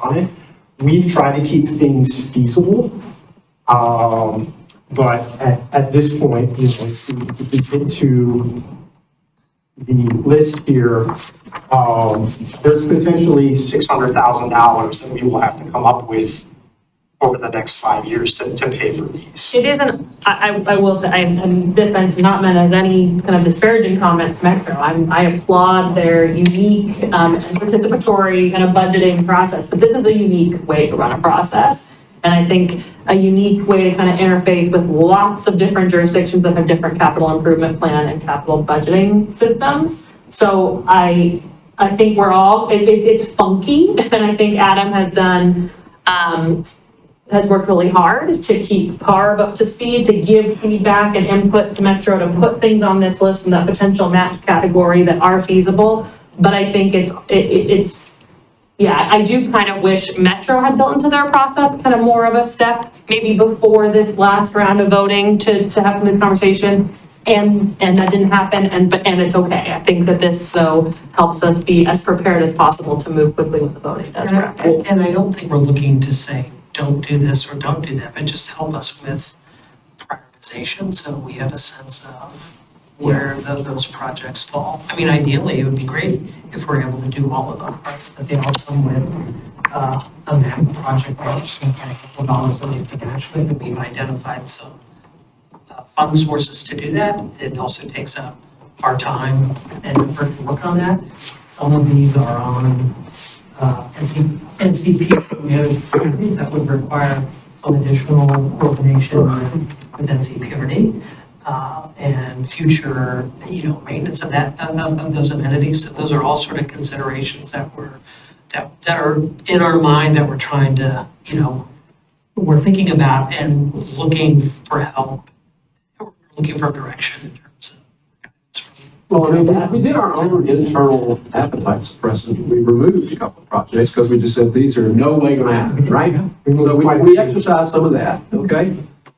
on it. We've tried to keep things feasible, but at this point, if we get to the list here, there's potentially $600,000 that we will have to come up with over the next 5 years to pay for these. It isn't, I will say, and this is not meant as any kind of disparaging comment to Metro. I applaud their unique and participatory kind of budgeting process, but this is a unique way to run a process. And I think a unique way to kind of interface with lots of different jurisdictions that have different capital improvement plan and capital budgeting systems. So I think we're all, it's funky, and I think Adam has done, has worked really hard to keep Parv up to speed, to give feedback and input to Metro, to put things on this list in the potential match category that are feasible. But I think it's yeah, I do kind of wish Metro had built into their process kind of more of a step, maybe before this last round of voting to have this conversation. And that didn't happen, and it's okay. I think that this though helps us be as prepared as possible to move quickly when the voting does happen. And I don't think we're looking to say, don't do this or don't do that, but just help us with prioritization so we have a sense of where those projects fall. I mean, ideally, it would be great if we're able to do all of them, right? But they all come with a map project match, and a couple of dollars that we can match with, and we've identified some fund sources to do that. It also takes up our time and effort to work on that. Some of these are on NCP that would require some additional coordination with NCPRD and future, maintenance of of those amenities. So those are all sort of considerations that are in our mind that we're trying to, we're thinking about and looking for help, looking for direction in terms of. Well, I mean, we did our own internal appetite suppressant. We removed a couple of projects because we just said these are no way going to happen, right? So we exercised some of that, okay?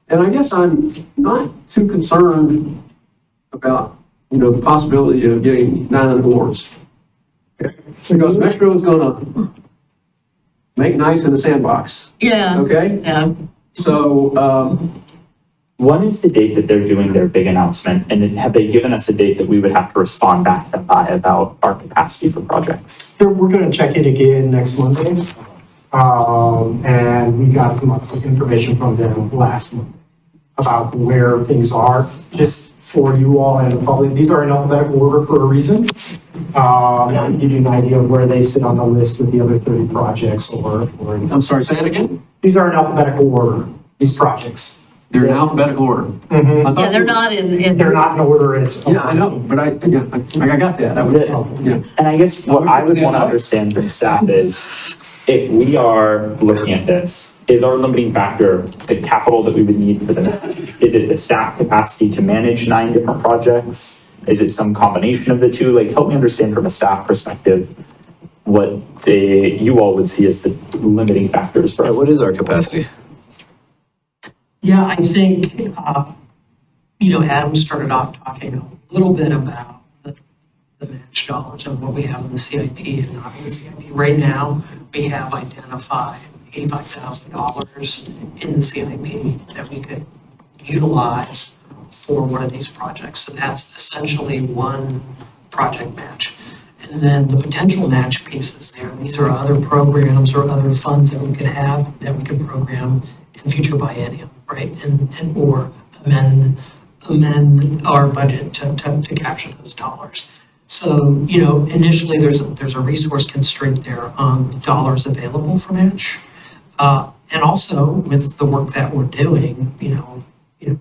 And I guess I'm not too concerned about, the possibility of getting 9 awards. Okay? Because Metro is going to make nice in the sandbox. Yeah. Okay? Yeah. So, when is the date that they're doing their big announcement? And then have they given us a date that we would have to respond back to them by about our capacity for projects? We're going to check it again next Monday. And we got some information from them last month about where things are, just for you all and the public. These are in alphabetical order for a reason. To give you an idea of where they sit on the list with the other 30 projects or I'm sorry, say that again? These are in alphabetical order, these projects. They're in alphabetical order. Mm-hmm. I thought They're not in. They're not in order as. Yeah, I know, but I got that. That was, yeah. And I guess what I would want to understand from staff is, if we are looking at this, is our limiting factor the capital that we would need for them? Is it the staff capacity to manage 9 different projects? Is it some combination of the two? Like, help me understand from a staff perspective what you all would see as the limiting factors for us. What is our capacity? Yeah, I think, Adam started off talking a little bit about the match dollars and what we have in the CIP and not in the CIP. Right now, we have identified $85,000 in the CIP that we could utilize for one of these projects. So that's essentially one project match. And then the potential match pieces there, these are other programs or other funds that we could have that we could program in future biennium, right? And or amend our budget to capture those dollars. So, initially there's a resource constraint there on the dollars available for match. And also with the work that we're doing,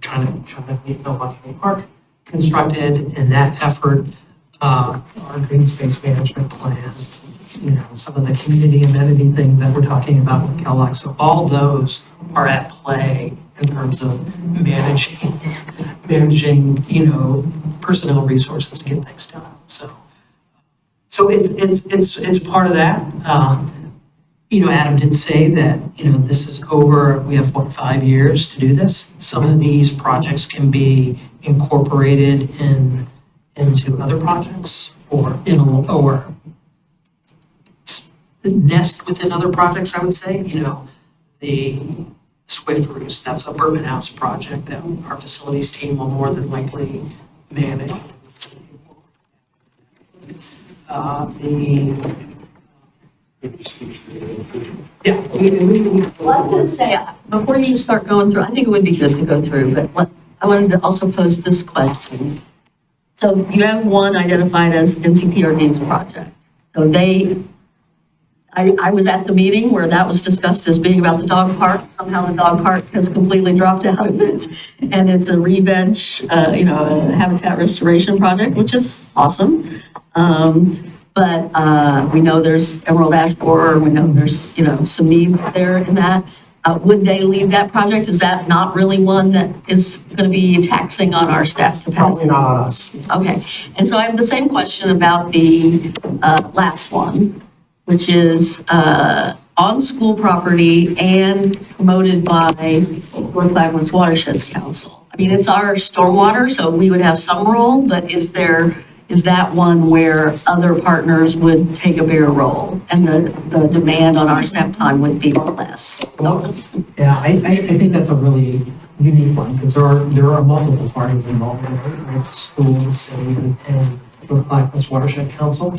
trying to get Milwaukie Park constructed, and that effort, our Greenspace management plan, some of the community amenity things that we're talking about with Kellogg. So all those are at play in terms of managing, personnel resources to get things done. So it's part of that. Adam did say that, this is over, we have 5 years to do this. Some of these projects can be incorporated into other projects or nest within other projects, I would say, the Swift Roost, that's a Bourbon House project that our facilities team will more than likely manage. Well, I was going to say, before you start going through, I think it would be good to go through, but I wanted to also pose this question. So you have one identified as NCPRD's project. So I was at the meeting where that was discussed as being about the dog park. Somehow the dog park has completely dropped out of it. And it's a re-veg, a habitat restoration project, which is awesome. But we know there's Emerald Ash Borer, we know there's, some needs there in that. Would they lead that project? Is that not really one that is going to be taxing on our staff Probably capacity? not on us. Okay, and so I have the same question about the last one, which is on school property and promoted by North Clackamas Watersheds Council. I mean, it's our stormwater, so we would have some role, but is that one where other partners would take a bigger role and the demand on our staff time would be less? Yeah, I think that's a really unique one, because there are multiple parties involved in it, right? School, the city, and North Clackamas Watershed Council.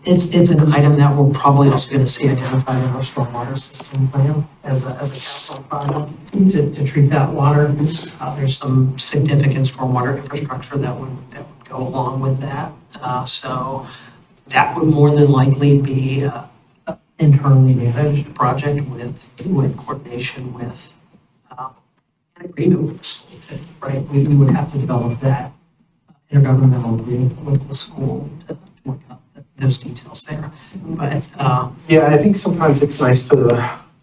It's an item that we're probably also going to see identified in our stormwater system plan as a capital project to treat that water. There's some significant stormwater infrastructure that would go along with that. So that would more than likely be a internally managed project with coordination with an agreement with the school, right? We would have to develop that intergovernmental agreement with the school to work out those details there. But Yeah, I think sometimes it's nice to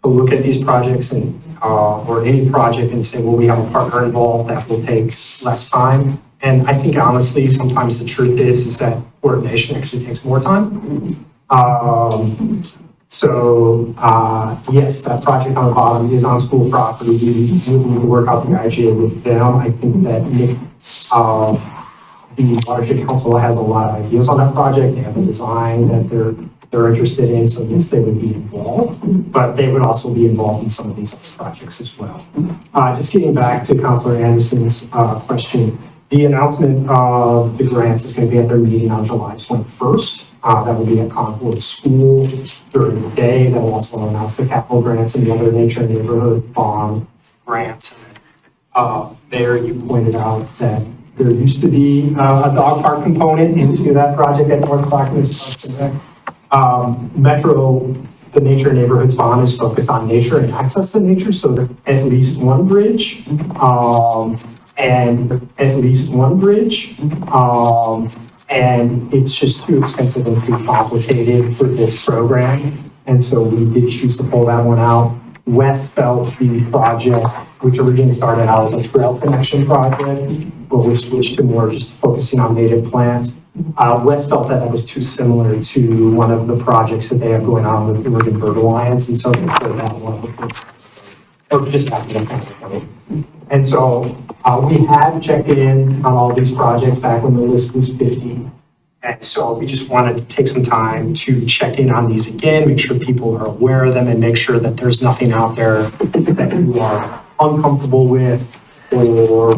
look at these projects and, or any project and say, well, we have a partner involved that will take less time. And I think honestly, sometimes the truth is that coordination actually takes more time. Yes, that project on the bottom is on school property. We need to work out the IGA with them. I think that the Watershed Council has a lot of ideas on that project. They have a design that they're interested in, so yes, they would be involved, but they would also be involved in some of these other projects as well. Just getting back to Councilor Anderson's question, the announcement of the grants is going to be at their meeting on July 21st. That will be at Concord School during the day. That will also announce the capital grants and the other nature and neighborhood bond grants. There you pointed out that there used to be a dog park component into that project at North Clackamas. Metro, the Nature and Neighborhoods Bond is focused on nature and access to nature, so there at least one bridge, and it's just too expensive and too complicated for this program, and so we did choose to pull that one out. West felt the project, which originally started out as a trail connection project, but we switched to more just focusing on native plants. West felt that was too similar to one of the projects that they have going on with the Oregon Bird Alliance, and so they put that one or just after that. And so we had checked in on all these projects back when the list was 50. And so we just wanted to take some time to check in on these again, make sure people are aware of them and make sure that there's nothing out there that you are uncomfortable with or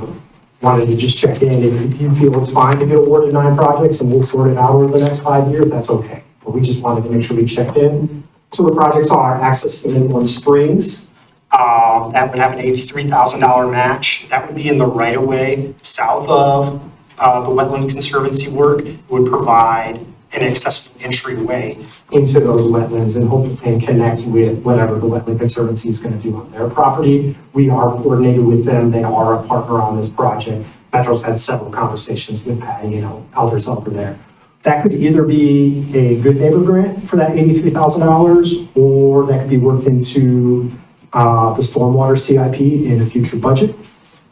wanted to just check in. If you feel it's fine to get awarded 9 projects and we'll sort it out over the next 5 years, that's okay. But we just wanted to make sure we checked in. So the projects are access to Midland Springs. That would have an $83,000 match. That would be in the right of way south of the Wetland Conservancy work. It would provide an accessible entryway into those wetlands and hope and connect with whatever the Wetland Conservancy is going to do on their property. We are coordinated with them. They are a partner on this project. Metro's had several conversations with Patty, others over there. That could either be a Good Neighbor grant for that $83,000, or that could be worked into the stormwater CIP in a future budget.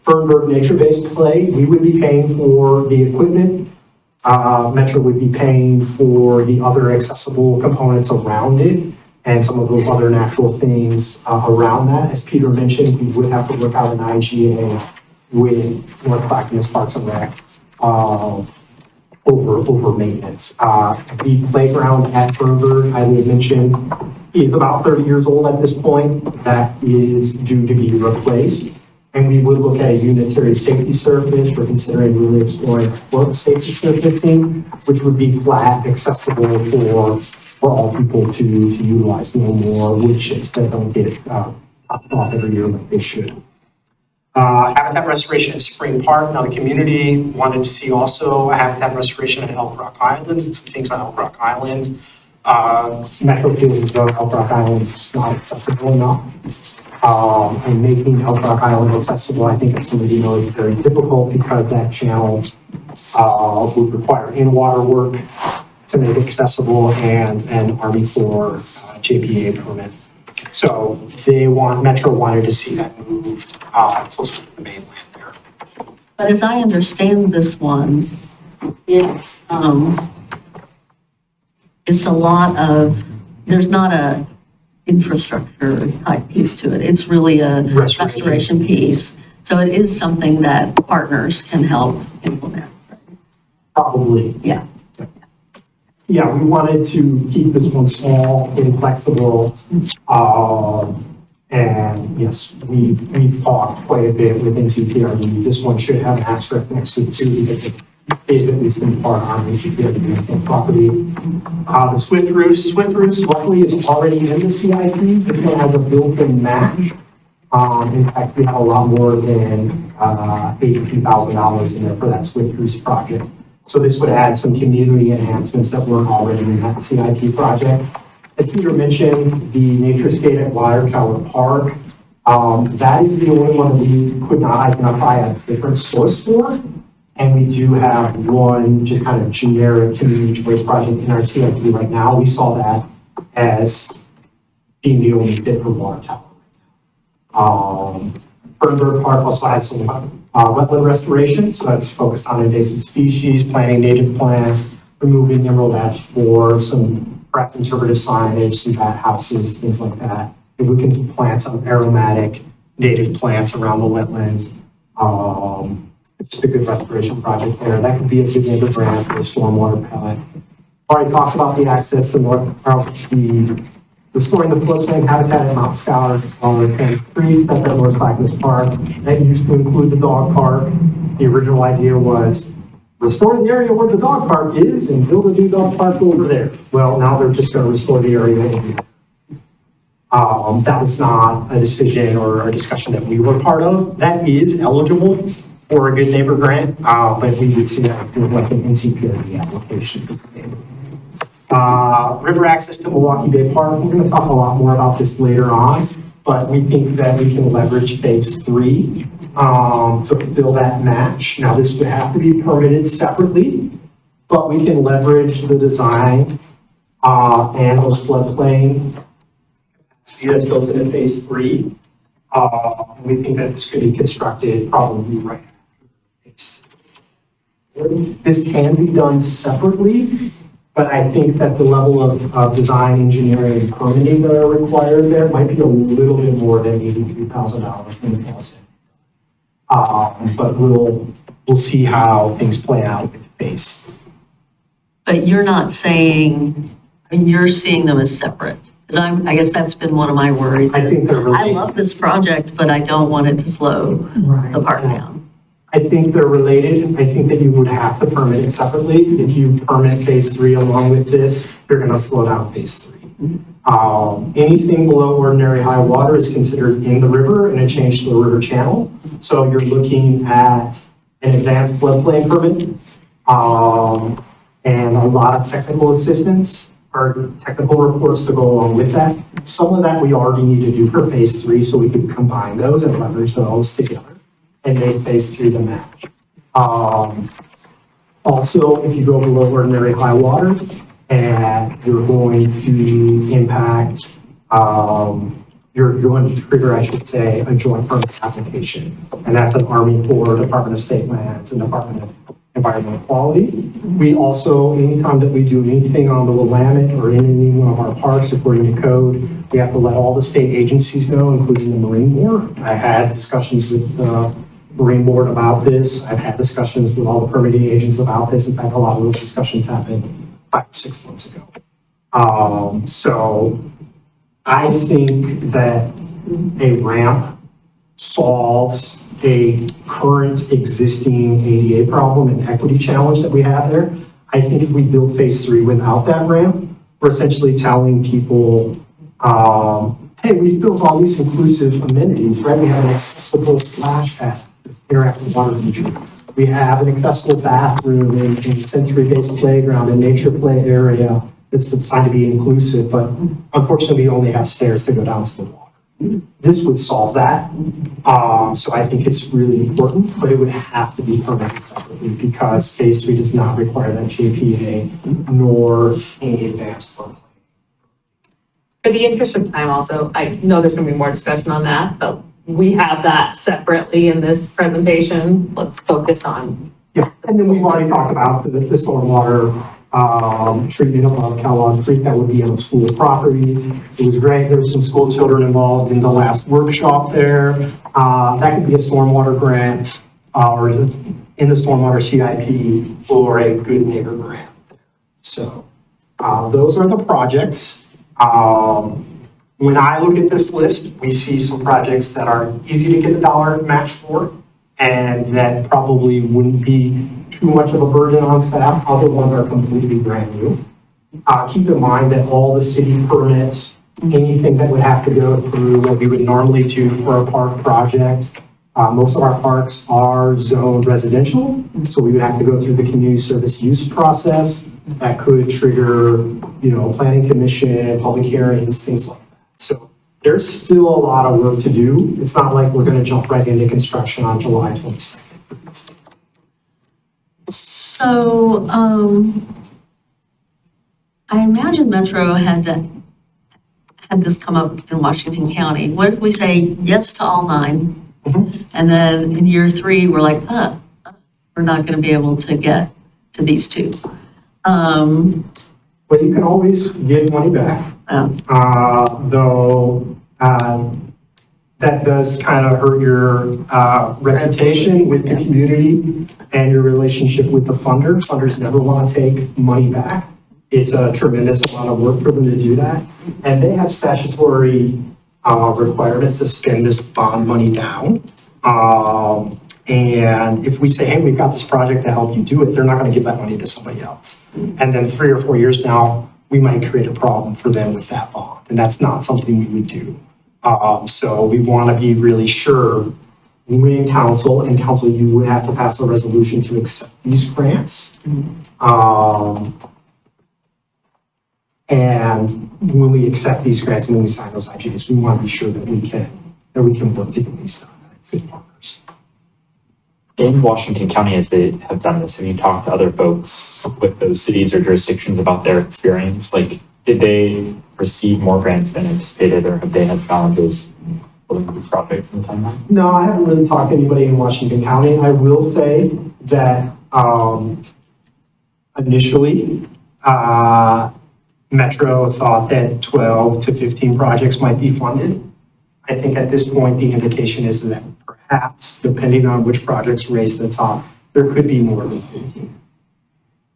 Fernberg nature-based play, we would be paying for the equipment. Metro would be paying for the other accessible components around it and some of those other natural things around that. As Peter mentioned, we would have to work out an IGA with North Clackamas Parks and Rec over maintenance. The playground at Fernberg, I would mention, is about 30 years old at this point. That is due to be replaced. And we would look at a unitary safety surface. We're considering really exploring float safety surfacing, which would be flat, accessible for all people to utilize. No more wood chips that don't get topped off every year like they should. Habitat restoration at Spring Park. Now, the community wanted to see also a habitat restoration at Elk Rock Island and some things on Elk Rock Island. Metro feelings about Elk Rock Island is not accessible enough. And making Elk Rock Island accessible, I think, as some of you know, is very difficult because that channel would require in-water work to make it accessible and an Army Corps JPA permit. So Metro wanted to see that moved closer to the mainland there. But as I understand this one, it's a lot of, there's not a infrastructure type piece to it. It's really a restoration piece. So it is something that partners can help implement. Probably. Yeah. Yeah, we wanted to keep this one small and flexible. And yes, we've talked quite a bit with NCPRD. This one should have an asterisk next to it too, because it is at least in part on NCPRD property. The Swift Roofs luckily is already in the CIP. It's going to have a built-in match. In fact, we have a lot more than $82,000 in there for that Swift Roofs project. So this would add some community enhancements that weren't already in that CIP project. As Peter mentioned, the naturescape at Water Tower Park, that is the only one that we could not identify a different source for. And we do have one just kind of generic community choice project in our CIP right now. We saw that as being the only fit for Water Tower. Fernberg Park also has some wetland restoration, so that's focused on invasive species, planting native plants, removing emerald ash for some perhaps interpretive signage, some bat houses, things like that. If we can plant some aromatic native plants around the wetlands, just a good restoration project there. That could be a good neighbor grant for a stormwater pellet. Already talked about the access to restoring the floodplain habitat at Mount Scholar on Camp Creek, that's at North Clackamas Park. That used to include the dog park. The original idea was restore the area where the dog park is and build a new dog park over there. Well, now they're just going to restore the area. That was not a decision or a discussion that we were part of. That is eligible for a good neighbor grant, but we would see that like an NCPRD application. River access to Milwaukie Bay Park. We're going to talk a lot more about this later on, but we think that we can leverage phase 3 to fulfill that match. Now, this would have to be permitted separately, but we can leverage the design and host floodplain. See, that's built into phase 3. We think that this could be constructed probably right after phase 3. This can be done separately, but I think that the level of design, engineering, and permitting that are required there might be a little bit more than $83,000 from the cost. But we'll see how things play out with phase 3. But you're not saying, I mean, you're seeing them as separate. Because I guess that's been one of my worries. I think they're related. I love this project, but I don't want it to slow the park down. I think they're related. I think that you would have to permit it separately. If you permit phase 3 along with this, you're going to slow down phase 3. Anything below ordinary high water is considered in the river and a change to the river channel. So you're looking at an advanced floodplain permit and a lot of technical assistance or technical reports to go along with that. Some of that we already need to do for phase 3, so we could combine those and leverage those together and make phase 3 the match. Also, if you go below ordinary high water and you're going to impact, you're going to trigger, I should say, a joint permit application. And that's an Army Corps, Department of State Lands, and Department of Environmental Quality. We also, anytime that we do anything on the Willamette or in any one of our parks, according to code, we have to let all the state agencies know, including the Marine Corps. I had discussions with brainboard about this. I've had discussions with all the permitting agents about this. In fact, a lot of those discussions happened 5 or 6 months ago. So I think that a ramp solves a current existing ADA problem and equity challenge that we have there. I think if we build phase 3 without that ramp, we're essentially telling people, hey, we've built all these inclusive amenities, right? We have an accessible splash pad, interactive water feature. We have an accessible bathroom and sensory-based playground and nature play area that's designed to be inclusive, but unfortunately, we only have stairs to go down to the water. This would solve that. So I think it's really important, but it would have to be permitted separately because phase 3 does not require that JPA nor any advanced flood. For the interest of time also, I know there's gonna be more discussion on that, but we have that separately in this presentation. Let's focus on. Yeah, and then we've already talked about the stormwater treatment of Kellogg Creek that would be on school property. It was great. There was some school children involved in the last workshop there. That could be a stormwater grant or in the stormwater CIP or a good neighbor grant. So those are the projects. When I look at this list, we see some projects that are easy to get the dollar match for and that probably wouldn't be too much of a burden on staff. Other ones are completely brand new. Keep in mind that all the city permits, anything that would have to go through what we would normally do for a park project, most of our parks are zoned residential, so we would have to go through the community service use process. That could trigger, planning commission, public hearings, things like that. So there's still a lot of work to do. It's not like we're going to jump right into construction on July 22nd. So, I imagine Metro had this come up in Washington County. What if we say yes to all 9? And then in year 3, we're like, we're not going to be able to get to these 2. But you can always give money back, though that does kind of hurt your reputation with the community and your relationship with the funder. Funders never want to take money back. It's a tremendous amount of work for them to do that. And they have statutory requirements to spend this bond money down. And if we say, hey, we've got this project to help you do it, they're not going to give that money to somebody else. And then 3 or 4 years now, we might create a problem for them with that bond. And that's not something we would do. So we want to be really sure when council, you would have to pass a resolution to accept these grants. And when we accept these grants and when we sign those IGAs, we want to be sure that we can work to get these done. Good partners. In Washington County, as they have done this, have you talked to other folks with those cities or jurisdictions about their experience? Like, did they receive more grants than anticipated, or have they had challenges building these projects in the timeline? No, I haven't really talked to anybody in Washington County. I will say that initially, Metro thought that 12 to 15 projects might be funded. I think at this point, the indication is that perhaps, depending on which projects raise the top, there could be more than 15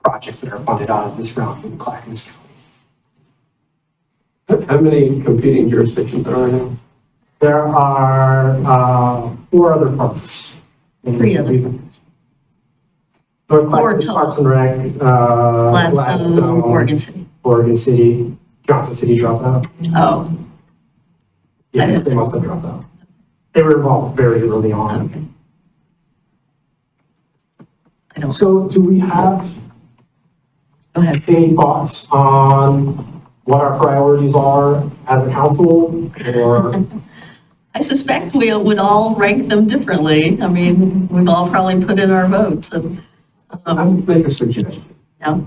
projects that are funded out of this round in Clackamas County. How many competing jurisdictions are there? There are 4 other parks. 3 other. North 4 Clackamas total. Parks and Rec, Gladstone, Oregon City. Johnson City dropped out. Oh, Yeah, they must have dropped out. They were involved very early on. okay. I don't, So do we have go ahead. any thoughts on what our priorities are as a council or? I suspect we would all rank them differently. I mean, we've all probably put in our votes and, I would make a suggestion. yeah.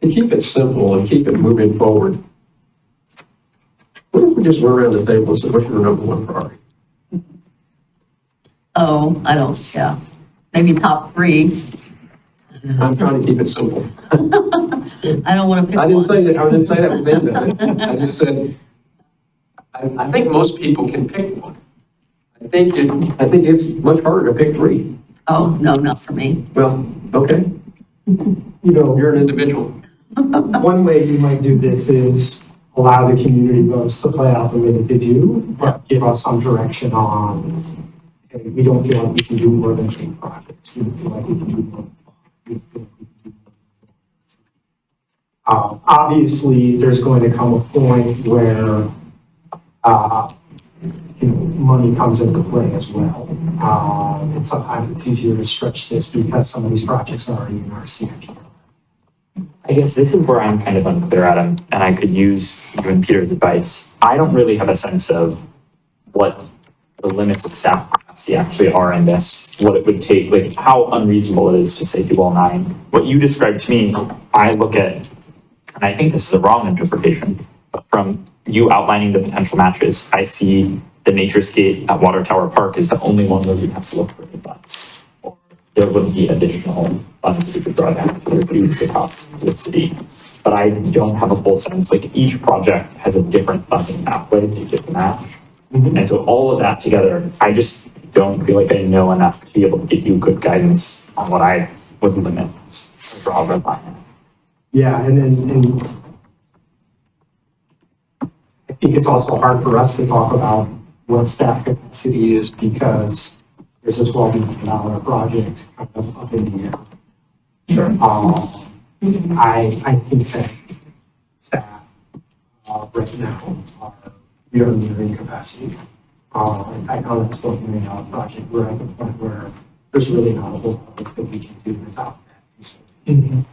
To keep it simple and keep it moving forward, what if we just went around the table and said, what's your number 1 priority? Oh, I don't, yeah. Maybe top 3. I'm trying to keep it simple. I don't want to pick I didn't one. say that, I didn't say that with them. I just said, I think most people can pick one. I think it's much harder to pick three. Oh, no, not for me. Well, okay, You know, you're an individual. one way you might do this is allow the community votes to play out the way that they do, but give us some direction on, hey, we don't feel like we can do more than 3 projects. We don't feel like we can do more than 5. We don't feel like we can do more than 4. Obviously, there's going to come a point where, money comes into play as well. And sometimes it's easier to stretch this because some of these projects are already in our CIP. I guess this is where I'm kind of unclear at, and I could use you and Peter's advice. I don't really have a sense of what the limits of staff capacity actually are in this, what it would take, like how unreasonable it is to say do all 9. What you described to me, I look at, and I think this is a wrong interpretation, but from you outlining the potential matches, I see the Naturescape at Water Tower Park is the only one where we have to look for any funds. Or there wouldn't be additional funds that we could draw down to reduce the cost of the city. But I don't have a full sense, like each project has a different funding pathway to get the match. And so all of that together, I just don't feel like I know enough to be able to give you good guidance on what I would limit or draw a red line. Yeah, and I think it's also hard for us to talk about what staff capacity is because there's a $12 million project kind of up in the air. Sure. I think that staff right now we are nearing capacity. In fact, on that $12 million project, we're at the point where there's really not a whole lot that we can do without that consulting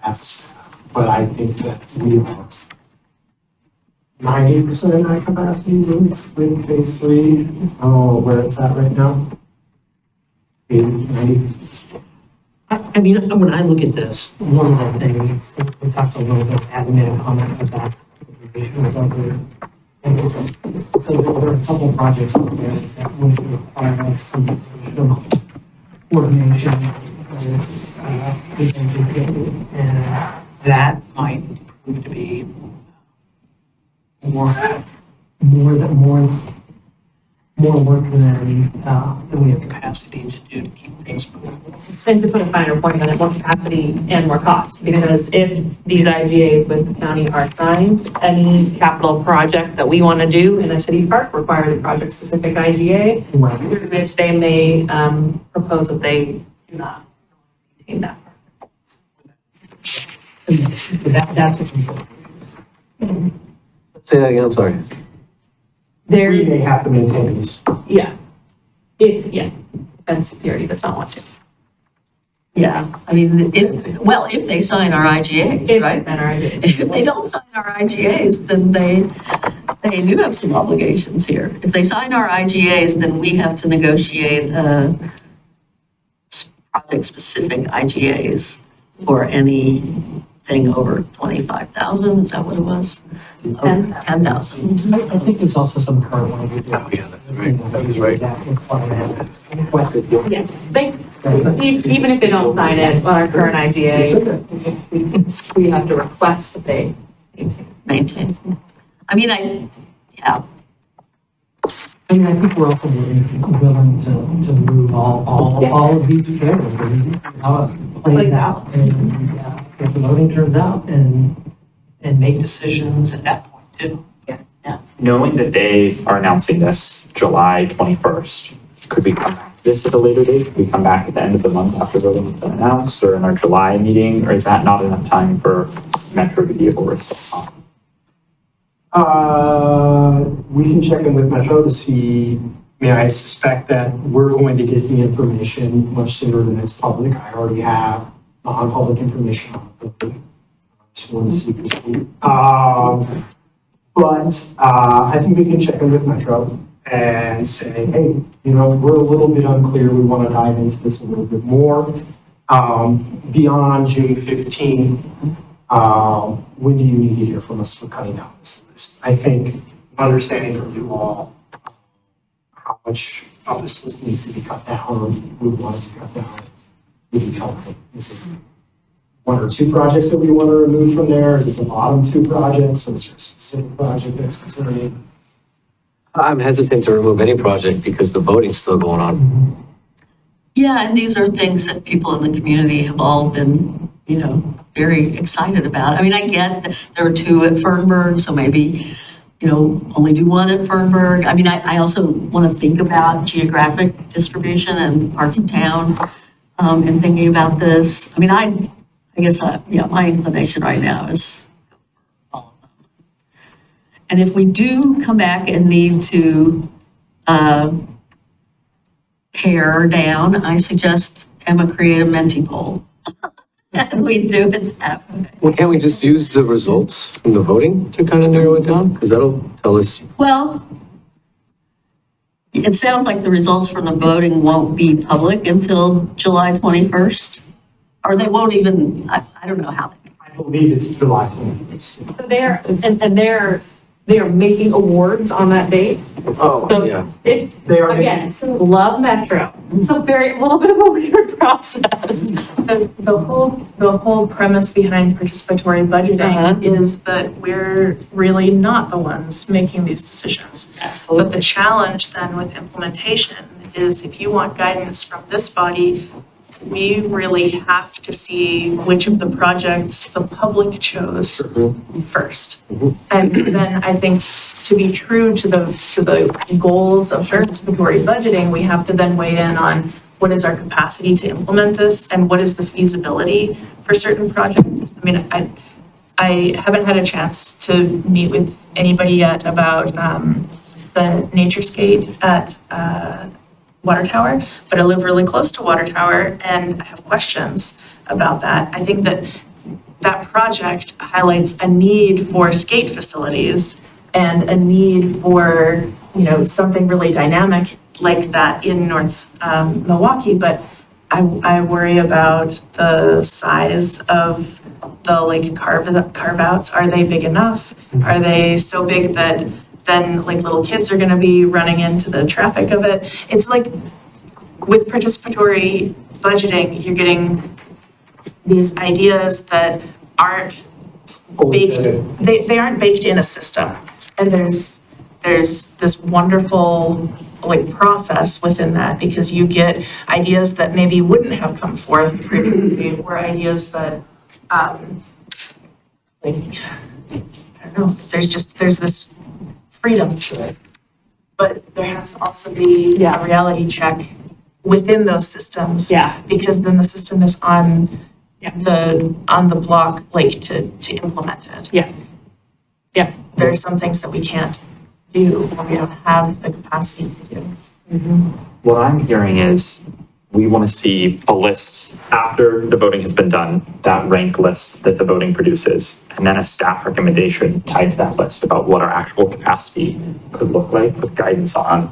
as a staff. But I think that we are 90% in high capacity with phase 3, where it's at right now. 80, 90. I mean, when I look at this, One of the things, we talked a little bit, Adam made a comment about information about the, so there are a couple of projects out there that would require some additional coordination with engineering, and that might prove to be more, more work than we have capacity to do to keep things moving. And to put a finer point on it, more capacity and more cost, because if these IGAs with the county are signed, any capital project that we want to do in a city park requires a project-specific IGA, which they may propose that they do not maintain that park. that's a consideration. Say that again, I'm sorry. There, We may have to maintain these. yeah, and security does not want to. Yeah, I mean, if they sign our IGAs, If right? it's in our IGAs. If they don't sign our IGAs, then they do have some obligations here. If they sign our IGAs, then we have to negotiate project-specific IGAs for anything over 25,000, is that what it was? 10,000. I think there's also some current language. Oh, yeah, that's right. That is right. That requires Yeah, even if they don't sign it on our current IGA, we have to request that they Maintain. I mean, yeah, I mean, I think we're also willing to move all of these together, and how it plays out, and see how the voting turns out, and Make decisions at that point too. Knowing that they are announcing this July 21st, could we come back to this at a later date? Could we come back at the end of the month after voting has been announced, or in our July meeting, or is that not enough time for Metro to be able to respond? We can check in with Metro to see, I mean, I suspect that we're going to get the information much sooner than it's public. I already have non-public information on the building. Just want to see secrecy. But I think we can check in with Metro and say, hey, we're a little bit unclear. We want to dive into this a little bit more. Beyond June 15th, when do you need to hear from us for cutting down this list? I think understanding from you all how much of this list needs to be cut down or we want to be cut down would be helpful. Is it 1 or 2 projects that we want to remove from there? Is it the bottom 2 projects, or is there a specific project that's considering? I'm hesitant to remove any project because the voting's still going on. Yeah, and these are things that people in the community have all been, very excited about. I mean, I get that there were two at Fernburg, so maybe, only do one at Fernburg. I mean, I also want to think about geographic distribution and parts of town, and thinking about this. I mean, I guess, my inclination right now is all of them. And if we do come back and need to, pare down, I suggest Emma create a Menti poll. And we do it that way. Well, can't we just use the results from the voting to kind of narrow it down? Because that'll tell us. Well, it sounds like the results from the voting won't be public until July 21st. Or they won't even, I don't know how. I believe it's July 21st. So they are making awards on that date. Oh, So yeah. it's, They are again, love Metro. It's a little bit of a weird process. The whole premise behind participatory budgeting is that we're really not the ones making these decisions. Absolutely. But the challenge then with implementation is if you want guidance from this body, we really have to see which of the projects the public chose first. And then I think to be true to the goals of participatory budgeting, we have to then weigh in on what is our capacity to implement this and what is the feasibility for certain projects. I mean, I haven't had a chance to meet with anybody yet about the nature skate at Water Tower, but I live really close to Water Tower and I have questions about that. I think that project highlights a need for skate facilities and a need for, something really dynamic like that in North Milwaukie, but I worry about the size of the carve outs. Are they big enough? Are they so big that then little kids are gonna be running into the traffic of it? It's like with participatory budgeting, you're getting these ideas that aren't baked, they aren't baked in a system. And there's this wonderful process within that because you get ideas that maybe wouldn't have come forth previously or ideas that, I don't know, there's this freedom to it. But there has to also be a reality check within those systems. Yeah. Because then the system is on Yeah. on the block, to implement it. Yeah. Yeah. There's some things that we can't do, or we don't have the capacity to do. What I'm hearing is we want to see a list after the voting has been done, that rank list that the voting produces, and then a staff recommendation tied to that list about what our actual capacity could look like with guidance on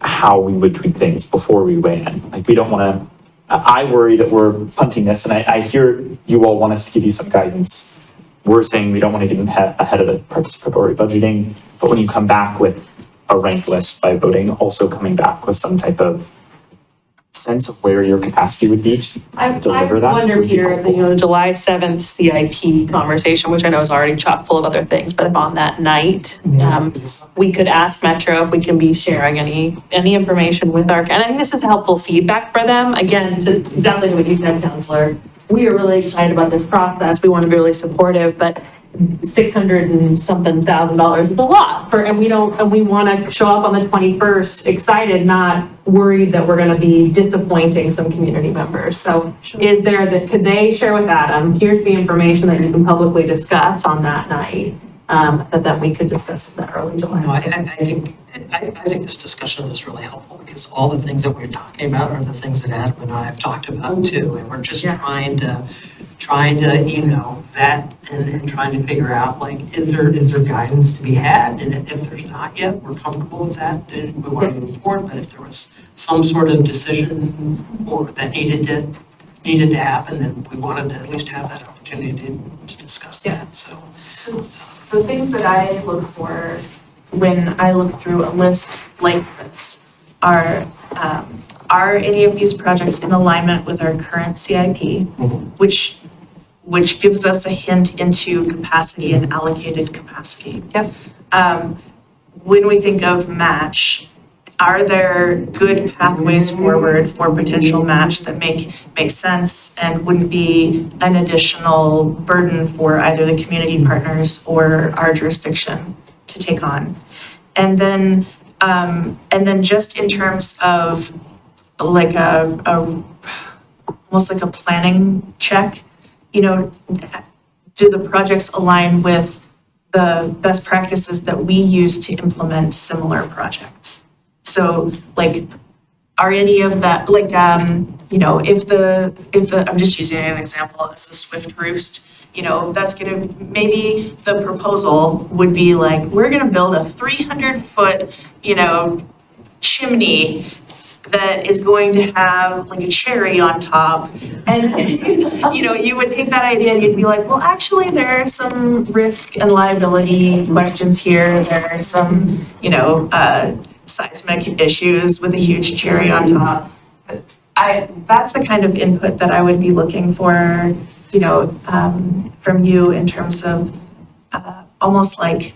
how we would tweak things before we weigh in. We don't want to, I worry that we're punting this, and I hear you all want us to give you some guidance. We're saying we don't want to get ahead of the participatory budgeting, but when you come back with a ranked list by voting, also coming back with some type of sense of where your capacity would be to deliver that. I wonder, Peter, the July 7th CIP conversation, which I know is already chock full of other things, but if on that night, we could ask Metro if we can be sharing any information with and I think this is helpful feedback for them. Again, to exactly what you said, Counselor, we are really excited about this process. We want to be really supportive, but $600 and something thousand is a lot and we want to show up on the 21st excited, not worried that we're going to be disappointing some community members. So could they share with Adam, here's the information that you can publicly discuss on that night, that then we could discuss in that early July. I think this discussion is really helpful because all the things that we're talking about are the things that Adam and I have talked about too. And we're just trying to vet and trying to figure out is there guidance to be had? And if there's not yet, we're comfortable with that and we want to move forward. But if there was some sort of decision or that needed to happen, then we wanted to at least have that opportunity to discuss that. So The things that I look for when I look through a list like this are any of these projects in alignment with our current CIP, which gives us a hint into capacity and allocated capacity. Yep. when we think of match, are there good pathways forward for potential match that make sense and wouldn't be an additional burden for either the community partners or our jurisdiction to take on? And then just in terms of like almost like a planning check, you know, do the projects align with the best practices that we use to implement similar projects? So like, are any of that, like, you know, if the, I'm just using an example as the Swift Roost, you know, that's gonna, maybe the proposal would be like, we're gonna build a 300-foot, you know, chimney that is going to have like a cherry on top. And, you know, you would take that idea and you'd be like, well, actually, there are some risk and liability questions here. There are some, you know, seismic issues with a huge cherry on top. That's the kind of input that I would be looking for, you know, from you in terms of almost like,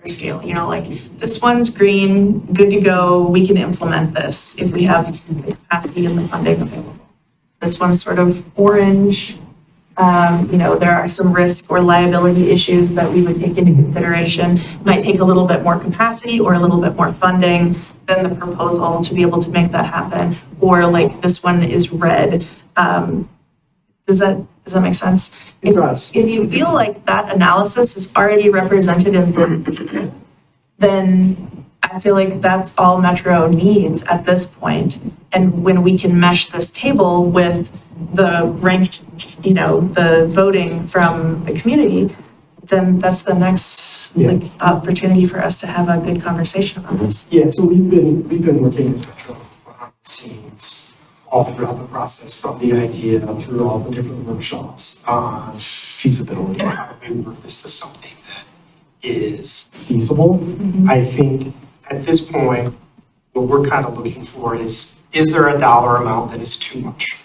scale, you know, like this one's green, good to go, we can implement this if we have the capacity and the funding available. This one's sort of orange, you know, there are some risk or liability issues that we would take into consideration. Might take a little bit more capacity or a little bit more funding than the proposal to be able to make that happen. Or like this one is red. Does that make sense? It does. If you feel like that analysis is already represented in the, then I feel like that's all Metro needs at this point. And when we can mesh this table with the ranked, you know, the voting from the community, then that's the next like opportunity for us to have a good conversation about this. Yeah, so we've been working with Metro behind the scenes all throughout the process, from the idea through all the different workshops on feasibility. How do we work this to something that is feasible? I think at this point, what we're kind of looking for is there a dollar amount that is too much?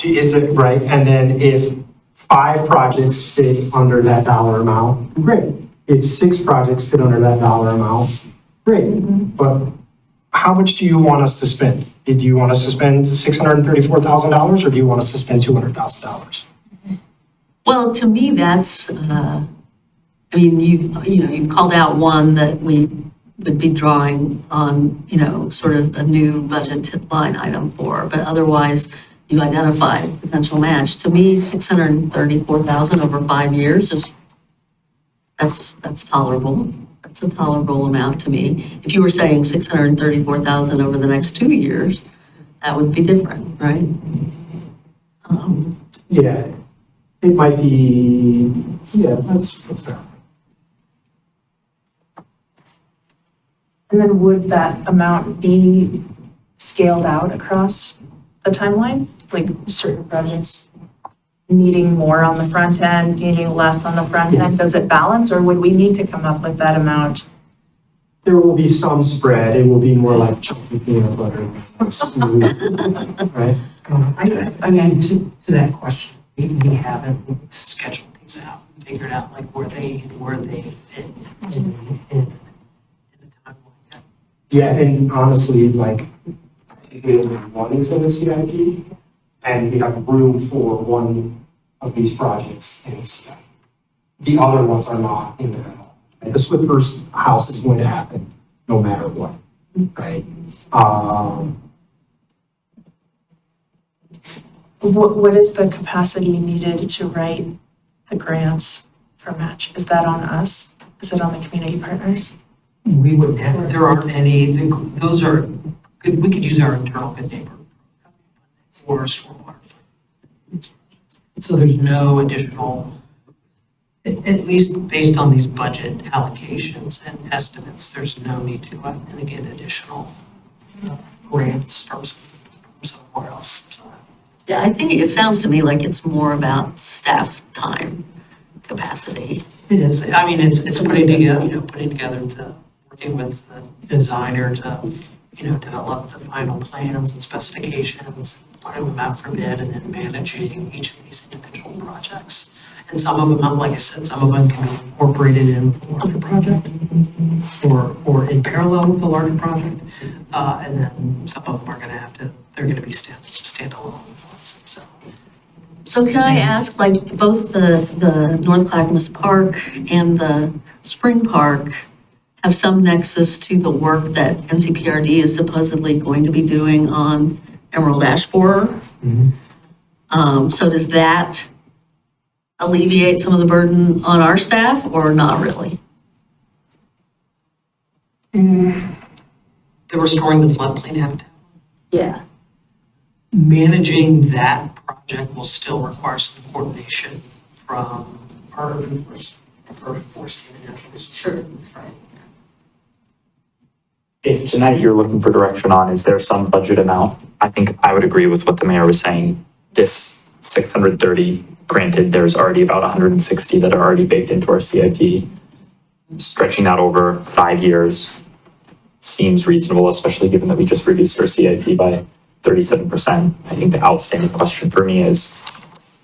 Is it right? And then if 5 projects fit under that dollar amount, great. If 6 projects fit under that dollar amount, great. But how much do you want us to spend? Do you want us to spend $634,000 or do you want us to spend $200,000? Well, to me, that's, I mean, you've called out one that we would be drawing on, you know, sort of a new budget line item for, but otherwise you identified potential match. To me, $634,000 over 5 years is, that's tolerable. That's a tolerable amount to me. If you were saying $634,000 over the next 2 years, that would be different, right? Yeah, it might be, yeah, that's fair. And then would that amount be scaled out across the timeline? Like certain projects needing more on the front end, needing less on the front end? Does it balance, or would we need to come up with that amount? There will be some spread. It will be more like chunky peanut butter, smooth, right? I mean, to that question, we haven't scheduled these out, figured out like where they fit in the timeline. Yeah, and honestly, like, one is in the CIP, and we have room for one of these projects in the CIP. The other ones are not in there at all. The Swiffer's house is going to happen no matter what, right? What is the capacity needed to write the grants for match? Is that on us? Is it on the community partners? We wouldn't have, if there aren't any, those are, we could use our internal good neighbor for stormwater. So there's no additional, at least based on these budget allocations and estimates, there's no need to go out and get additional grants from somewhere else. So, Yeah, I think it sounds to me like it's more about staff time capacity. it is, I mean, it's putting together, working with the designer to, develop the final plans and specifications, putting them out for bid, and then managing each of these individual projects. And some of them, like I said, some of them can be incorporated in with a larger project or in parallel with the larger project. And then some of them are gonna they're gonna be standalone ones, so. So can I ask, like, both the North Clackamas Park and the Spring Park have some nexus to the work that NCPRD is supposedly going to be doing on Emerald Ash Borer? So does that alleviate some of the burden on our staff or not really? They're restoring the floodplain habitat. Yeah. Managing that project will still require some coordination from our urban force and natural resources. Sure. If tonight you're looking for direction on, is there some budget amount? I think I would agree with what the mayor was saying. This 630, granted, there's already about 160 that are already baked into our CIP. Stretching that over 5 years seems reasonable, especially given that we just reduced our CIP by 37%. I think the outstanding question for me is,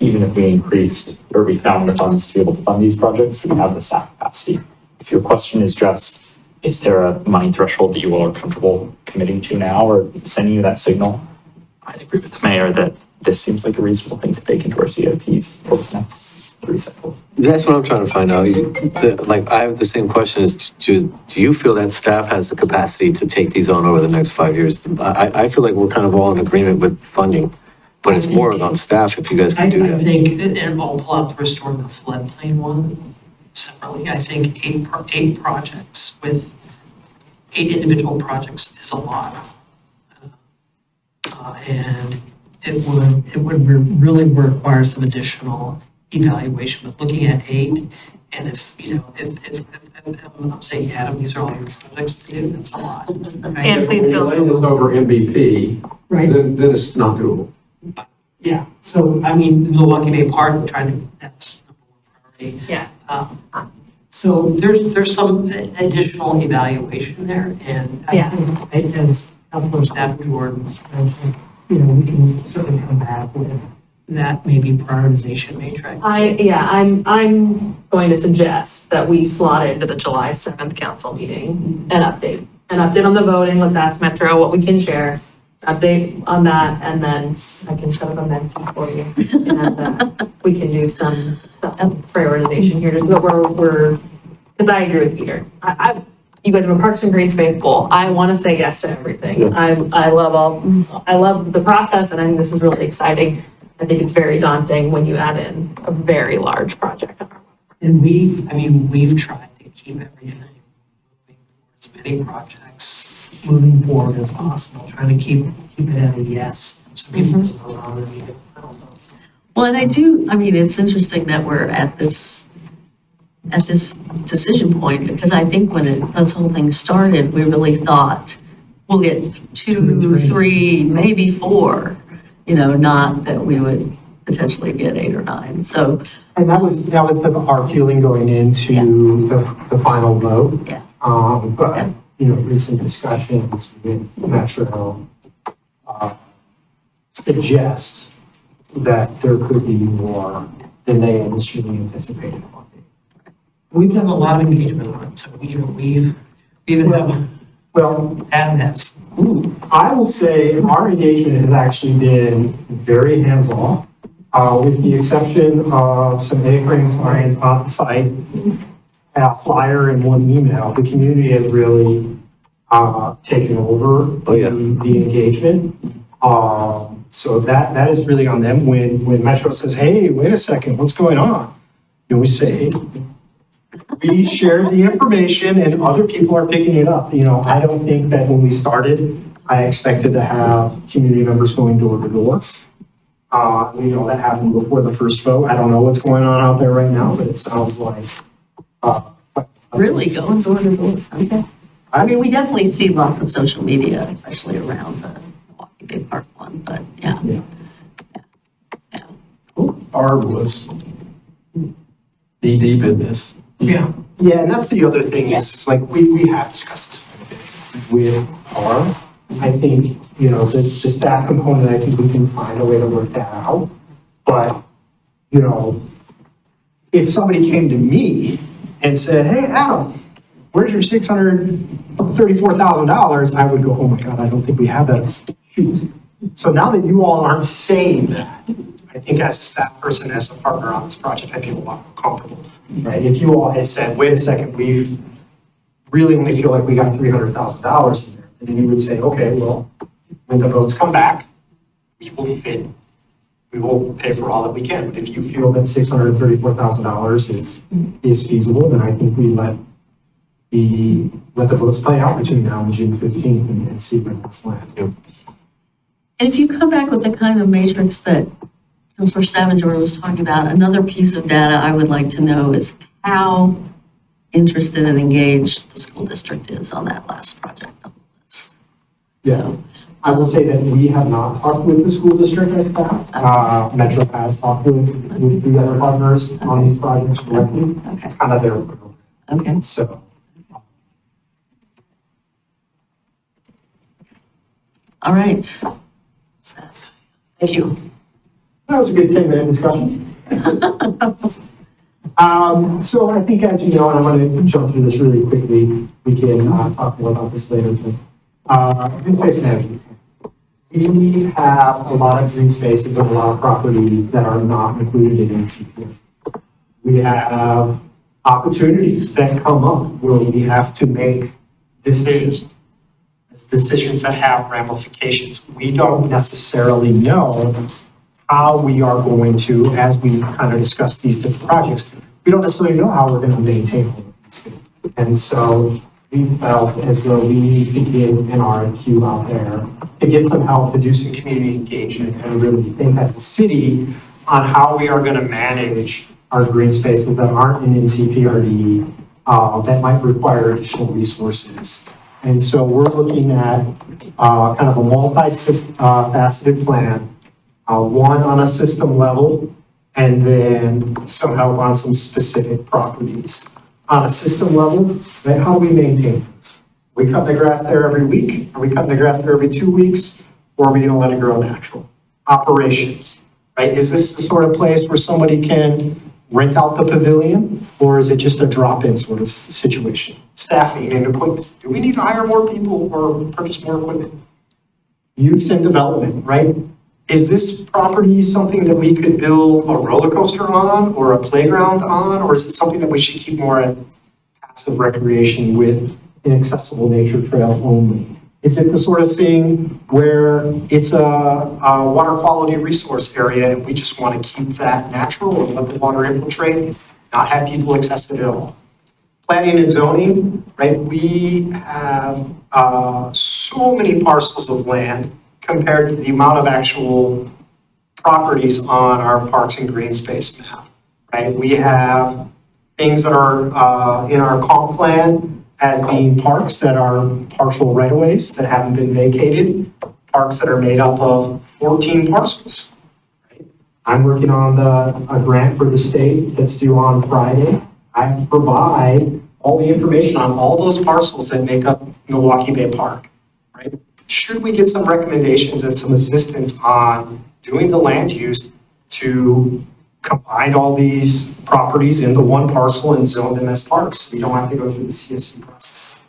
even if we increased or we found the funds to be able to fund these projects, do we have the staff capacity? If your question is just, is there a money threshold that you all are comfortable committing to now or sending you that signal? I agree with the mayor that this seems like a reasonable thing to bake into our CIPs over the next 3 cycles. That's what I'm trying to find out. Like, I have the same question as, do you feel that staff has the capacity to take these on over the next 5 years? I feel like we're kind of all in agreement with funding, but it's more on staff if you guys can do I that. think, and I'll pull out the restoring the floodplain one separately. I think eight projects with 8 individual projects is a lot. And it would really require some additional evaluation, but looking at 8, and if I'm saying, Adam, these are all your projects to do, that's a lot. right? And please When feel- you're laying this over MVP, Right. then it's not doable. Yeah, so, I mean, Milwaukie Bay Park, that's number 1 priority. Yeah. So there's some additional evaluation there, and I Yeah. think as Councilor Staff Jordan mentioned, we can certainly come back with that maybe prioritization matrix. I'm going to suggest that we slot into the July 7th council meeting an update on the voting. Let's ask Metro what we can share, update on that, and then I can set up a mentee for you. And we can do some prioritization here, just so that we're, because I agree with Peter. You guys have a Parks and Greenspace goal. I want to say yes to everything. I love the process, and I think this is really exciting. I think it's very daunting when you add in a very large project. And we've tried to keep everything moving forward, as many projects moving forward as possible, trying to keep it at a yes, so people can go on and get filled. Well, and it's interesting that we're at this decision point, because I think when this whole thing started, we really thought we'll get 2, 3, maybe 4, not that we would potentially get 8 or 9. So, And that was our feeling going into the final vote. Yeah. But, recent discussions with Metro suggest that there could be more than they initially anticipated. We've done a lot of engagement on it, so we've even had this. I will say our engagement has actually been very hands-on, with the exception of some A-frame signs on the site, a flyer and one email. The community has really taken over the engagement. So that is really on them. When Metro says, hey, wait a second, what's going on? We say, we shared the information and other people are picking it up. I don't think that when we started, I expected to have community members going door to door. That happened before the first vote. I don't know what's going on out there right now, but it sounds like. really going door to door. Okay. We definitely see lots of social media, especially around the Milwaukie Bay Park one, but yeah. Barb was knee deep in this. Yeah. Yeah, and that's the other thing is like we have discussed this with Barb. I think, the staff component, I think we can find a way to work that out. But, if somebody came to me and said, hey, Adam, where's your $634,000? I would go, oh my God, I don't think we have that. Shoot. So now that you all aren't saying that, I think as a staff person, as a partner on this project, I feel a lot more comfortable, right? If you all had said, wait a second, we really only feel like we got $300,000 in there, then you would say, okay, well, when the votes come back, we will pay for all that we can. But if you feel that $634,000 is feasible, then I think we let the votes play out between now and June 15th and see where that's land. And if you come back with the kind of matrix that Councilor Savageaux was talking about, another piece of data I would like to know is how interested and engaged the school district is on that last project on the list. Yeah, I will say that we have not talked with the school district as staff. Metro has talked with the other partners on these projects directly. Okay. It's kind of their program. Okay. So, All right. Thank you. that was a good 10-minute discussion. So I think, as you know, and I'm going to jump through this really quickly, we can talk more about this later, but Greenspace management. We have a lot of green spaces and a lot of properties that are not included in NCP. We have opportunities that come up where we have to make decisions that have ramifications. We don't necessarily know how we are going to, as we kind of discuss these different projects, we don't necessarily know how we're going to maintain all of these things. And so we felt as though we need to get an RFQ out there to get some help to do some community engagement and really think as a city on how we are going to manage our green spaces that aren't in NCPRD that might require additional resources. And so we're looking at kind of a multi-faceted plan, one on a system level, and then some help on some specific properties. On a system level, right, how do we maintain things? We cut the grass there every week? Are we cutting the grass there every 2 weeks? Or are we gonna let it grow natural? Operations, right? Is this the sort of place where somebody can rent out the pavilion? Or is it just a drop-in sort of situation? Staffing and equipment. Do we need to hire more people or purchase more equipment? Use and development, right? Is this property something that we could build a roller coaster on or a playground on? Or is it something that we should keep more at passive recreation with an accessible nature trail only? Is it the sort of thing where it's a water quality resource area and we just want to keep that natural and let the water infiltrate, not have people access it at all? Planning and zoning, right? We have so many parcels of land compared to the amount of actual properties on our parks and green space map, right? We have things that are in our comp plan as being parks that are partial right-of-ways that haven't been vacated, parks that are made up of 14 parcels, right? I'm working on a grant for the state that's due on Friday. I have to provide all the information on all those parcels that make up Milwaukie Bay Park, right? Should we get some recommendations and some assistance on doing the land use to combine all these properties into one parcel and zone them as parks? We don't have to go through the CSU process.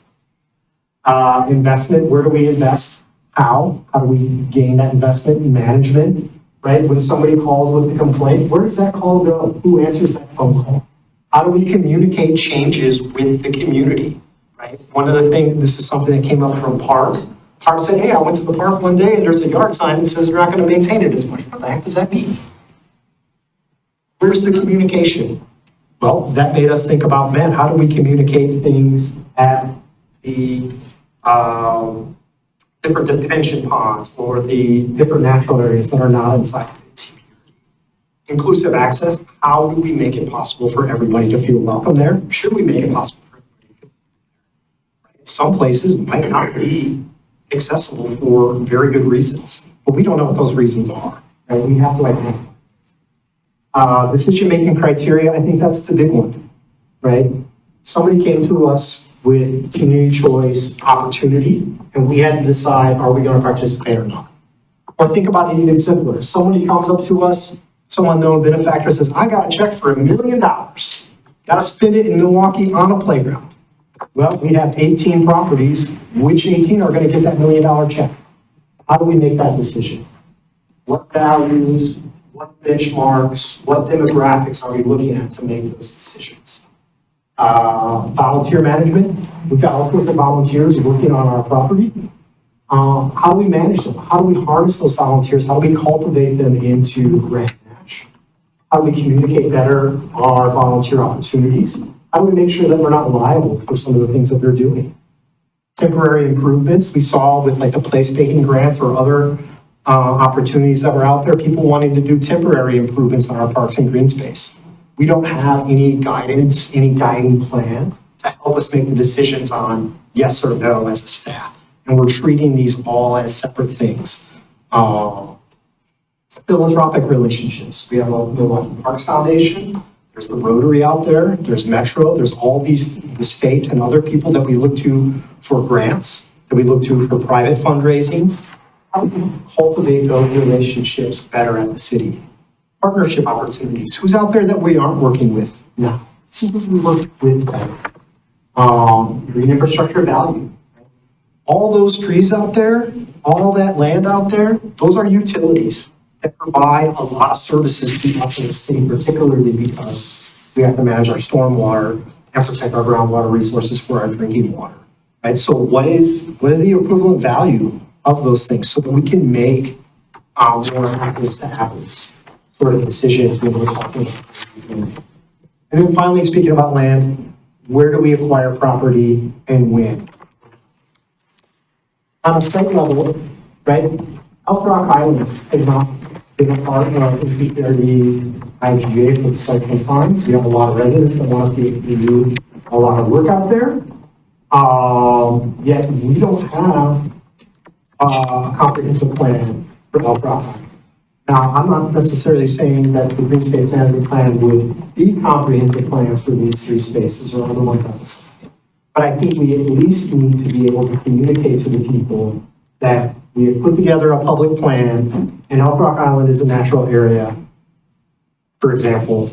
Investment, where do we invest? How? How do we gain that investment? Management, right? When somebody calls with a complaint, where does that call go? Who answers that phone call? How do we communicate changes with the community, right? One of the things, this is something that came up from Park. Park said, hey, I went to the park one day and there's a yard sign that says they're not going to maintain it as much. What the heck does that mean? Where's the communication? Well, that made us think about, man, how do we communicate things at the different detention ponds or the different natural areas that are not inside the NCP? Inclusive access, how do we make it possible for everybody to feel welcome there? Should we make it possible for everybody to feel welcome there? Some places might not be accessible for very good reasons, but we don't know what those reasons are, right? We have to identify. Decision-making criteria, I think that's the big one, right? Somebody came to us with community choice opportunity, and we had to decide, are we going to participate or not? Or think about it even simpler. Somebody comes up to us, some unknown benefactor says, I got a check for $1 million. Got to spend it in Milwaukee on a playground. Well, we have 18 properties. Which 18 are going to get that $1 million check? How do we make that decision? What values, what benchmarks, what demographics are we looking at to make those decisions? Volunteer management. We've got all sorts of volunteers working on our property. How do we manage them? How do we harness those volunteers? How do we cultivate them into grant match? How do we communicate better our volunteer opportunities? How do we make sure that we're not liable for some of the things that they're doing? Temporary improvements we saw with like the place-making grants or other opportunities that were out there, people wanting to do temporary improvements on our parks and green space. We don't have any guidance, any guiding plan to help us make the decisions on yes or no as a staff. And we're treating these all as separate things. Philanthropic relationships. We have a Milwaukie Parks Foundation. There's the Rotary out there. There's Metro. There's all these, the state and other people that we look to for grants, that we look to for private fundraising. How do we cultivate those relationships better at the city? Partnership opportunities. Who's out there that we aren't working with now? Who do we work with better? Green infrastructure value. All those trees out there, all that land out there, those are utilities that provide a lot of services to us in the city, particularly because we have to manage our stormwater and protect our groundwater resources for our drinking water. Right? So what is the equivalent value of those things so that we can make more apples to apples sort of decisions when we're talking about. And then finally, speaking about land, where do we acquire property and when? On a site level, right, Elk Rock Island has not been a part of NCPRD's IGA for quite some time. So we have a lot of residents that want to see if we do a lot of work out there. Yet we don't have a comprehensive plan for Elk Rock Island. Now, I'm not necessarily saying that the Greenspace management plan would be comprehensive plans for these three spaces or other ones necessarily. But I think we at least need to be able to communicate to the people that we have put together a public plan, and Elk Rock Island is a natural area. For example,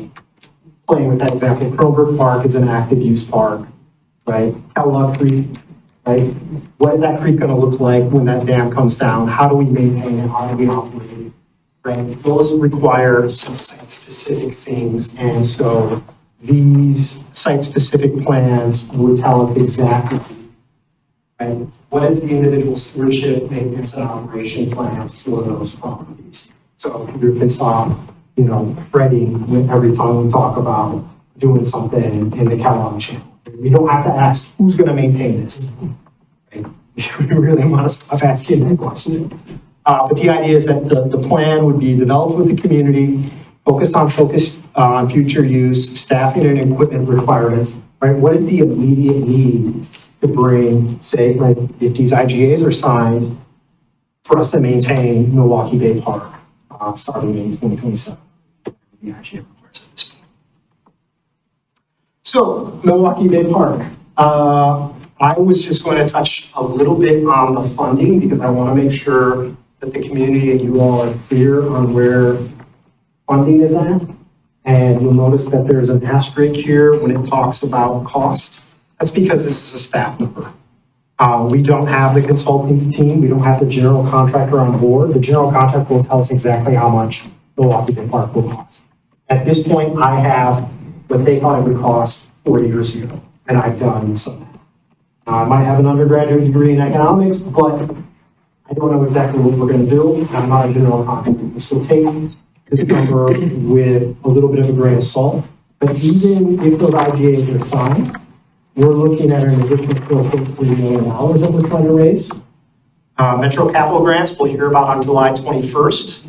playing with that example, Kronberg Park is an active use park, right? Kellogg Creek, right? What is that creek going to look like when that dam comes down? How do we maintain it? How do we operate it? Right? Those require some site-specific things, and so these site-specific plans would tell us exactly, right, what is the individual stewardship, maintenance, and operation plans for those properties. So you can stop, fretting every time we talk about doing something in the Kellogg channel. We don't have to ask who's going to maintain this. Right? We really want to stop asking that question. But the idea is that the plan would be developed with the community, focused on future use, staffing and equipment requirements, right? What is the immediate need to bring, say, like if these IGAs are signed, for us to maintain Milwaukie Bay Park starting in 2027? The IGA requires at this point. So, Milwaukie Bay Park. I was just going to touch a little bit on the funding because I want to make sure that the community and you all are clear on where funding is at. And you'll notice that there's an asterisk here when it talks about cost. That's because this is a staff number. We don't have the consulting team. We don't have the general contractor on board. The general contractor will tell us exactly how much Milwaukie Bay Park will cost. At this point, I have what they thought it would cost 4 years ago, and I've done some. I might have an undergraduate degree in economics, but I don't know exactly what we're going to do. I'm not a general contractor. So take this number with a little bit of a grain of salt. But even if those IGAs are signed, we're looking at an additional $4.3 million that we're trying to raise. Metro Capital Grants, we'll hear about on July 21st.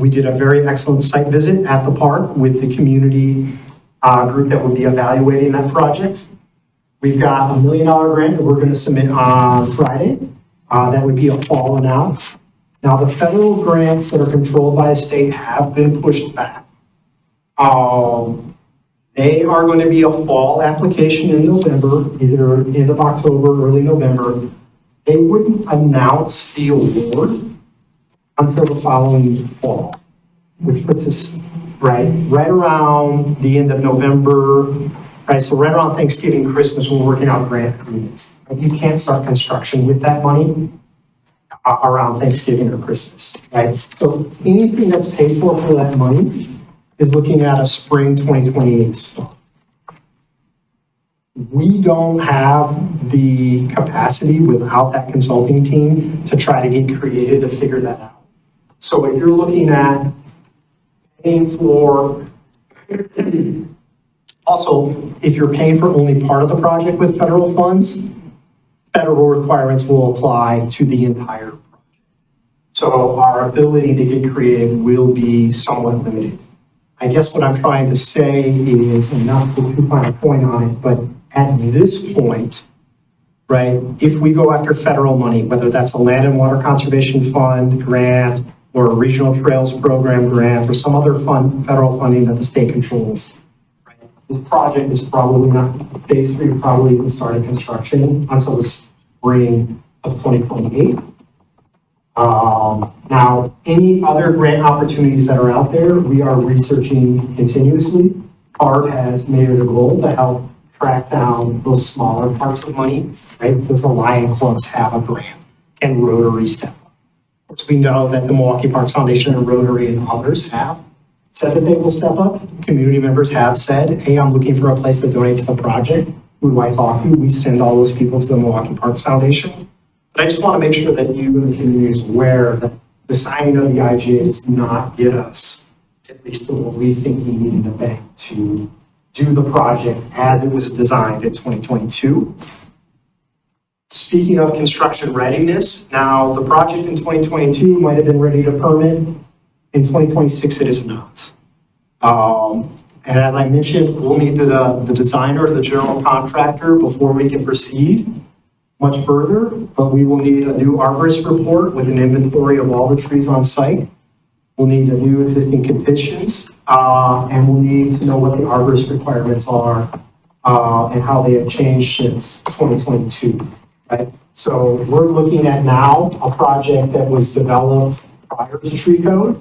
We did a very excellent site visit at the park with the community group that would be evaluating that project. We've got $1 million grant that we're going to submit on Friday. That would be a fall announce. Now, the federal grants that are controlled by a state have been pushed back. They are going to be a fall application in November, either end of October, early November. They wouldn't announce the award until the following fall. which puts us right around the end of November, right? So right around Thanksgiving, Christmas, we're working out grant agreements. Right? You can't start construction with that money around Thanksgiving or Christmas, right? So anything that's paid for that money is looking at a spring 2028 start. We don't have the capacity without that consulting team to try to get creative to figure that out. So if you're looking at paying for, also, if you're paying for only part of the project with federal funds, federal requirements will apply to the entire project. So our ability to get creative will be somewhat limited. I guess what I'm trying to say is, and not to put too fine a point on it, but at this point, right, if we go after federal money, whether that's a Land and Water Conservation Fund grant, or a Regional Trails Program grant, or some other federal funding that the state controls, right, this project is probably not, phase 3 probably isn't starting construction until the spring of 2028. Now, any other grant opportunities that are out there, we are researching continuously. CARB has made it a goal to help track down those smaller parts of money, right? Because the Lion Clubs have a grant and Rotary step up. Of course, we know that the Milwaukie Parks Foundation and Rotary and others have said that they will step up. Community members have said, hey, I'm looking for a place to donate to the project. Who do I talk to? We send all those people to the Milwaukie Parks Foundation. But I just want to make sure that you and the community is aware that the signing of the IGA does not get us, at least to what we think we need in the bank to do the project as it was designed in 2022. Speaking of construction readiness, now the project in 2022 might have been ready to permit. In 2026, it is not. And as I mentioned, we'll need the designer, the general contractor before we can proceed much further, but we will need a new arborist report with an inventory of all the trees on site. We'll need a new existing conditions, and we'll need to know what the arborist requirements are and how they have changed since 2022, right? So we're looking at now a project that was developed prior to tree code.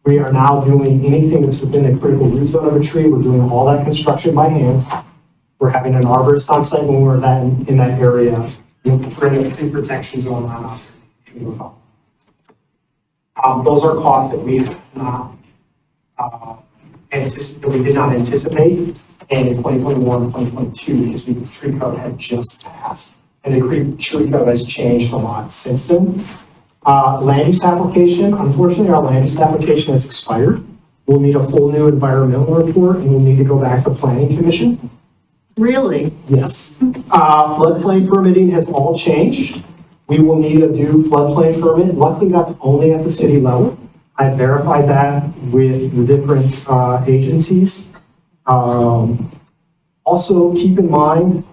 We are now doing anything that's within the critical root zone of a tree. We're doing all that construction by hand. We're having an arborist on site when we're in that area, bringing tree protection zone on. Those are costs that we have not we did not anticipate in 2021, 2022, because the tree code had just passed, and the tree code has changed a lot since then. Land use application, unfortunately, our land use application has expired. We'll need a full new environmental report, and we'll need to go back to planning commission. Really? Yes. Floodplain permitting has all changed. We will need a new floodplain permit. Luckily, that's only at the city level. I verified that with the different agencies. Also, keep in mind,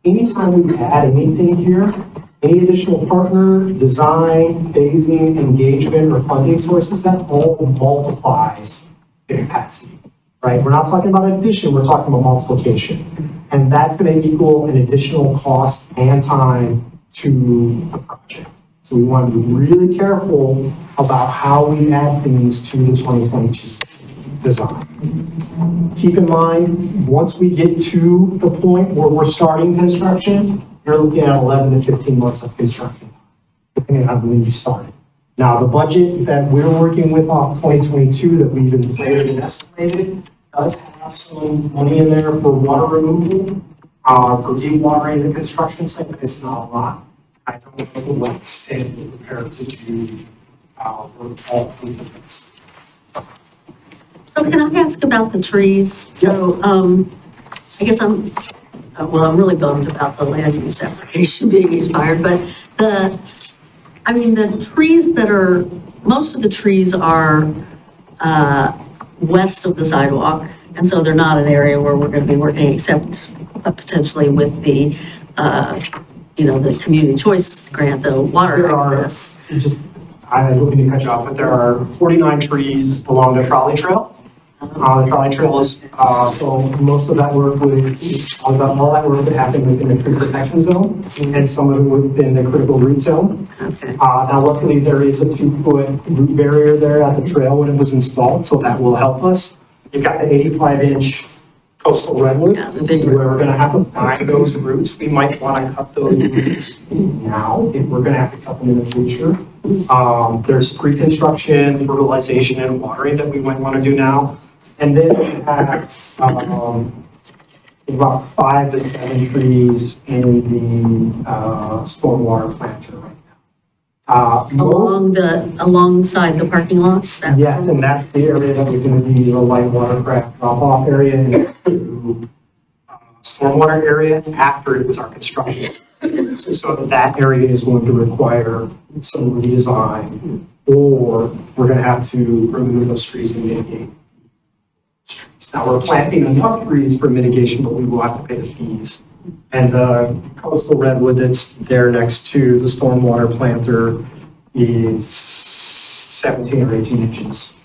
anytime we add anything here, any additional partner, design, phasing, engagement, or funding sources, that all multiplies the capacity, right? We're not talking about addition, we're talking about multiplication. And that's going to equal an additional cost and time to the project. So we want to be really careful about how we add things to the 2022 design. Keep in mind, once we get to the point where we're starting construction, you're looking at 11 to 15 months of construction time, depending on when you started. Now, the budget that we're working with off 2022 that we've inflated and estimated does have some money in there for water removal, for dewatering the construction site, but it's not a lot. I don't know to what extent we're prepared to do all three of it. So can I ask about the trees? So, I guess I'm really bummed about the land use application being expired, but the trees that are, most of the trees are west of the sidewalk, and so they're not an area where we're going to be working except potentially with the, the community choice grant, the water access. I don't mean to cut you off, but there are 49 trees along the trolley trail. The trolley trails, so most of that work all that work would happen within the tree protection zone and some of it within the critical root zone. Okay. Now luckily there is a 2-foot root barrier there at the trail when it was installed, so that will help us. You've got the 85-inch coastal redwood, Yeah, the big where we're gonna have to find those roots. We might wanna cut those roots now if we're gonna have to cut them in the future. There's pre-construction, fertilization and watering that we might wanna do now. And then we have, about 5 to 7 trees in the, stormwater planter right now. Alongside the parking lot? That's- Yes, and that's the area that was gonna be the light watercraft drop-off area and stormwater area after it was our construction. So that area is going to require some redesign, or we're gonna have to remove those trees and mitigate trees. Now, we're planting enough trees for mitigation, but we will have to pay the fees. And the coastal redwood that's there next to the stormwater planter is 17 or 18 inches.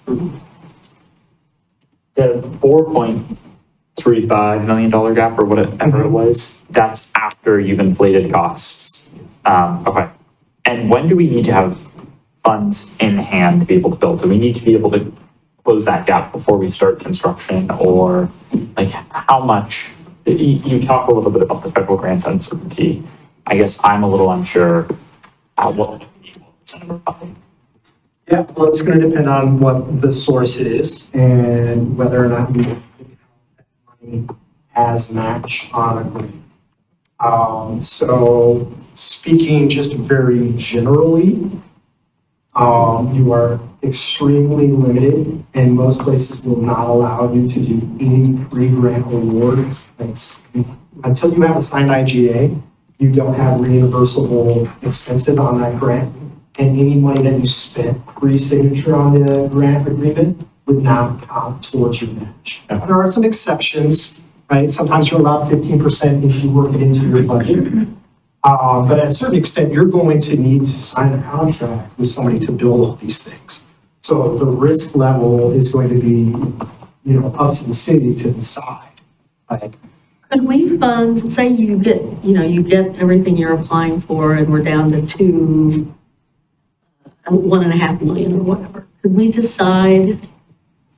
The $4.35 million gap or whatever it was, that's after you've inflated costs. Okay. And when do we need to have funds in hand to be able to build? Do we need to be able to close that gap before we start construction, or like how much? You talk a little bit about the federal grant uncertainty. I guess I'm a little unsure what funding. Yeah, well, it's going to depend on what the source is and whether or not you think that money has match on a grant. So speaking just very generally, you are extremely limited, and most places will not allow you to do any pre-grant award. Until you have a signed IGA, you don't have reimbursable expenses on that grant, and any money that you spent pre-signature on the grant agreement would not count towards your match. Okay. There are some exceptions, right? Sometimes you're allowed 15% if you work it into your budget. But at a certain extent, you're going to need to sign a contract with somebody to build all these things. So the risk level is going to be, up to the city to decide. Like, Could we fund, say you get everything you're applying for and we're down to 1.5 million or whatever. Could we decide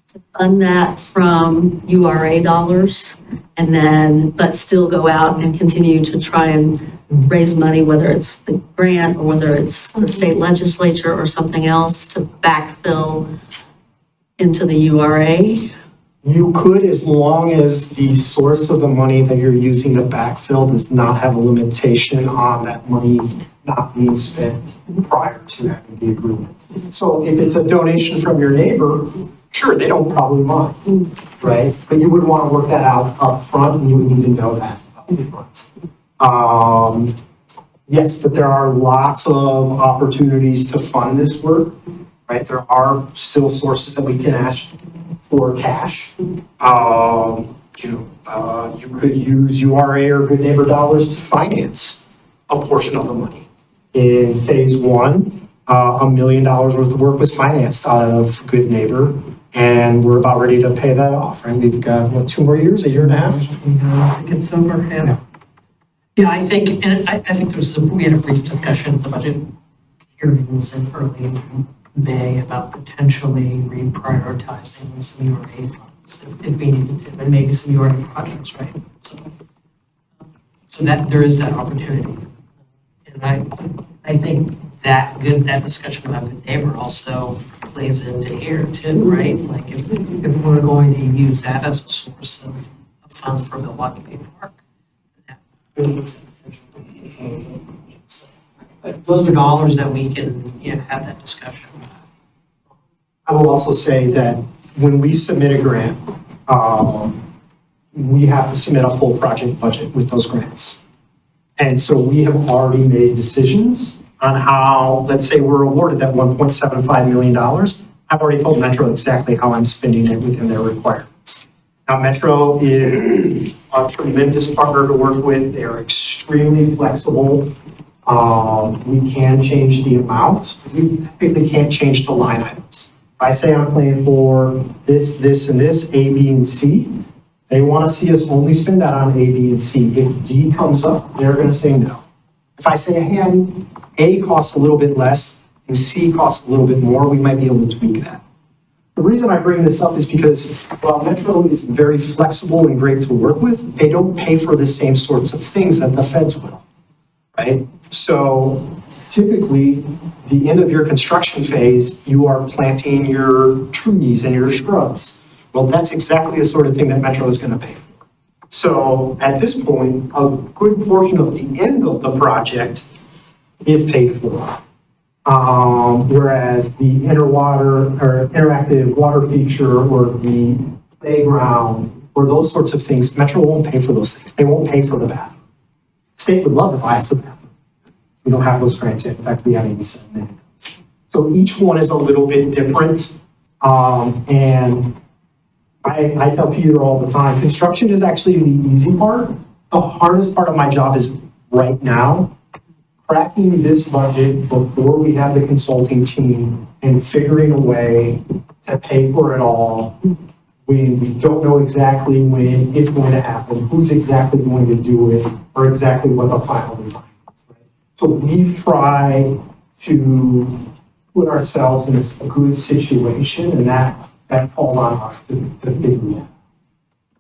to fund that from URA dollars and then, but still go out and continue to try and raise money, whether it's the grant or whether it's the state legislature or something else to backfill into the URA? you could, as long as the source of the money that you're using to backfill does not have a limitation on that money not being spent prior to having the agreement. So if it's a donation from your neighbor, sure, they don't probably mind, right? But you would want to work that out up front, and you would need to know that up front. Yes, but there are lots of opportunities to fund this work, right? There are still sources that we can ask for cash. You could use URA or Good Neighbor dollars to finance a portion of the money. In phase one, $1 million worth of work was financed out of Good Neighbor, and we're about ready to pay that off, right? We've got, 2 more years, a year and a half? I think it's over, yeah. Yeah, I think, and I think we had a brief discussion at the budget hearings in early May about potentially reprioritizing some URA funds if we needed to, and maybe some URA projects, right? So that there is that opportunity. And I think that discussion about Good Neighbor also plays into here too, right? Like if we're going to use that as a source of funds for Milwaukie Park, that is potentially. But those are dollars that we can, have that discussion. I will also say that when we submit a grant, we have to submit a full project budget with those grants. And so we have already made decisions on how, let's say we're awarded that $1.75 million. I've already told Metro exactly how I'm spending it within their requirements. Now, Metro is a tremendous partner to work with. They are extremely flexible. We can change the amounts. We typically can't change the line items. If I say I'm playing for this, and this, A, B, and C, they want to see us only spend that on A, B, and C. If D comes up, they're going to say no. If I say, hey, A costs a little bit less and C costs a little bit more, we might be able to tweak that. The reason I bring this up is because while Metro is very flexible and great to work with, they don't pay for the same sorts of things that the feds will, right? So typically, the end of your construction phase, you are planting your trees and your shrubs. Well, that's exactly the sort of thing that Metro is going to pay for. So at this point, a good portion of the end of the project is paid for. Whereas the interactive water feature or the playground or those sorts of things, Metro won't pay for those things. They won't pay for the bathroom. State would love to buy us a bathroom. We don't have those grants yet. In fact, we haven't even submitted those. So each one is a little bit different. And I tell Peter all the time, construction is actually the easy part. The hardest part of my job is right now, cracking this budget before we have the consulting team and figuring a way to pay for it all when we don't know exactly when it's going to happen, who's exactly going to do it, or exactly what the final design is. Right? So we've tried to put ourselves in a good situation, and that falls on us to figure that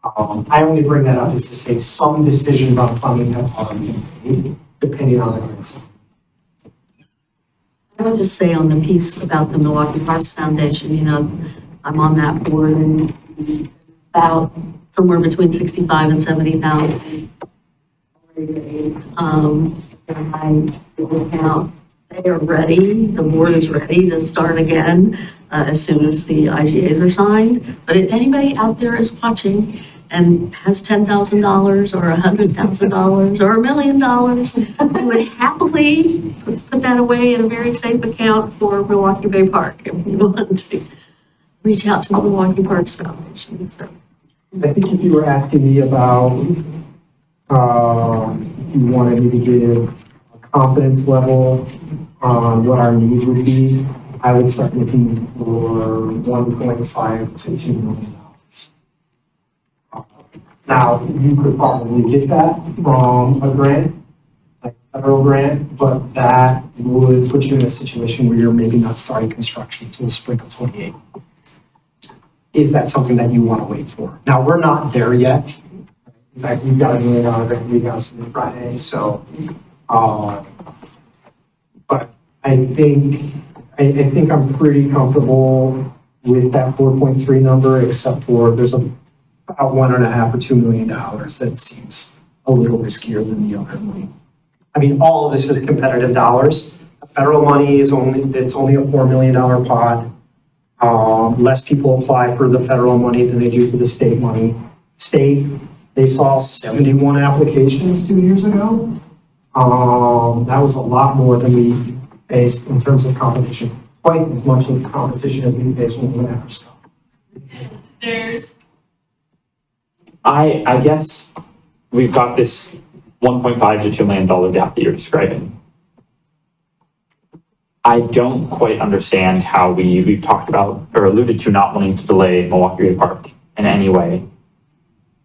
out. I only bring that up just to say some decisions on funding have already been made, depending on the grants. I would just say on the piece about the Milwaukie Parks Foundation, you know, I'm on that board and about somewhere between 65 and 70,000 already raised. And I will count. They are ready, the board is ready to start again as soon as the IGAs are signed. But if anybody out there is watching and has $10,000 or $100,000 or $1 million, I would happily put that away in a very safe account for Milwaukie Bay Park if you want to reach out to the Milwaukie Parks Foundation. So. I think if you were asking me about, you wanted me to give a confidence level on what our need would be, I would start looking for 1.5 to $2 million. Now, you could probably get that from a grant, like a federal grant, but that would put you in a situation where you're maybe not starting construction until the spring of '28. Is that something that you want to wait for? Now, we're not there yet. In fact, you've got $1 million grant, we got some Friday, so, but I think I'm pretty comfortable with that 4.3 number, except for there's about $1.5 or $2 million that seems a little riskier than the other money. I mean, all of this is competitive dollars. The federal money is only a $4 million pot. Less people apply for the federal money than they do for the state money. State, they saw 71 applications 2 years ago. That was a lot more than we faced in terms of competition. Quite as much of the competition as we faced when we went after stuff. I guess we've got this $1.5 to $2 million gap that you're describing. I don't quite understand how we've talked about or alluded to not wanting to delay Milwaukie Bay Park in any way.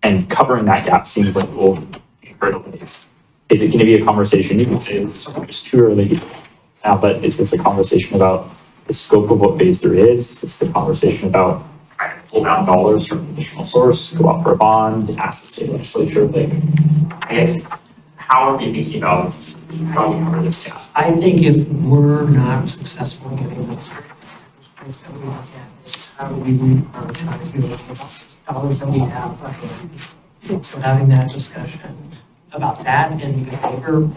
And covering that gap seems like it will be hurdle days. Is it going to be a conversation? You can say this is just too early now, but is this a conversation about the scope of what phase 3 is? Is this the conversation about trying to pull down dollars from an additional source, go out for a bond, ask the state legislature? Like, I guess, how are we thinking about how we cover this gap? I think if we're not successful in getting those place that we look at is how do we reprioritize the dollars that we have. So having that discussion about that and the labor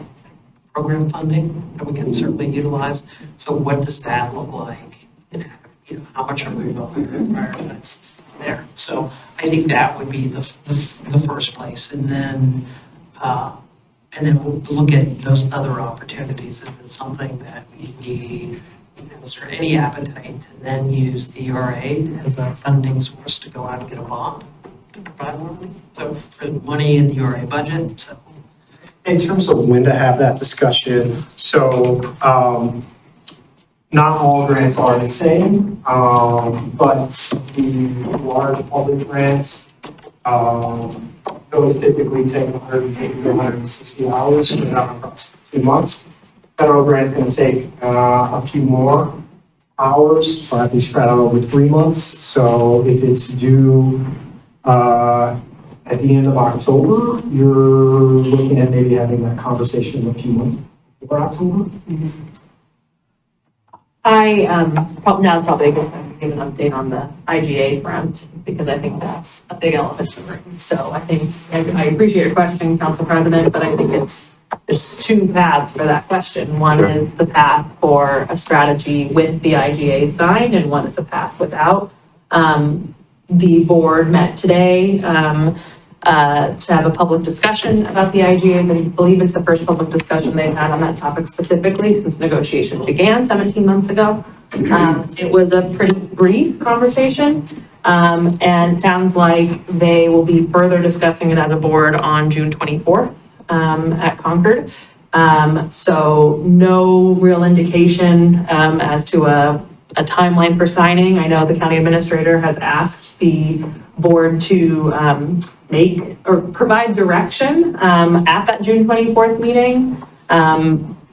program funding that we can certainly utilize. So what does that look like? And, you know, how much are we willing to prioritize there? So I think that would be the first place. And then we'll look at those other opportunities. Is it something that we is there any appetite to then use the ERA as a funding source to go out and get a bond to provide more money? So there's money in the ERA budget. So in terms of when to have that discussion, so Not all grants are the same, but the large public grants, those typically take 180 to 160 hours, and not across 2 months. Federal grant's going to take a few more hours, or at least spread out over 3 months. So if it's due at the end of October, you're looking at maybe having that conversation a few months before October. Now's probably a good time to give an update on the IGA front, because I think that's a big element in the room. So I think, I appreciate your question, Council President, but I think there's two paths for that question. One is the path for a strategy with the IGA signed, and one is a path without. The board met today to have a public discussion about the IGAs. I believe it's the first public discussion they've had on that topic specifically since negotiations began 17 months ago. It was a pretty brief conversation, and it sounds like they will be further discussing it as a board on June 24th at Concord. So no real indication as to a timeline for signing. I know the county administrator has asked the board to make or provide direction at that June 24th meeting.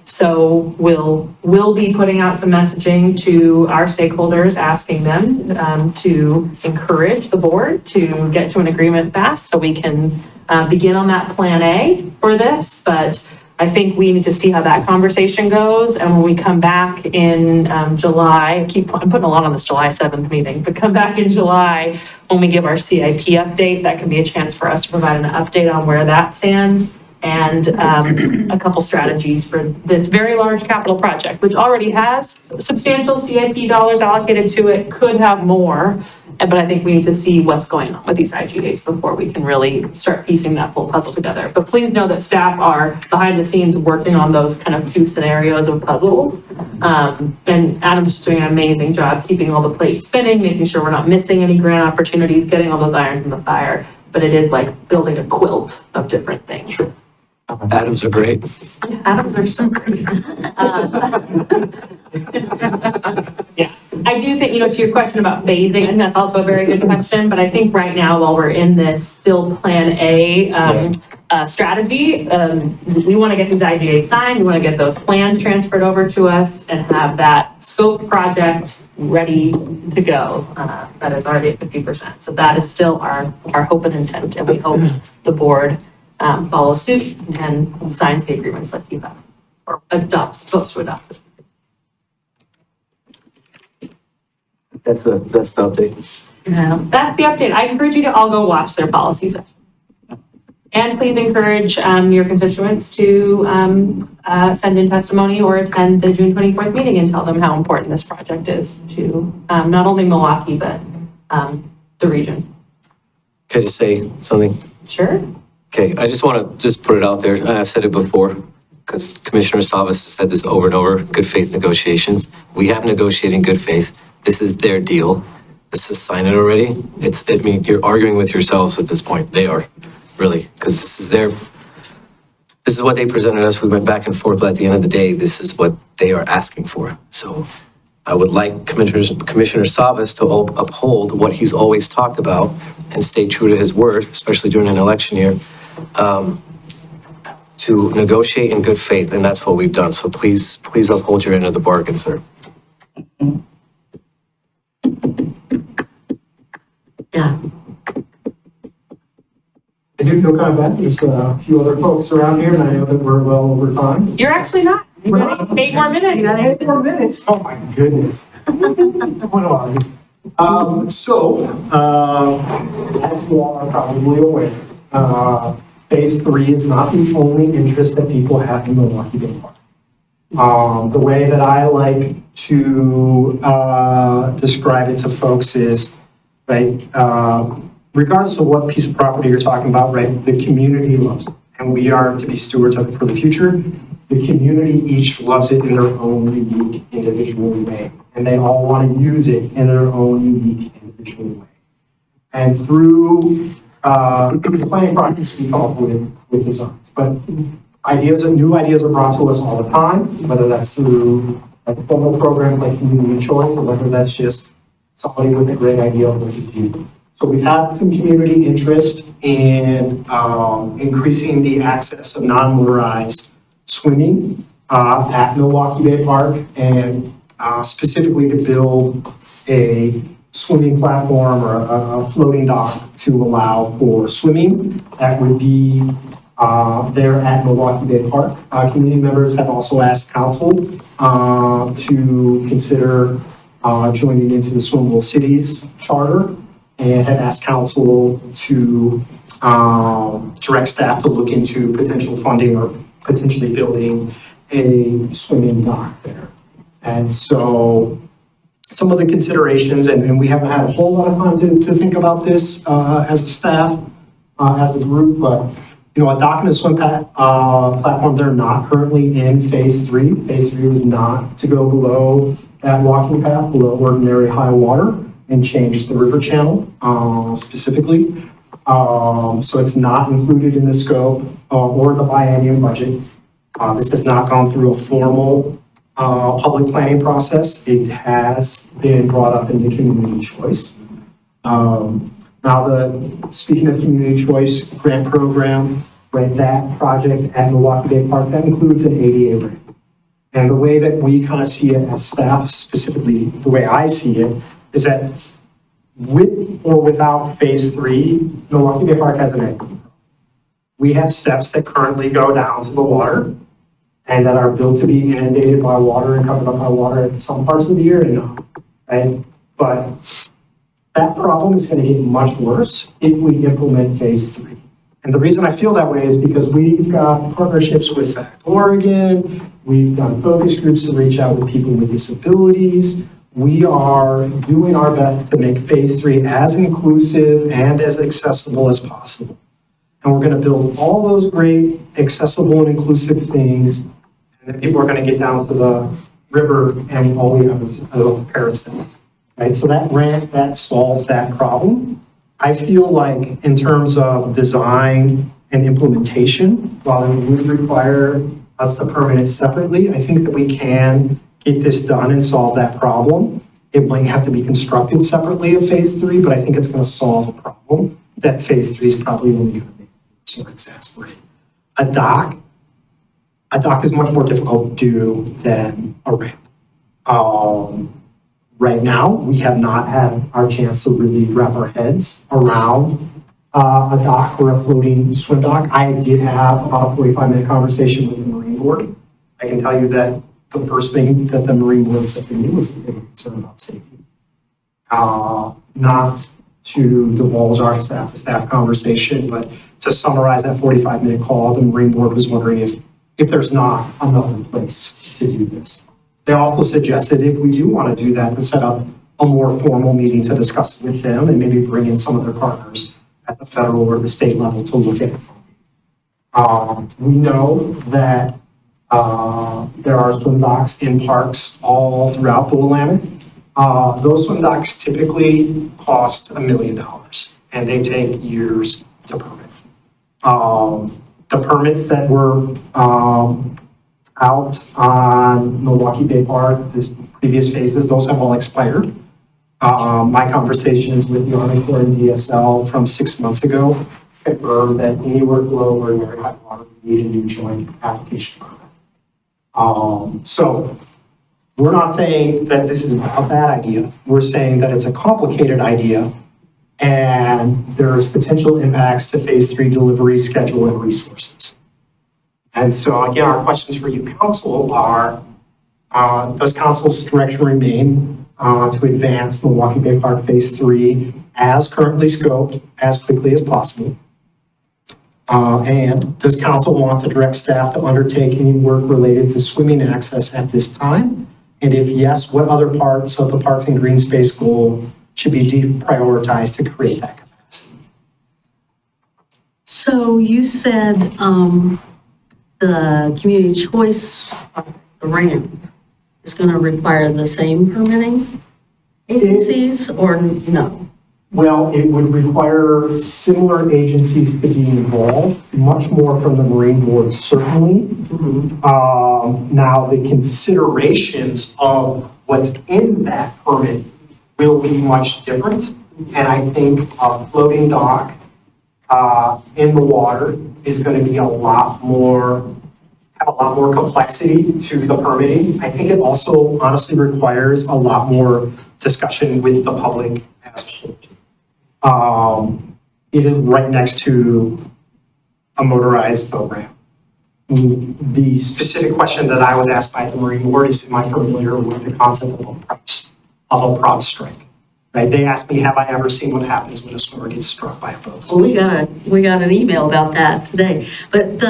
So we'll be putting out some messaging to our stakeholders, asking them to encourage the board to get to an agreement fast so we can begin on that plan A for this. But I think we need to see how that conversation goes. And when we come back in July, I'm putting a lot on this July 7th meeting, but come back in July when we give our CIP update, that can be a chance for us to provide an update on where that stands and a couple strategies for this very large capital project, which already has substantial CIP dollars allocated to it, could have more. But I think we need to see what's going on with these IGAs before we can really start piecing that full puzzle together. But please know that staff are behind the scenes working on those kind of two scenarios of puzzles. And Adam's just doing an amazing job keeping all the plates spinning, making sure we're not missing any grant opportunities, getting all those irons in the fire. But it is like building a quilt of different things. Sure. Atoms are great. Atoms are so great. Yeah, I do think, to your question about phasing, and that's also a very good question, but I think right now, while we're in this still plan A strategy, we want to get these IGAs signed, we want to get those plans transferred over to us and have that scope project ready to go. That is already at 50%. So that is still our hope and intent, and we hope the board follows suit and signs the agreements that you have, or supposed to adopt. That's the update. That's the update. I encourage you to all go watch their policy session. And please encourage your constituents to send in testimony or attend the June 24th meeting and tell them how important this project is to not only Milwaukie, but the region. Can I just say something? Sure. Okay, I just want to put it out there, and I've said it before, because Commissioner Savas has said this over and over, good faith negotiations. We have negotiated in good faith. This is their deal. Let's just sign it already. You're arguing with yourselves at this point. They are, really, because this is what they presented us. We went back and forth, but at the end of the day, this is what they are asking for. So I would like Commissioner Savas to uphold what he's always talked about and stay true to his word, especially during an election year, to negotiate in good faith, and that's what we've done. So please uphold your end of the bargain, sir. Yeah. I do feel kind of bad. There's a few other folks around here, and I know that we're well over time. You're actually not. We're not. 8 more minutes. You got 8 more minutes? Oh, my goodness. What are you? As you all are probably aware, Phase 3 is not the only interest that people have in Milwaukie Bay Park. The way that I like to describe it to folks is, right, regardless of what piece of property you're talking about, right, the community loves it, and we are to be stewards of it for the future. The community each loves it in their own unique, individual way, and they all want to use it in their own unique, individual way. And through the planning process, we come up with designs. But new ideas are brought to us all the time, whether that's through like formal programs like community choice, or whether that's just somebody with a great idea of what to do. So we've had some community interest in increasing the access of non-motorized swimming at Milwaukie Bay Park, and specifically to build a swimming platform or a floating dock to allow for swimming. That would be there at Milwaukie Bay Park. Community members have also asked council to consider joining into the Swimmable Cities Charter, and have asked council to direct staff to look into potential funding or potentially building a swimming dock there. And so some of the considerations, and we haven't had a whole lot of time to think about this as a staff, as a group, but a dock and a swim platform, they're not currently in phase 3. Phase 3 is not to go below that walking path, below ordinary high water, and change the river channel specifically. So it's not included in the scope or the biennium budget. This has not gone through a formal public planning process. It has been brought up in the community choice. Now, speaking of community choice grant program, right, that project at Milwaukie Bay Park, that includes an ADA ramp. And the way that we kind of see it as staff, specifically the way I see it, is that with or without phase 3, Milwaukie Bay Park has an equity. We have steps that currently go down to the water and that are built to be inundated by water and covered up by water at some parts of the year and not, right? But that problem is going to get much worse if we implement phase 3. And the reason I feel that way is because we've got partnerships with FACT Oregon, we've done focus groups to reach out with people with disabilities. We are doing our best to make phase 3 as inclusive and as accessible as possible. And we're going to build all those great accessible and inclusive things, and then people are going to get down to the river and all we have is a little pair of steps. Right, so that ramp, that solves that problem. I feel like in terms of design and implementation, while it would require us to permit it separately, I think that we can get this done and solve that problem. It might have to be constructed separately of phase 3, but I think it's going to solve a problem that phase 3 is probably only going to make worse or exacerbate. A dock is much more difficult to do than a ramp. Right now, we have not had our chance to really wrap our heads around a dock or a floating swim dock. I did have about a 45-minute conversation with the Marine Board. I can tell you that the first thing that the Marine Board said to me was that they were concerned about safety. Not to divulge our staff-to-staff conversation, but to summarize that 45-minute call, the Marine Board was wondering if there's not another place to do this. They also suggested if we do want to do that, to set up a more formal meeting to discuss with them and maybe bring in some of their partners at the federal or the state level to look at it. We know that there are swim docks in parks all throughout the Willamette. Those swim docks typically cost $1 million and they take years to permit. The permits that were out on Milwaukie Bay Park, this previous phases, those have all expired. My conversations with the Army Corps and DSL from 6 months ago confirmed that any workflow or very high water would need a new joint application permit. So we're not saying that this is a bad idea. We're saying that it's a complicated idea and there's potential impacts to phase 3 delivery schedule and resources. And so again, our questions for you, council, are, does council's direction remain to advance Milwaukie Bay Park Phase 3 as currently scoped as quickly as possible? And does council want to direct staff to undertake any work related to swimming access at this time? And if yes, what other parts of the Parks and Greenspace goal should be deprioritized to create that capacity? So you said the community choice, the ramp, is going to require the same permitting agencies or no? Well, it would require similar agencies to be involved, much more from the Marine Board, certainly. Now, the considerations of what's in that permit will be much different. And I think a floating dock in the water is going to be have a lot more complexity to the permitting. I think it also honestly requires a lot more discussion with the public as a whole. It is right next to a motorized boat ramp. The specific question that I was asked by the Marine Board is, am I familiar with the concept of a prop strike? Right? They asked me, have I ever seen what happens when a swimmer gets struck by a boat? Well, we got an email about that today. But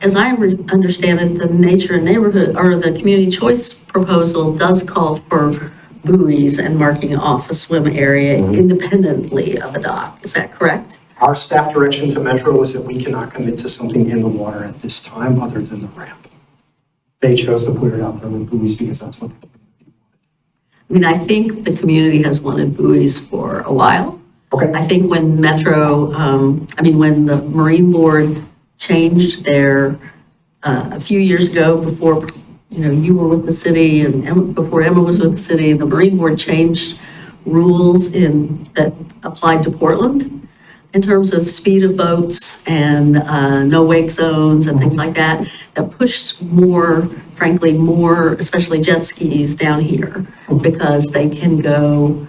as I understand it, the nature and neighborhood, or the community choice proposal does call for buoys and marking off a swim area independently of a dock. Is that correct? Our staff direction to Metro was that we cannot commit to something in the water at this time other than the ramp. They chose to put it out there with buoys because that's what the community I mean, I think the community has wanted buoys for a while. Okay. I think when Metro, when the Marine Board changed their, a few years ago before, you were with the city and before Emma was with the city, the Marine Board changed rules that applied to Portland in terms of speed of boats and no wake zones and things like that, that pushed frankly, especially jet skis down here, because they can go,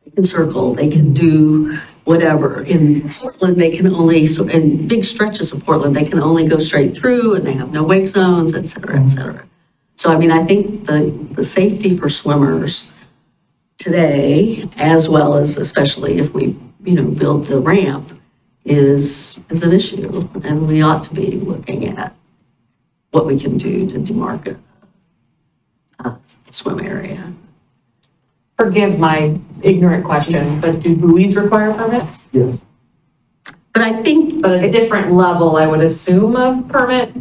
they can circle, they can do whatever. In Portland, they can only, in big stretches of Portland, they can only go straight through and they have no wake zones, et cetera, et cetera. So, I think the safety for swimmers today, as well as especially if we, build the ramp, is an issue. And we ought to be looking at what we can do to demarcate a swim area. Forgive my ignorant question, but do buoys require permits? Yes. But I think, But a different level, I would assume, of permit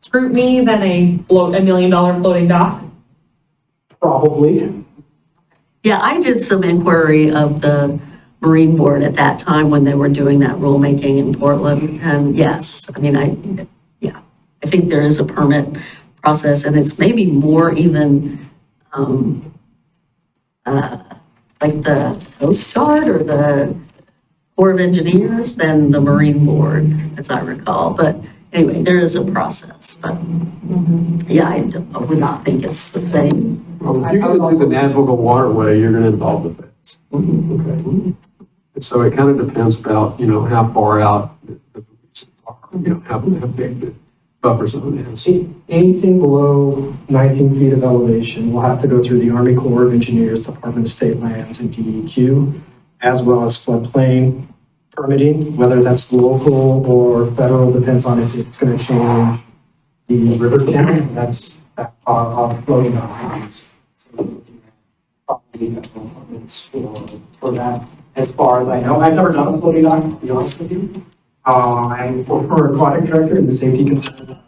scrutiny than $1 million floating dock? Probably. yeah, I did some inquiry of the Marine Board at that time when they were doing that rulemaking in Portland. And yes, I think there is a permit process, and it's maybe more even like the Coast Guard or the Corps of Engineers than the Marine Board, as I recall. But anyway, there is a process, but I would not think it's the same. Well, if you're going to do the navigable waterway, you're going to involve the feds. Okay. And so it kind of depends about, how far out the buoys are, how big the buffer zone is. Anything below 19 feet of elevation will have to go through the Army Corps of Engineers, Department of State Lands, and DEQ, as well as floodplain permitting, whether that's local or federal, depends on if it's going to change the river channel. That's floating on. So probably federal permits for that. As far as I know, I've never done a floating dock, to be honest with you. I'm a former aquatic director, and the safety concerns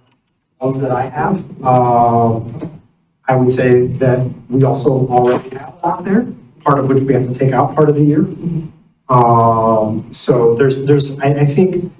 that I have. I would say that we also already have a dock there, part of which we have to take out part of the year. So I think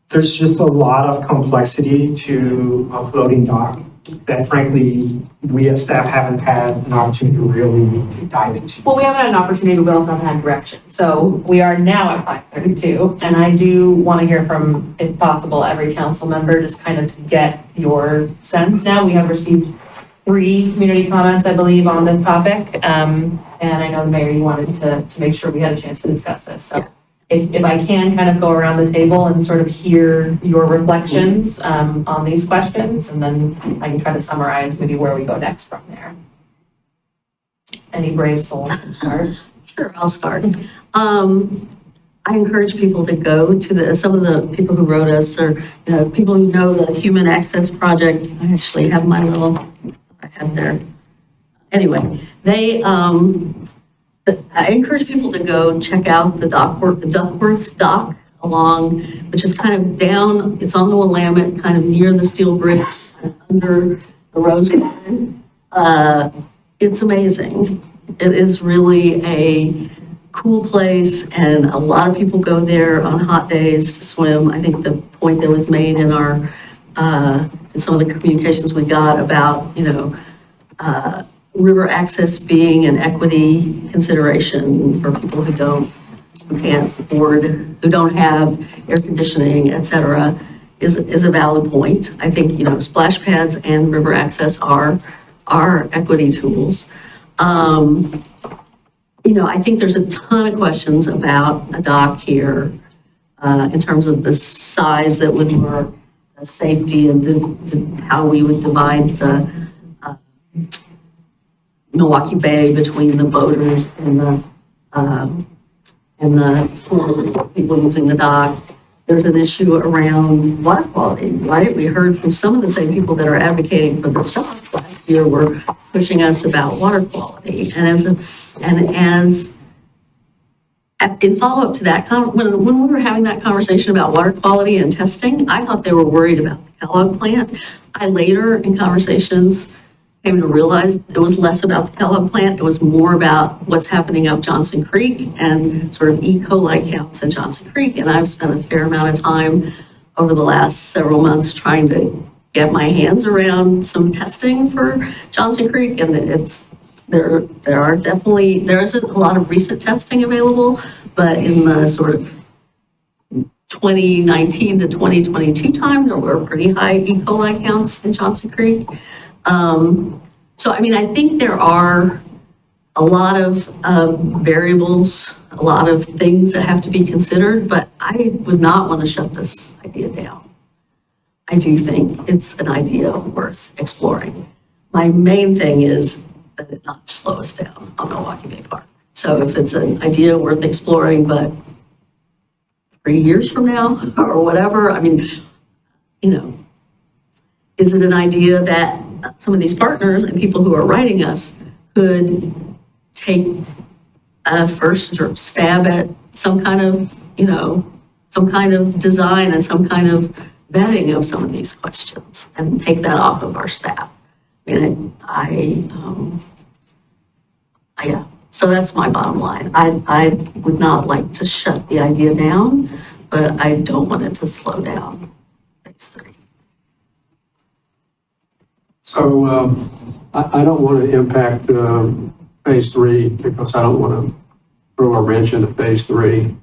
there's just a lot of complexity to a floating dock that frankly, we as staff haven't had an opportunity to really dive into. Well, we haven't had an opportunity, but we also haven't had direction. So we are now at 5:32, and I do want to hear from, if possible, every council member, just kind of to get your sense now. We have received 3 community comments, I believe, on this topic. And I know the mayor, you wanted to make sure we had a chance to discuss this. So if I can kind of go around the table and sort of hear your reflections on these questions, and then I can try to summarize maybe where we go next from there. Any brave soul can start? Sure, I'll start. I encourage people to go to some of the people who wrote us, or people who know the Human Access Project. I actually have my little, I have there. Anyway, I encourage people to go check out the Duckworth dock along, which is kind of down, it's on the Willamette, kind of near the steel bridge, under the Rose Garden. It's amazing. It is really a cool place, and a lot of people go there on hot days to swim. I think the point that was made in our, in some of the communications we got about, river access being an equity consideration for people who can't afford, who don't have air conditioning, et cetera, is a valid point. I think, splash pads and river access are equity tools. I think there's a ton of questions about a dock here in terms of the size that would work, the safety, and how we would divide the Milwaukie Bay between the boaters and the people using the dock. There's an issue around water quality, right? We heard from some of the same people that are advocating for the dock last year were pushing us about water quality. And in follow-up to that, when we were having that conversation about water quality and testing, I thought they were worried about the Kellogg plant. I later, in conversations, came to realize it was less about the Kellogg plant. It was more about what's happening up Johnson Creek and sort of E. coli counts at Johnson Creek. And I've spent a fair amount of time over the last several months trying to get my hands around some testing for Johnson Creek. And there isn't a lot of recent testing available, but in the sort of 2019 to 2022 time, there were pretty high E. coli counts in Johnson Creek. I think there are a lot of variables, a lot of things that have to be considered, but I would not want to shut this idea down. I do think it's an idea worth exploring. My main thing is that it not slow us down on Milwaukie Bay Park. So if it's an idea worth exploring, but 3 years from now or whatever, is it an idea that some of these partners and people who are writing us could take a first stab at some kind of design and some kind of vetting of some of these questions and take that off of our staff? Yeah, so that's my bottom line. I would not like to shut the idea down, but I don't want it to slow down phase 3. So I don't want to impact phase 3 because I don't want to throw a wrench into phase 3.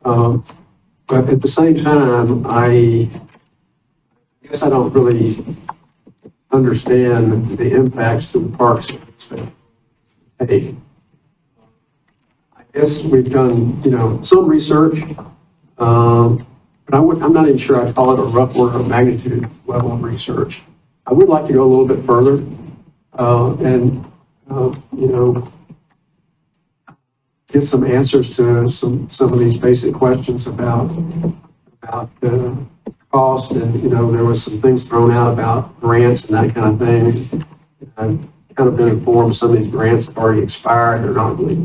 But at the same time, I guess I don't really understand the impacts to the parks. I guess we've done, some research, but I'm not even sure I'd call it a rough order of magnitude level of research. I would like to go a little bit further and get some answers to some of these basic questions about cost. And, there was some things thrown out about grants and that kind of thing. I've kind of been informed some of these grants have already expired. They're not really,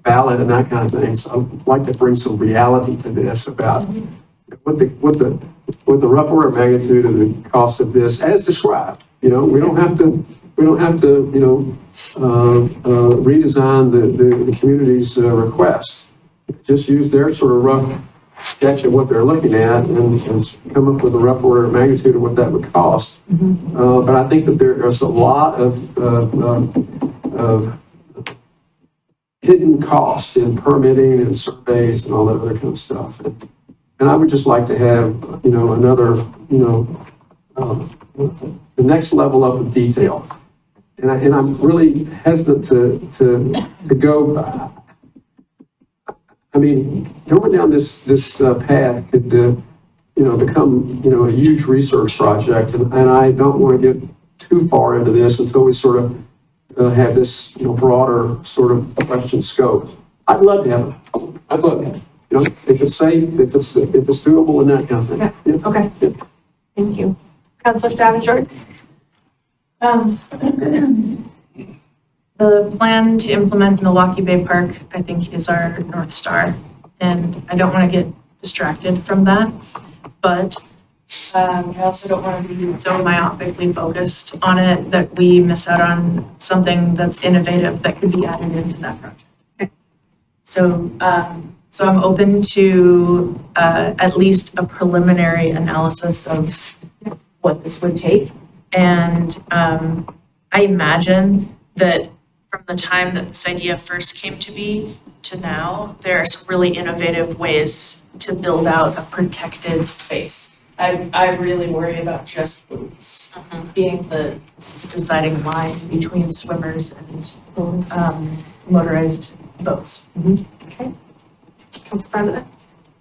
valid and that kind of thing. So I'd like to bring some reality to this about what the rough order of magnitude of the cost of this as described. We don't have to redesign the community's request. Just use their sort of rough sketch of what they're looking at and come up with a rough order of magnitude of what that would cost. But I think that there's a lot of hidden costs in permitting and surveys and all that other kind of stuff. And I would just like to have, another, the next level up of detail. And I'm really hesitant to go. Going down this path could, become, a huge research project. And I don't want to get too far into this until we sort of have this, broader sort of question scope. I'd love to have it. I'd love to have it. If it's safe, if it's doable and that kind of thing. Okay. Yeah. Okay. Yeah. Thank you. Councilor Davenport? The plan to implement Milwaukie Bay Park, I think, is our North Star. And I don't want to get distracted from that. But I also don't want to be so myopically focused on it that we miss out on something that's innovative that could be added into that project. So, so I'm open to at least a preliminary analysis of what this would take. And I imagine that from the time that this idea first came to be to now, there are some really innovative ways to build out a protected space. I really worry about just buoys being the deciding line between swimmers and motorized boats. Okay. Council President?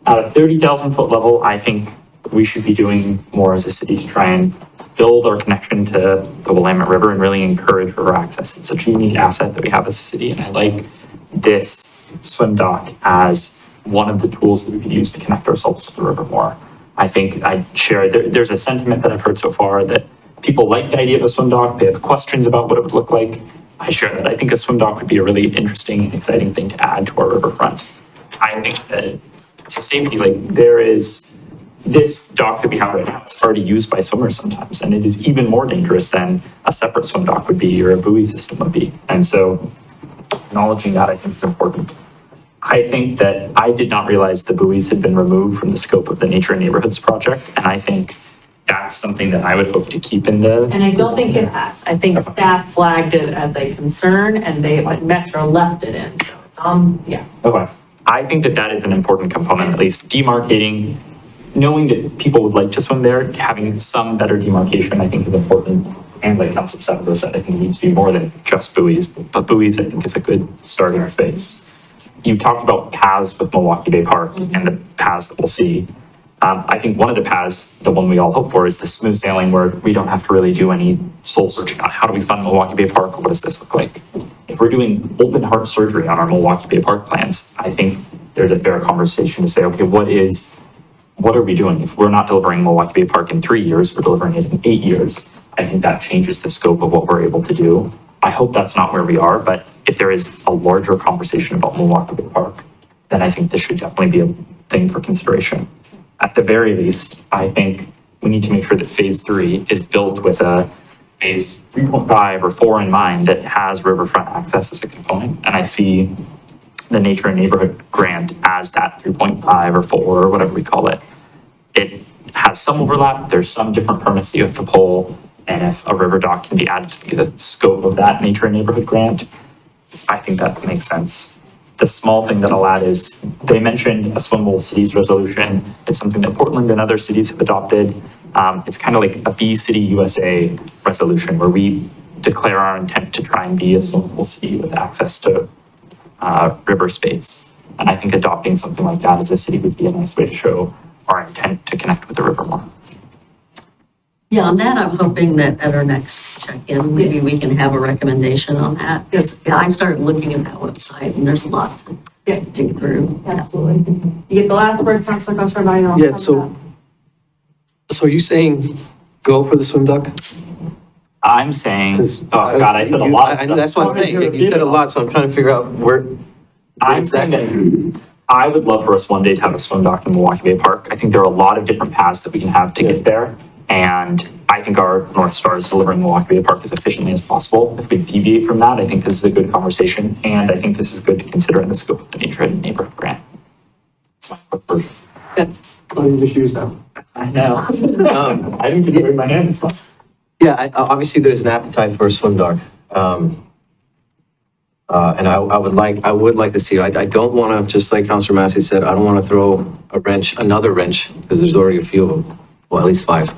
At a 30,000 foot level, I think we should be doing more as a city to try and build our connection to the Willamette River and really encourage river access. It's such a unique asset that we have as a city, and I like this swim dock as one of the tools that we could use to connect ourselves to the river more. I think I share, there's a sentiment that I've heard so far that people like the idea of a swim dock, they have questions about what it would look like. I share that. I think a swim dock would be a really interesting and exciting thing to add to our riverfront. I think that to safety, like there is this dock that we have right now, it's already used by swimmers sometimes, and it is even more dangerous than a separate swim dock would be or a buoy system would be. And so acknowledging that I think is important. I think that I did not realize the buoys had been removed from the scope of the Nature and Neighborhoods project, and I think that's something that I would hope to keep in the. And I don't think it has. I think staff flagged it as a concern and they, like Metro left it in, so it's yeah. Okay. I think that that is an important component, at least demarcating, knowing that people would like to swim there, having some better demarcation, I think is important. And like Councilor Sadler said, I think it needs to be more than just buoys, but buoys I think is a good starting space. You talked about paths with Milwaukie Bay Park and the paths that we'll see. I think one of the paths, the one we all hope for, is the smooth sailing where we don't have to really do any soul searching on how do we fund Milwaukie Bay Park, or what does this look like? If we're doing open heart surgery on our Milwaukie Bay Park plans, I think there's a fair conversation to say, okay, what are we doing? If we're not delivering Milwaukie Bay Park in 3 years, we're delivering it in 8 years. I think that changes the scope of what we're able to do. I hope that's not where we are, but if there is a larger conversation about Milwaukie Bay Park, then I think this should definitely be a thing for consideration. At the very least, I think we need to make sure that phase 3 is built with a phase 3.5 or 4 in mind that has riverfront access as a component. And I see the Nature and Neighborhood Grant as that 3.5 or 4 or whatever we call it. It has some overlap. There's some different permits that you have to pull. And if a river dock can be added to the scope of that Nature and Neighborhood Grant, I think that makes sense. The small thing that I'll add is they mentioned a swimmable cities resolution. It's something that Portland and other cities have adopted. It's kind of like a Be City USA resolution where we declare our intent to try and be a swimmable city with access to river space. And I think adopting something like that as a city would be a nice way to show our intent to connect with the river more. Yeah, on that, I'm hoping that at our next check-in, maybe we can have a recommendation on that. Because I started looking at that website and there's a lot to dig through. Absolutely. You get the last word, Councilor Coster. Yeah, so are you saying go for the swim dock? I'm saying, oh 'Cause God, I said a lot. I know, that's what I'm saying. You said a lot, so I'm trying to figure out where. I'm saying that I would love for us one day to have a swim dock in Milwaukie Bay Park. I think there are a lot of different paths that we can have to get there. And I think our North Star is delivering Milwaukie Bay Park as efficiently as possible. If we deviate from that, I think this is a good conversation. And I think this is good to consider in the scope of the Nature and Neighborhood Grant. That's my quick version. Good. Oh, you just use that. I know. I didn't get to my hand and stuff. Yeah, obviously there's an appetite for a swim dock. And I would like to see it. I don't want to, just like Councilor Massey said, I don't want to throw another wrench, because there's already a few of them. Well, at least 5.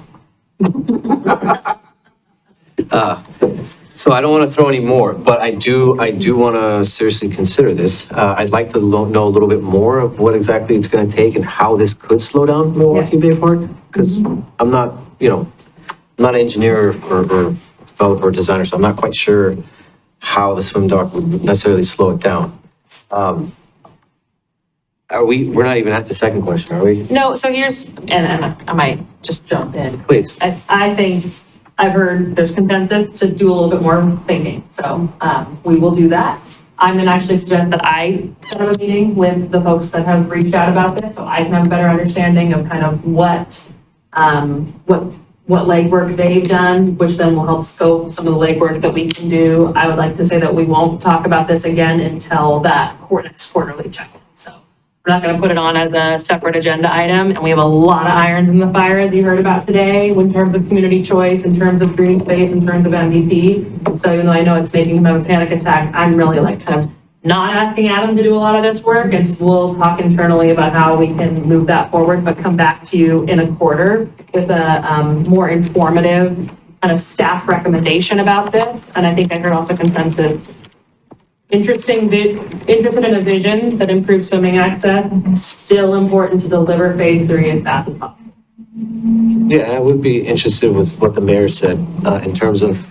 So I don't want to throw any more, but I do want to seriously consider this. I'd like to know a little bit more of what exactly it's going to take and how this could slow down Milwaukie Bay Park, because I'm not an engineer or developer or designer, so I'm not quite sure how the swim dock would necessarily slow it down. We're not even at the second question, are we? No, so here's, and I might just jump in. Please. I think I've heard there's consensus to do a little bit more thinking, so we will do that. I'm gonna actually suggest that I set up a meeting with the folks that have reached out about this, so I can have a better understanding of kind of what what legwork they've done, which then will help scope some of the legwork that we can do. I would like to say that we won't talk about this again until that next quarterly check-in. So we're not going to put it on as a separate agenda item, and we have a lot of irons in the fire, as you heard about today, in terms of community choice, in terms of Greenspace, in terms of MVP. So even though I know it's making him have a panic attack, I'm really like kind of not asking Adam to do a lot of this work. We'll talk internally about how we can move that forward, but come back to you in a quarter with a more informative kind of staff recommendation about this. And I think I heard also consensus. Interested in a vision that improves swimming access, still important to deliver phase 3 as fast as possible. Yeah, I would be interested with what the mayor said, in terms of,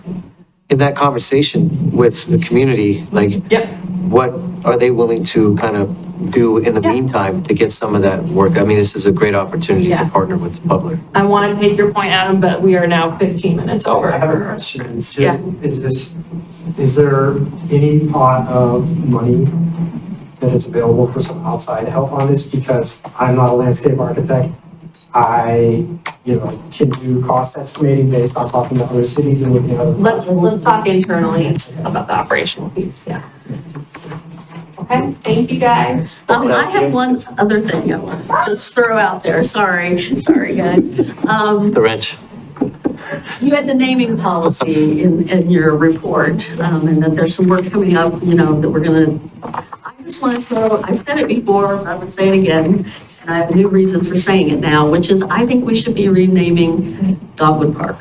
in that conversation with the community, like, Yep. what are they willing to kind of do in the Yeah. meantime to get some of that work? I mean, this is a great opportunity Yeah. to partner with the public. I want to take your point, Adam, but we are now 15 minutes I over. have a question. It's Yeah. just, is there any pot of money that is available for some outside help on this? Because I'm not a landscape architect. I, can do cost estimating based on talking to other cities and looking at other. Let's talk internally about the operational piece, yeah. Okay, thank you guys. I have one other thing I want to just throw out there. Sorry, guys. It's the wrench. You had the naming policy in your report, and that there's some work coming up, that we're gonna, I just want to throw, I've said it before, but I'm gonna say it again, and I have a new reason for saying it now, which is I think we should be renaming Dogwood Park.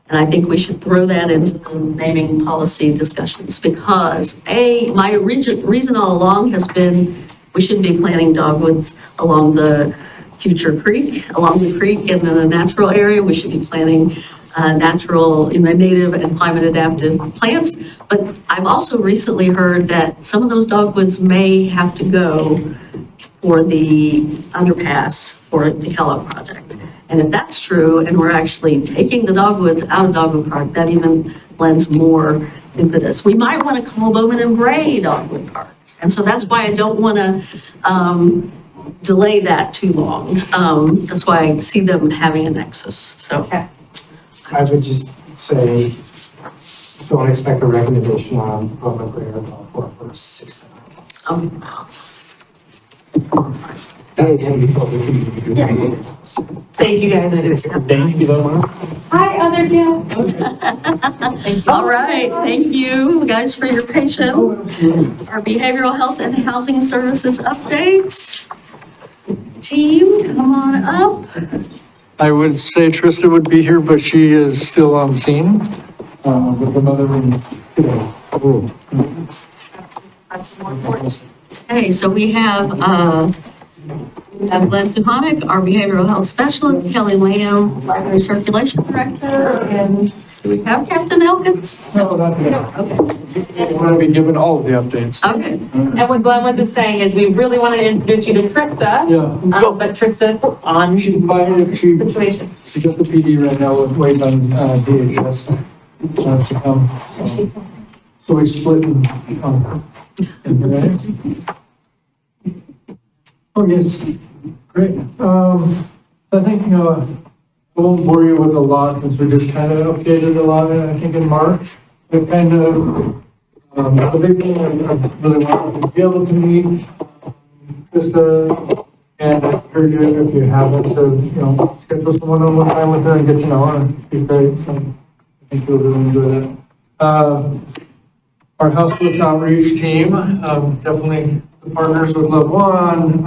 And I think we should throw that into the naming policy discussions because my reason all along has been we shouldn't be planting dogwoods along the future creek, along the creek and in the natural area. We should be planting natural, native and climate adaptive plants. But I've also recently heard that some of those dogwoods may have to go for the underpass for the Kellogg project. And if that's true, and we're actually taking the dogwoods out of Dogwood Park, that even lends more impetus. We might want to call Bowman and Gray Dogwood Park. And so that's why I don't want to delay that too long. That's why I see them having a nexus, so. Okay. I would just say, don't expect a recommendation on Bowman Gray or Gulfport for 6 to 9 months. That can be publicly. Thank you guys. Thank you so much. Hi, other guests. Thank you. All right, thank you guys for your patience. Our behavioral health and housing services update. Team, come on up. I would say Trista would be here, but she is still on scene with her mother and kiddo. That's more important. Okay, so we have Glenn Suhanik, our behavioral health specialist, Kelly Lamb, library circulation director, and do we have Captain Elkins? No, not yet. Okay, We're going to be given all of the updates. okay. And what Glenn was just saying is we really wanted to introduce you to Trista. Yeah. But Trista on She's fine if she situation. got the PD right now, we're waiting on DHS to come. So we split and today. Oh, yes, great. I think, I won't bore you with a lot since we just kind of updated a lot, I think, in March. We kind of, the big thing I really wanted to be able to meet Krista, and I encourage you, if you haven't, to, schedule some one-on-one time with her and get to know her, it'd be great. So I think you'll really enjoy that. Our house with outreach team, definitely the partners with Love One.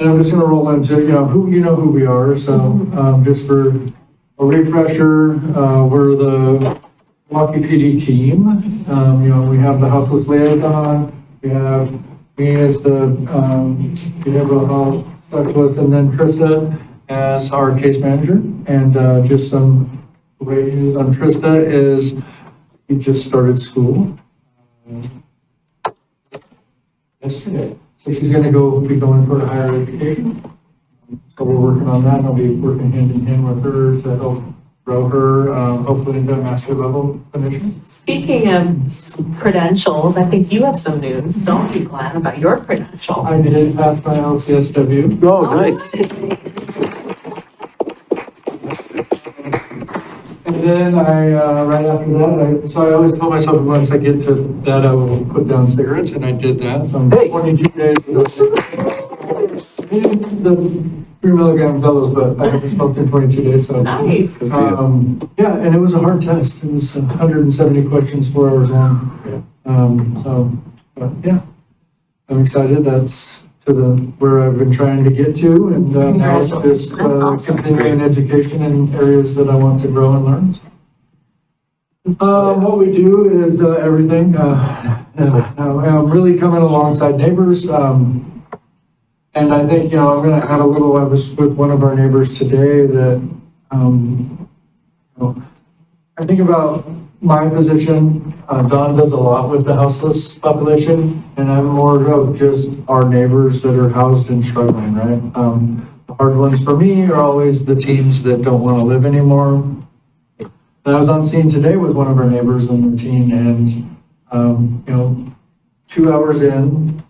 And I'm just gonna roll into, who we are. So just for a refresher, we're the Milwaukie PD team. We have the house with liaison, we have me as the behavioral health specialist, and then Trista as our case manager. And just some great news on Trista is he just started school yesterday. So she's going to be going for higher education. So we're working on that. I'll be working hand in hand with her to help grow her, hopefully into a master level clinician. Speaking of credentials, I think you have some news, don't you, Glenn, about your credential? I did pass my LCSW. Oh, nice. And then right after that, so I always told myself once I get to that, I will put down cigarettes, and I did that. So I'm 22 days. The 3 milligram fellows, but I haven't smoked in 22 days, so. Nice. Yeah, and it was a hard test. It was 170 questions, 4 hours long. But yeah, I'm excited. That's where I've been trying to get to, and now it's just That's awesome. continuing education in areas that I want to grow and learn. What we do is everything. I'm really coming alongside neighbors. And I think, I'm going to add a little, I was with one of our neighbors today that, I think about my position. Don does a lot with the houseless population, and I'm more of just our neighbors that are housed and struggling, right? The hard ones for me are always the teens that don't want to live anymore. And I was on scene today with one of our neighbors and their teen, and, 2 hours in,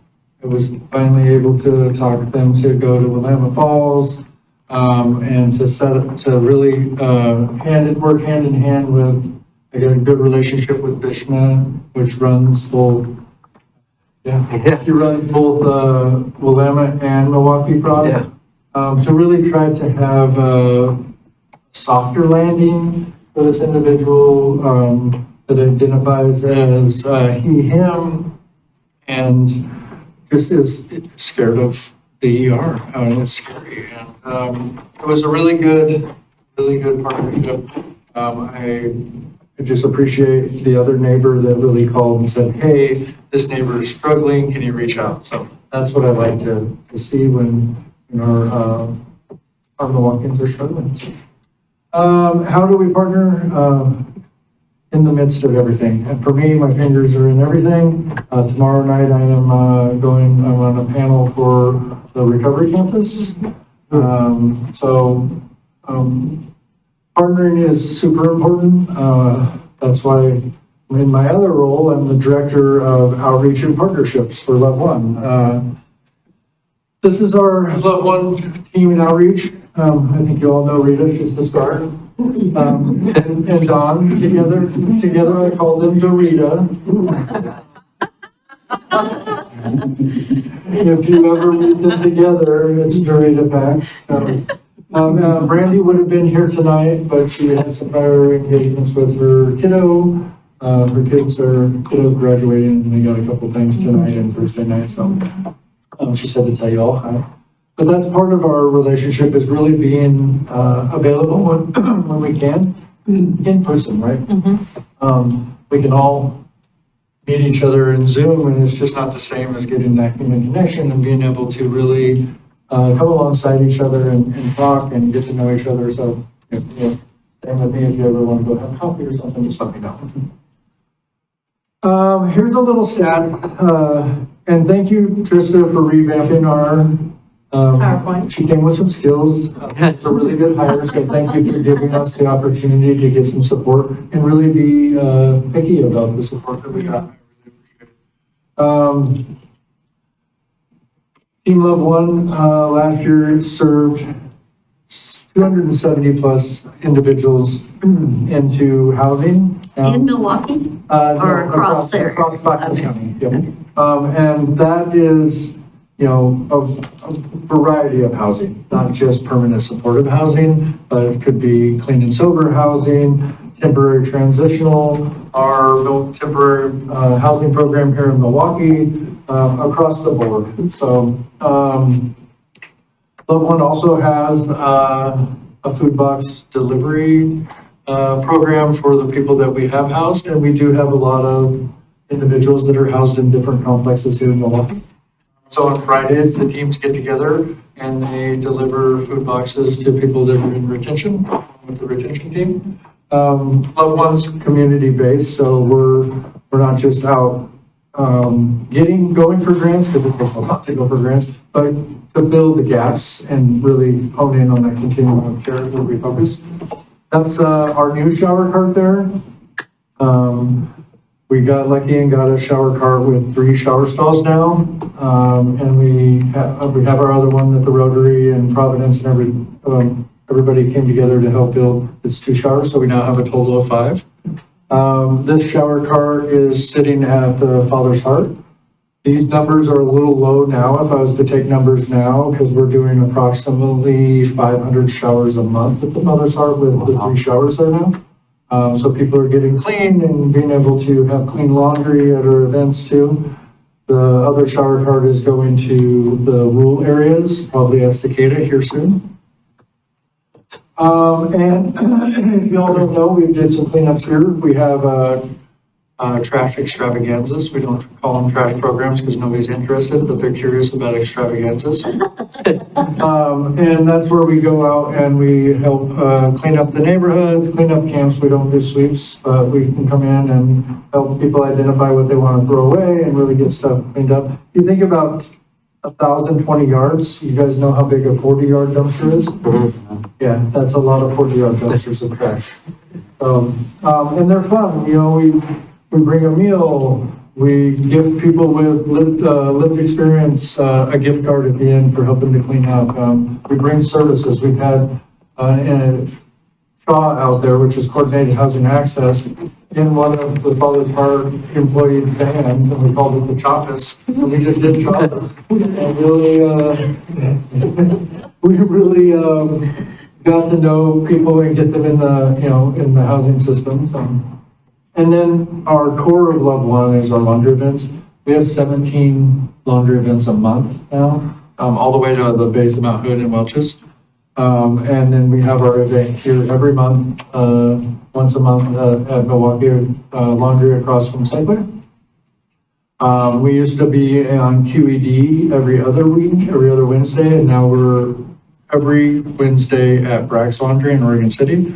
I was finally able to talk them to go to Willamette Falls, and to really work hand in hand with, I got a good relationship with Bishna, which runs both, he runs both Willamette and Milwaukie product. To really try to have a softer landing for this individual that identifies as he, him, and just is scared of the ER. It's scary. And it was a really good partnership. I just appreciate the other neighbor that really called and said, hey, this neighbor is struggling, can you reach out? So that's what I like to see when our Milwaukeeans are struggling. How do we partner? In the midst of everything. And for me, my fingers are in everything. Tomorrow night, I'm on a panel for the recovery campus. Partnering is super important. That's why in my other role, I'm the director of outreach and partnerships for Love One. This is our Love One team in outreach. I think you all know Rita, she's the star. And Don, together I call them Dorita. If you ever meet them together, it's Dorita Pack. Brandy would have been here tonight, but she had some prior engagements with her kiddo. Her kiddo's graduating, and we got a couple things tonight and Thursday night, so she said to tell you all hi. But that's part of our relationship, is really being available when we can, in person, right? We can all meet each other in Zoom, and it's just not the same as getting that human connection and being able to really come alongside each other and talk and get to know each other. So, same with me. If you ever want to go have coffee or something, just let me know. Here's a little stat, and thank you, Trista, for revamping our PowerPoint. She came with some skills. It's a really good hire, so thank you for giving us the opportunity to get some support and really be picky about the support that we got. I really appreciate it. Team Love One last year served 270 plus individuals into housing. In Milwaukie? Or across there? Across Bucks County, yep. And that is, a variety of housing, not just permanent supportive housing, but it could be clean and sober housing, temporary transitional, our temporary housing program here in Milwaukie, across the board. So, Love One also has a food box delivery program for the people that we have housed, and we do have a lot of individuals that are housed in different complexes here in Milwaukie. So on Fridays, the teams get together and they deliver food boxes to people that are in retention with the retention team. Love One's community-based, so we're not just out going for grants, because it takes a lot to go for grants, but to fill the gaps and really hone in on that continuum of care where we focus. That's our new shower cart there. We got lucky and got a shower cart with 3 shower stalls now. And we have our other one at the Rotary and Providence and everybody came together to help build its 2 showers, so we now have a total of 5. This shower car is sitting at the Father's Heart. These numbers are a little low now, if I was to take numbers now, because we're doing approximately 500 showers a month at the Father's Heart with the 3 showers there now. So people are getting clean and being able to have clean laundry at our events too. The other shower cart is going to the rural areas, probably Estacada here soon. And if y'all don't know, we did some cleanups here. We have trash extravaganzas. We don't call them trash programs because nobody's interested, but they're curious about extravaganzas. And that's where we go out and we help clean up the neighborhoods, clean up camps. We don't do sweeps, but we can come in and help people identify what they want to throw away and really get stuff cleaned up. You think about 1,020 yards. You guys know how big a 40-yard dumpster is? Yeah, that's a lot of 40-yard dumpsters of trash. So, and they're fun. You know, we bring a meal. We give people with lived experience a gift card at the end for helping to clean up. We bring services. We've had SHAW out there, which is Coordinated Housing Access, in one of the Father's Heart employees' vans, and we called it the Choppas. And we just did Choppas. And we really got to know people and get them in the housing systems. And then our core of Love One is our laundry events. We have 17 laundry events a month now, all the way to the base of Mount Hood and Welch's. And then we have our event here every month, once a month at Milwaukie Laundry across from Segway. We used to be on QED every other week, every other Wednesday, and now we're every Wednesday at Bragg's Laundry in Oregon City.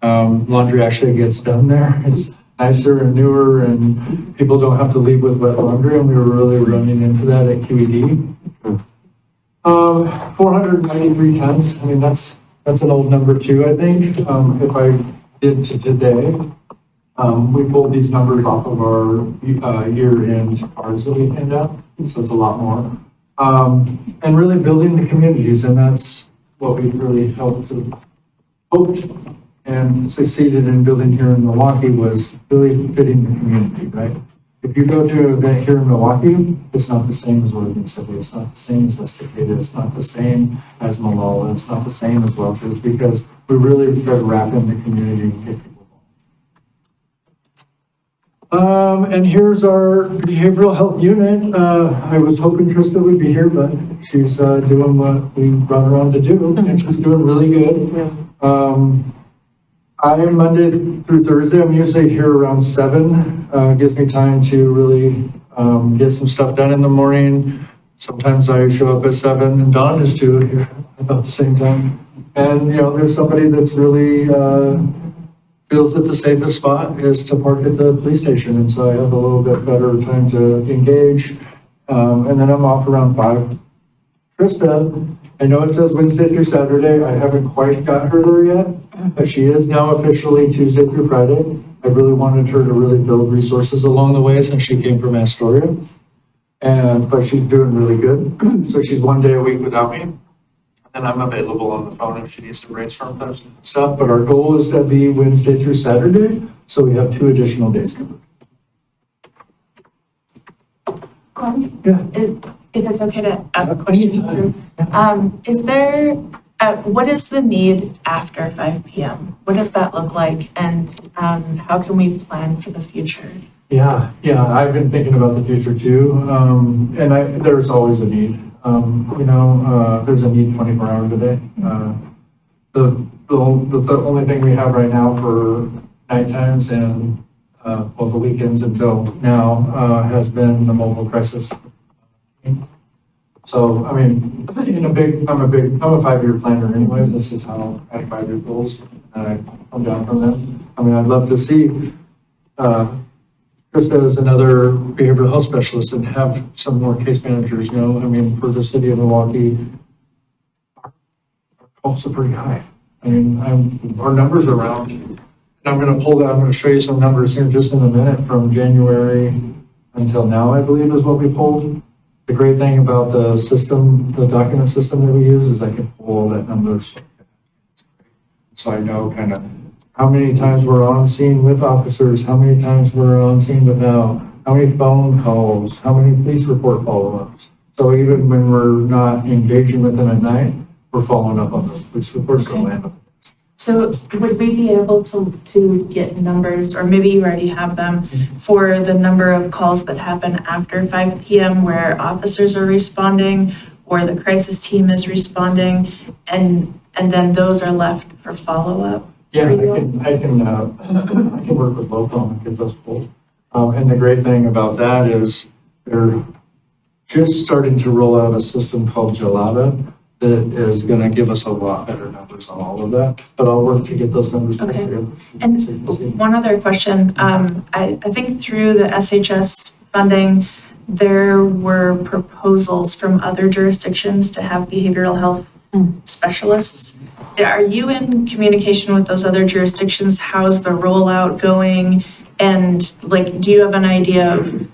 Laundry actually gets done there. It's nicer and newer, and people don't have to leave with wet laundry, and we were really running into that at QED. 493 tons. I mean, that's an old number too, I think. If I did to today, we pulled these numbers off of our year-end cards that we hand out, so it's a lot more. And really building the communities, and that's what we've really hoped and succeeded in building here in Milwaukie, was really fitting the community, right? If you go to an event here in Milwaukie, it's not the same as Oregon City, it's not the same as Estacada, it's not the same as Malala, it's not the same as Welch's, because we really try to wrap in the community and get people going. And here's our behavioral health unit. I was hoping Trista would be here, but she's doing what we brought her on to do, and she's doing really good. I am Monday through Thursday. I'm usually here around 7. Gives me time to really get some stuff done in the morning. Sometimes I show up at 7 and Dawn is too here about the same time. And, there's somebody that's really feels that the safest spot is to park at the police station. And so I have a little bit better time to engage. And then I'm off around 5. Trista, I know it says Wednesday through Saturday. I haven't quite got her there yet, but she is now officially Tuesday through Friday. I really wanted her to really build resources along the way since she came from Astoria. But she's doing really good. So she's 1 day a week without me. And I'm available on the phone if she needs to brainstorm stuff. But our goal is to be Wednesday through Saturday. So we have 2 additional days covered. Yeah. If it's okay to ask a question just through, what is the need after 5 p.m.? What does that look like, and how can we plan for the future? Yeah, I've been thinking about the future too, and there's always a need. There's a need 24 hours a day. The only thing we have right now for night times and the weekends until now has been the mobile crisis. So, I mean, I'm a 5-year planner anyways. This is how I have 5-year goals, and I come down from them. I mean, I'd love to see Krista is another behavioral health specialist and have some more case managers, I mean, for the city of Milwaukie, our calls are pretty high. I mean, our numbers are around, and I'm going to show you some numbers here just in a minute from January until now, I believe is what we pulled. The great thing about the system, the document system that we use, is I can pull all that numbers. So I know kind of how many times we're on scene with officers, how many times we're on scene without, how many phone calls, how many police report follow-ups. So even when we're not engaging with them at night, we're following up on those police reports and land. So would we be able to get numbers, or maybe you already have them, for the number of calls that happen after 5 PM where officers are responding or the crisis team is responding, and then those are left for follow-up? Yeah, I can work with local and get those pulled. And the great thing about that is they're just starting to roll out a system called Gelada that is gonna give us a lot better numbers on all of that, but I'll work to get those numbers put Okay. together. And So you can see. one other question, I think through the SHS funding, there were proposals from other jurisdictions to have behavioral health specialists. Are you in communication with those other jurisdictions? How's the rollout going? And like, do you have an idea of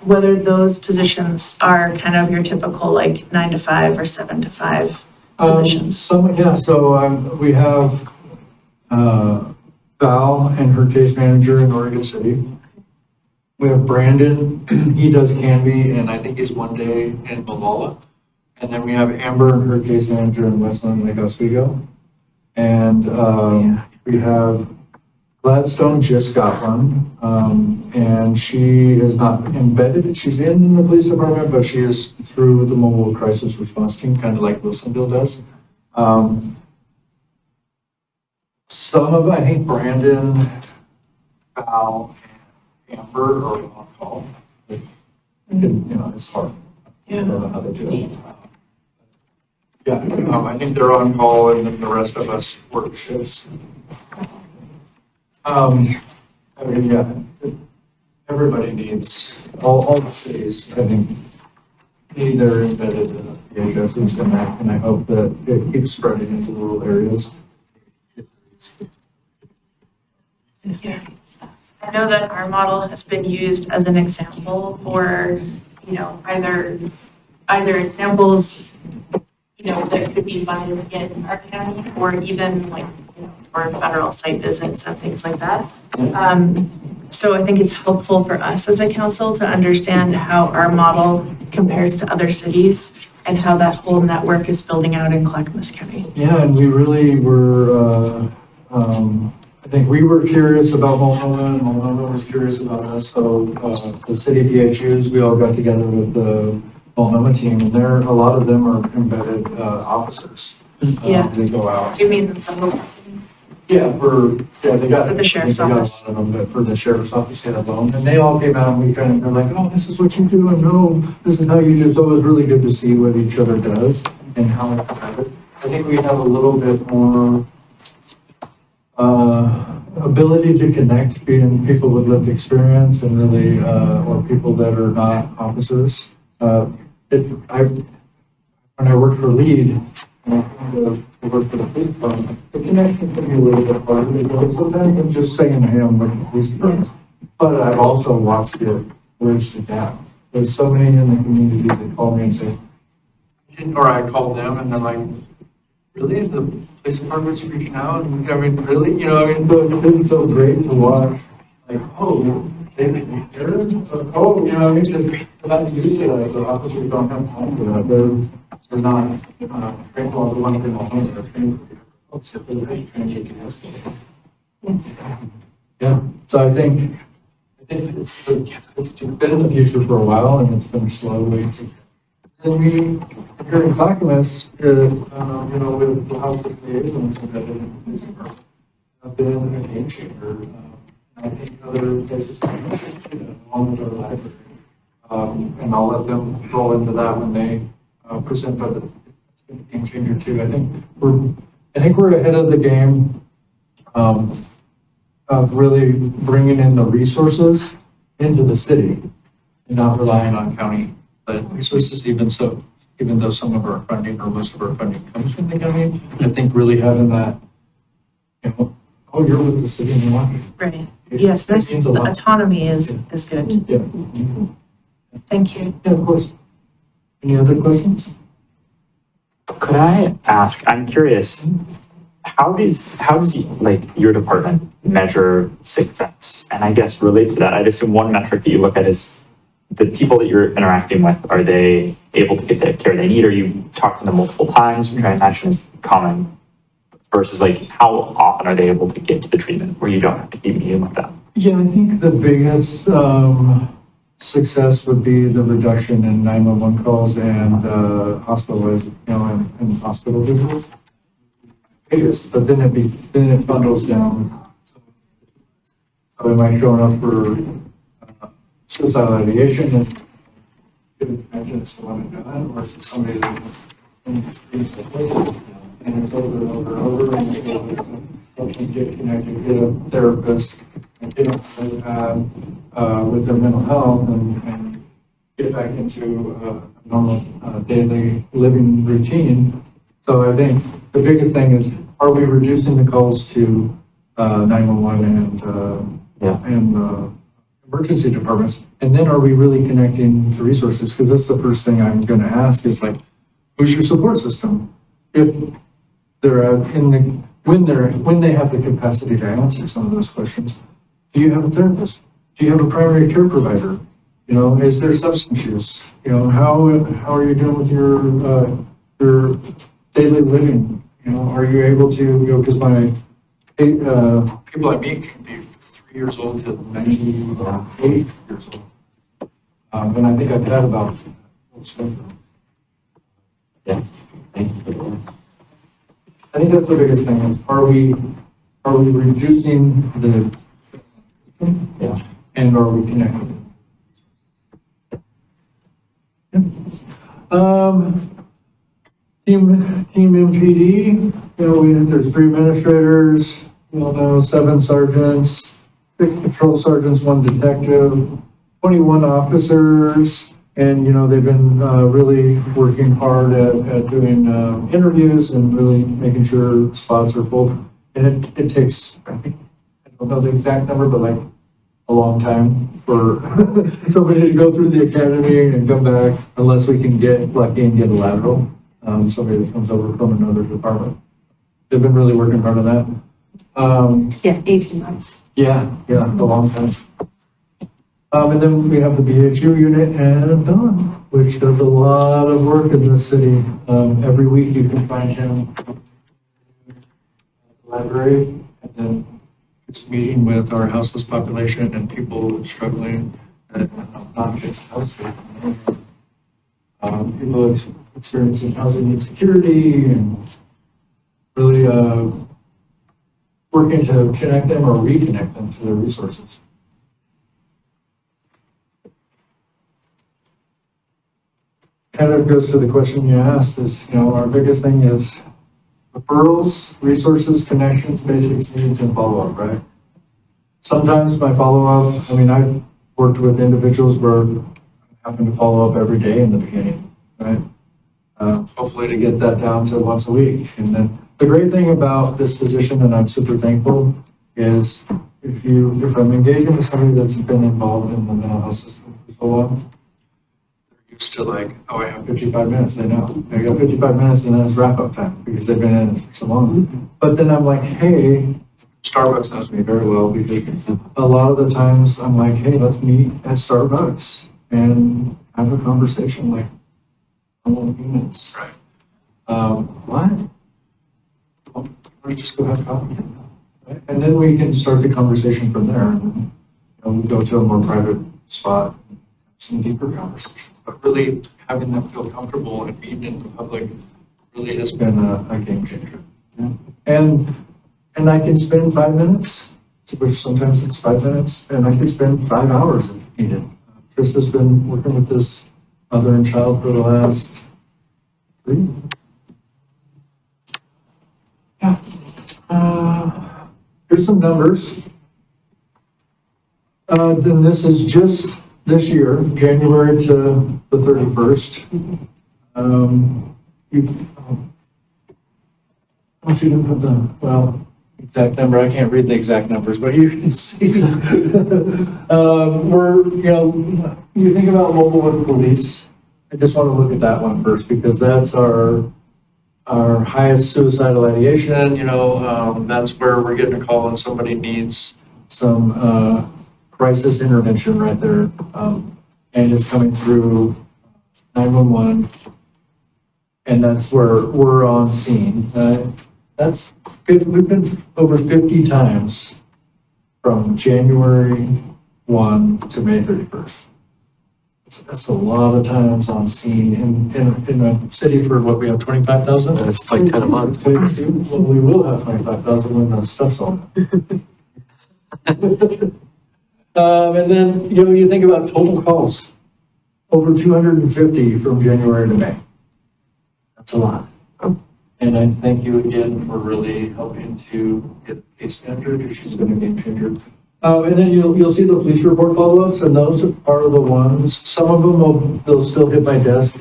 whether those positions are kind of your typical like 9 to 5 or 7 to 5 positions? We have, Val and her case manager in Oregon City. We have Brandon, he does Canby, and I think he's one day in Malala. And then we have Amber and her case manager in Westland Lake Oswego. And, we have Gladstone just got one, and she is not embedded, she's in the police department, but she is through the mobile crisis response team, kind of like Wilsonville does. I think Brandon, Val, and Amber are on call. It's hard. I don't know how they do it. Yeah, I think they're on call, and then the rest of us work shifts. Everybody needs, all the cities, I think, need their embedded PHSs, and I hope that it keeps spreading into rural areas. Yeah. I know that our model has been used as an example for, either examples, that could be funded in our county, or even like, for federal site visits and things like that. So I think it's helpful for us as a council to understand how our model compares to other cities and how that whole network is building out in Clackamas County. Yeah, and we really were, I think we were curious about Multnomah, and Multnomah was curious about us, so the city PHUs, we all got together with the Multnomah team, and a lot of them are embedded officers. Yeah. They go out. Do you mean the whole? They got. For the sheriff's they got a office. lot of them, but for the sheriff's office, they had alone, and they all came out, and we kind of were like, oh, this is what you do, and no, this is how you do, so it was really good to see what each other does and how it's collaborative. I think we have a little bit more ability to connect between people with lived experience and really, or people that are not officers. When I worked for LEAD, I worked for the police department, the connection can be a little bit harder, because sometimes I'm just saying, hey, I'm with the police department. But I've also watched it bridge the gap. There's so many in the community that call me and say, or I call them and they're like, really, the police department's reaching out? And I mean, really, so it's been so great to watch, like, oh, they're, because they're not used to that, the officers don't have time for that, they're not, trained, well, the one thing I'll know, they're trained for yeah, so I think it's been the future for a while, and it's been slowly. And we, here in Clackamas, with the House's liaisons and that have been a game changer. I think other places along with our library. And I'll let them roll into that when they present, but it's been a game changer too. I think we're ahead of the game of really bringing in the resources into the city and not relying on county resources, even though some of our funding or most of our funding comes from the county. I think really having that, oh, you're with the city of Milwaukie. Right. Yes, It means a the lot. autonomy is good. Yeah. Thank you. Yeah, of course. Any other questions? Could I ask, I'm curious, how does like your department measure success? And I guess related to that, I'd assume one metric that you look at is the people that you're interacting with, are they able to get the care they need? Are you talking to them multiple times, which I imagine is common, versus like how often are they able to get to the treatment where you don't have to keep meeting with them? Yeah, I think the biggest success would be the reduction in 911 calls and and hospital visits. Biggest, but then it bundles down. So am I showing up for suicidal ideation and imagine it's the one and done, or is it somebody that's in the streets like, and it's over and over and over, and you get connected, get a therapist, and get on the path with their mental health and get back into a normal daily living routine. So I think the biggest thing is, are we reducing the calls to 911 and emergency departments? And then are we really connecting to resources? Because that's the first thing I'm going to ask is like, who's your support system? If they're when they have the capacity to answer some of those questions, do you have a therapist? Do you have a primary care provider? You know, is there substance use? You know, how are you doing with your daily living? You know, are you able to, you know, because my people I meet can be 3 years old to 98 years old. And I think I've had about Yeah. Thank you. I think that's the biggest thing is, are we reducing the, and are we connected? Team MPD, you know, there's 3 administrators, you know, 7 sergeants, 6 patrol sergeants, 1 detective, 21 officers, and, you know, they've been really working hard at doing interviews and really making sure spots are full. And it takes, I think, I don't know the exact number, but like a long time for somebody to go through the academy and come back, unless we can get lucky and get a lateral. Somebody that comes over from another department. They've been really working hard on that. Yeah, 18 months. Yeah, a long time. And then we have the BHU unit and Don, which does a lot of work in this city. Every week you can find him at the library, and then it's meeting with our houseless population and people struggling, not just housing. People experiencing housing insecurity and really working to connect them or reconnect them to their resources. Kind of goes to the question you asked is, you know, our biggest thing is referrals, resources, connections, basics, needs, and follow-up, right? Sometimes my follow-up, I mean, I've worked with individuals where I'm having to follow up every day in the beginning, right? Hopefully to get that down to once a week. And then the great thing about this position, and I'm super thankful, is if I'm engaging with somebody that's been involved in the mental health system for so long, they're used to like, oh, I have 55 minutes, they know. I got 55 minutes and then it's wrap-up time because they've been in it for so long. But then I'm like, hey, Starbucks knows me very well because a lot of the times I'm like, hey, let's meet at Starbucks and have a conversation like, minutes. Right. What? Well, we just go have coffee. Right? And then we can start the conversation from there. And then, you know, we go to a more private spot, and have some deeper conversations. But really having them feel comfortable and being in the public really has been a game changer. Yeah. And I can spend 5 minutes, which sometimes it's 5 minutes, and I can spend 5 hours if needed. Trista's been working with this mother and child for the last 3. Yeah. Here's some numbers. Then this is just this year, January to the 31st. She didn't put the, exact number. I can't read the exact numbers, but you can see. You think about Milwaukie police. I just want to look at that one first because that's our our highest suicidal ideation, that's where we're getting a call when somebody needs some crisis intervention right there. And it's coming through 911. And that's where we're on scene. That's good. We've been over 50 times from January 1 to May 31st. That's a lot of times on scene in a city for what we have 25,000. That's like 10 a month. Well, we will have 25,000 when the stuff's on. And then, you think about total calls, over 250 from January to May. That's a lot. And I thank you again for really helping to get the case manager, because she's been a game changer. And then you'll see the police report follow-ups, and those are the ones, some of them they'll still hit my desk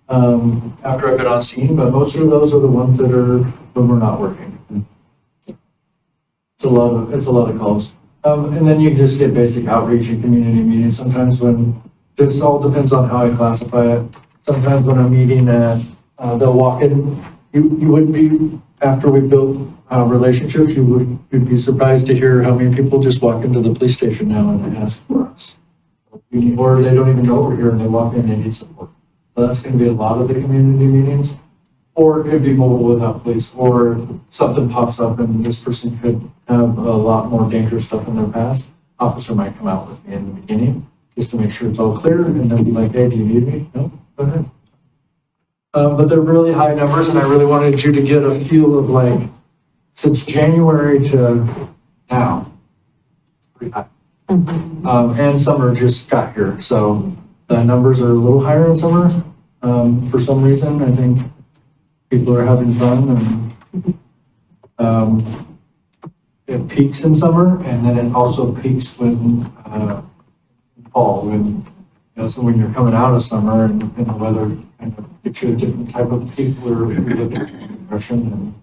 after I've been on scene, but most of those are the ones when we're not working. It's a lot of calls. And then you just get basic outreach and community meetings. Sometimes this all depends on how I classify it. Sometimes when I'm meeting they'll walk in, you wouldn't be, after we built relationships, you'd be surprised to hear how many people just walk into the police station now and ask for us. Or they don't even know we're here and they walk in and they need support. So that's going to be a lot of the community meetings. Or it could be mobile without police, or something pops up and this person could have a lot more dangerous stuff in their past. Officer might come out with me in the beginning just to make sure it's all clear, and then be like, hey, do you need me? No, go ahead. But they're really high numbers, and I really wanted you to get a feel of since January to now, pretty high. And summer just got here, so the numbers are a little higher in summer. For some reason, I think people are having fun, and it peaks in summer, and then it also peaks when fall, so when you're coming out of summer and the weather kind of gets you a different type of peak where we get depression.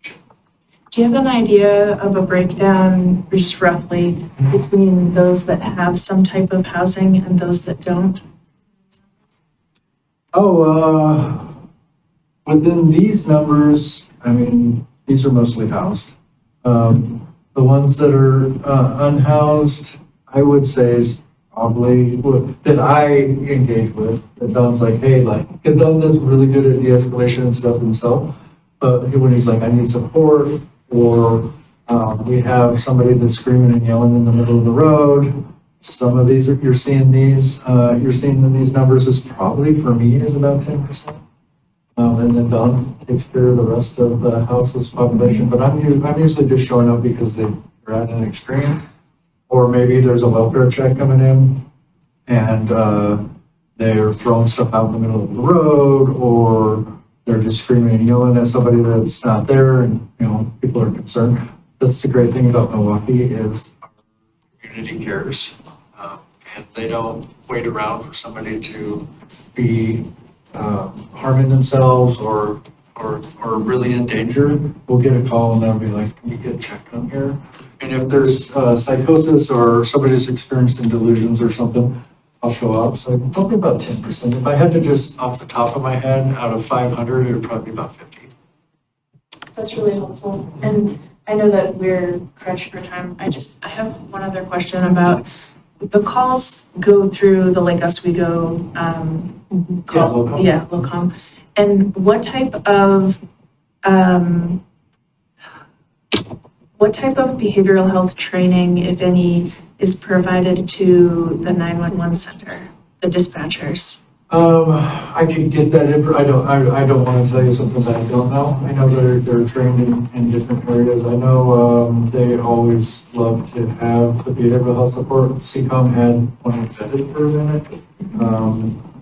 Do you have an idea of a breakdown, just roughly, between those that have some type of housing and those that don't? Within these numbers, these are mostly housed. The ones that are unhoused, I would say is probably that I engage with, that Don's like, hey, because Don is really good at de-escalation and stuff himself. But when he's like, I need support, or we have somebody that's screaming and yelling in the middle of the road. Some of these, you're seeing in these numbers is probably, for me, is about 10%. And then Don takes care of the rest of the houseless population. But I'm usually just showing up because they're at an extreme. Or maybe there's a welfare check coming in and they're throwing stuff out in the middle of the road, or they're just screaming and yelling at somebody that's not there, and people are concerned. That's the great thing about Milwaukie is our community cares, and they don't wait around for somebody to be harming themselves or really in danger. We'll get a call and they'll be like, can you get checked on here? And if there's psychosis or somebody's experiencing delusions or something, I'll show up. So probably about 10%. If I had to just off the top of my head, out of 500, it would probably be about 50. That's really helpful. And I know that we're crunched for time. I have one other question about the calls go through the Lake Oswego call. LOCOM. Yeah, LOCOM. And what type of behavioral health training, if any, is provided to the 911 center, the dispatchers? I can get that in. I don't want to tell you something that I don't know. I know they're trained in different areas. I know they always love to have the behavioral health support. CCOM had one vetted for a minute.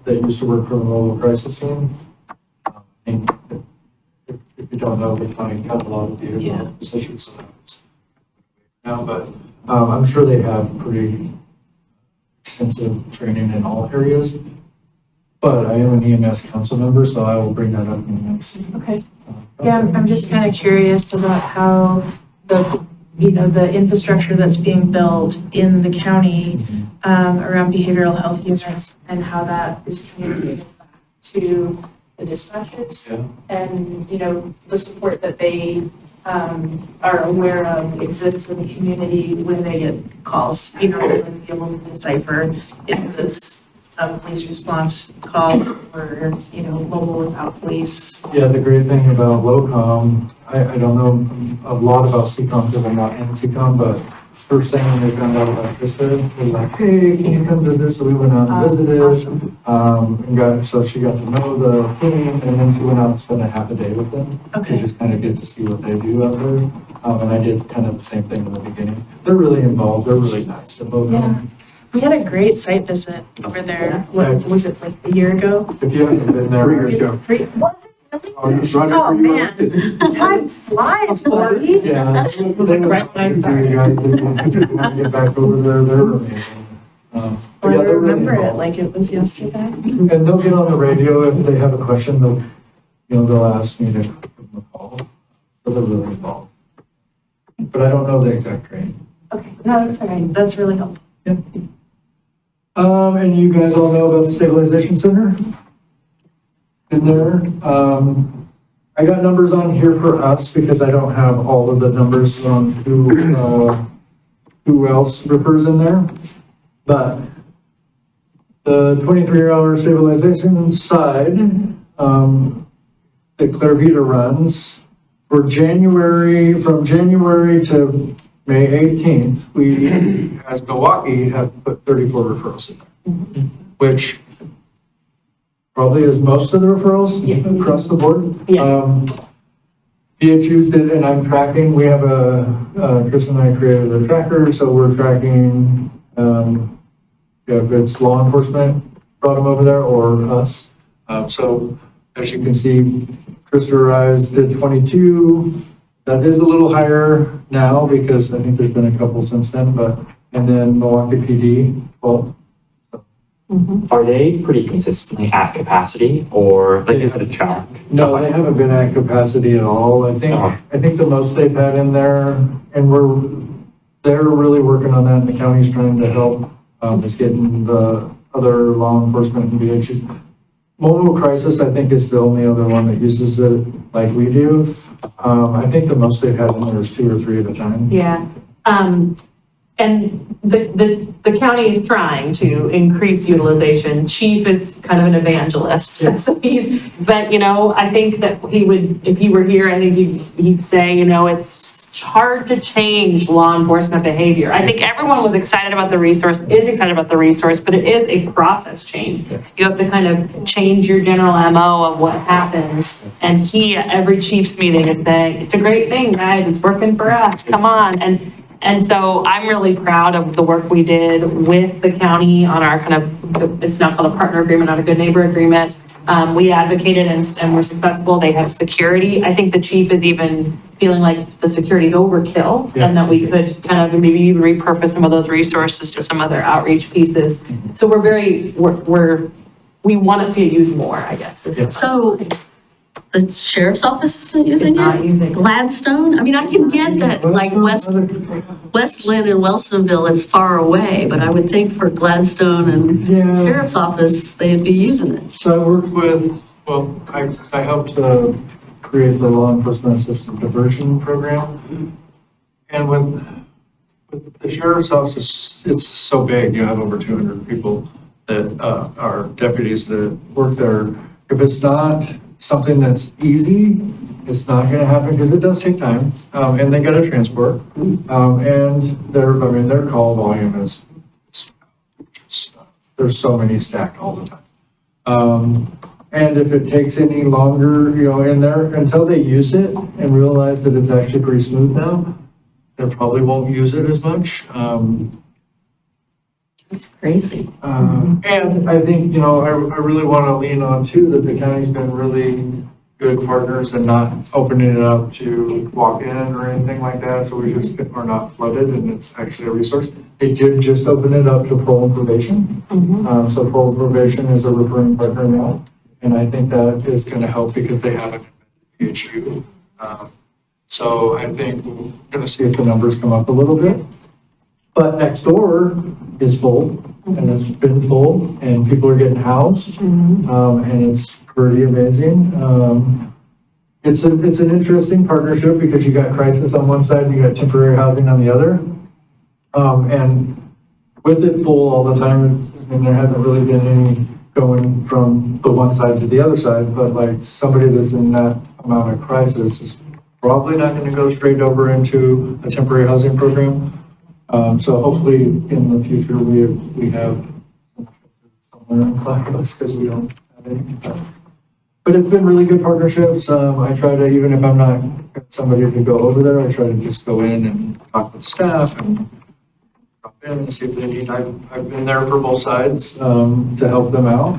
That used to work for the mobile crisis team. And if you don't know, they kind of cut a lot of behavioral health positions now, but I'm sure they have pretty extensive training in all areas. But I am an EMS council member, so I will bring that up in the next. Okay. Yeah, I'm just kind of curious about how the infrastructure that's being built in the county around behavioral health units and how that is communicated back to the dispatchers. Yeah. And, you know, the support that they are aware of exists in the community when they get calls. You know, and be able to decipher, is this a police response call or, you know, mobile without police? Yeah, the great thing about LOCOM, I don't know a lot about CCOM because I'm not in CCOM, but first thing when they found out about Krista, they're like, hey, can you come visit? So we went out and visited. Awesome. So she got to know the team, and then she went out and spent a half a day with them. Okay. To just kind of get to see what they do out there. And I did kind of the same thing in the beginning. They're really involved, they're really nice to both of them. We had a great site visit over there, what, was it like a year ago? If you haven't been there. 3 years ago. Was it really? Oh, you're Right Oh, after you were man. elected. Time flies, Marty. Yeah. Get back over there, they're amazing. I But yeah, they're really remember it involved. like it was yesterday. And they'll get on the radio if they have a question, they'll ask me to give them a call. So they're really involved. But I don't know the exact training. Okay, no, that's all right. That's really helpful. And you guys all know about the stabilization center? In there, I got numbers on here for us because I don't have all of the numbers on who else refers in there. But the 23-hour stabilization side, that Clairvita runs for January, from January to May 18th, we, as Milwaukie, have put 34 referrals in there, which probably is most of the referrals across the board. Yes. BHU did, and I'm tracking, we have Chris and I created a tracker, so we're tracking, if it's law enforcement brought them over there or us. So as you can see, Chris Rise did 22. That is a little higher now because I think there's been a couple since then, and then Milwaukie PD, 12. Are they pretty consistently at capacity or like is it a challenge? No, they haven't been at capacity at all. I think the most they've had in there, and they're really working on that, and the county's trying to help, is getting the other law enforcement and BHUs. Mobile crisis, I think, is the only other one that uses it like we do. I think the most they've had in there is 2 or 3 at a time. Yeah. And the county is trying to increase utilization. Chief is kind of an evangelist. Yeah. So but you know, I think that he would, if he were here, I think he'd say, you know, it's hard to change law enforcement behavior. I think everyone was excited about the resource, is excited about the resource, but it is a process change. You have to kind of change your general MO of what happens. And he, at every chief's meeting, is saying, it's a great thing, guys, it's working for us, come on. And so I'm really proud of the work we did with the county on our kind of, it's now called a partner agreement, not a good neighbor agreement. We advocated and were successful. They have security. I think the chief is even feeling like the security is overkill and that we could kind of maybe even repurpose some of those resources to some other outreach pieces. So we want to see it used more, I guess. So the sheriff's office isn't using It's not using it? it. Gladstone? I mean, I can get that, like Westland and Welsonville, it's far away, but I would think for Gladstone and Yeah. sheriff's office, they'd be using it. So I worked with, I helped create the law enforcement assistant diversion program. And with the sheriff's office, it's so big, you have over 200 people that are deputies that work there. If it's not something that's easy, it's not gonna happen because it does take time. And they gotta transport. And their call volume is, there's so many stacked all the time. And if it takes any longer, in there, until they use it and realize that it's actually pretty smooth now, they probably won't use it as much. It's crazy. And I think, I really want to lean on too, that the county's been really good partners and not opening it up to walk in or anything like that. So we just are not flooded and it's actually a resource. They did just open it up to parole and probation. So parole and probation is a referring partner now. And I think that is going to help because they have an PHU. So I think we're going to see if the numbers come up a little bit. But next door is full. and it's been full, and people are getting housed, and it's pretty amazing. It's an interesting partnership because you got crisis on one side and you got temporary housing on the other. And with it full all the time, and there hasn't really been any going from the one side to the other side, but like somebody that's in that amount of crisis is probably not going to go straight over into a temporary housing program. So hopefully in the future, we have somewhere in Clackamas because we don't have any. But it's been really good partnerships. I try to, even if I'm not got somebody to go over there, I try to just go in and talk with staff and drop in and see if they need. I've been there for both sides to help them out.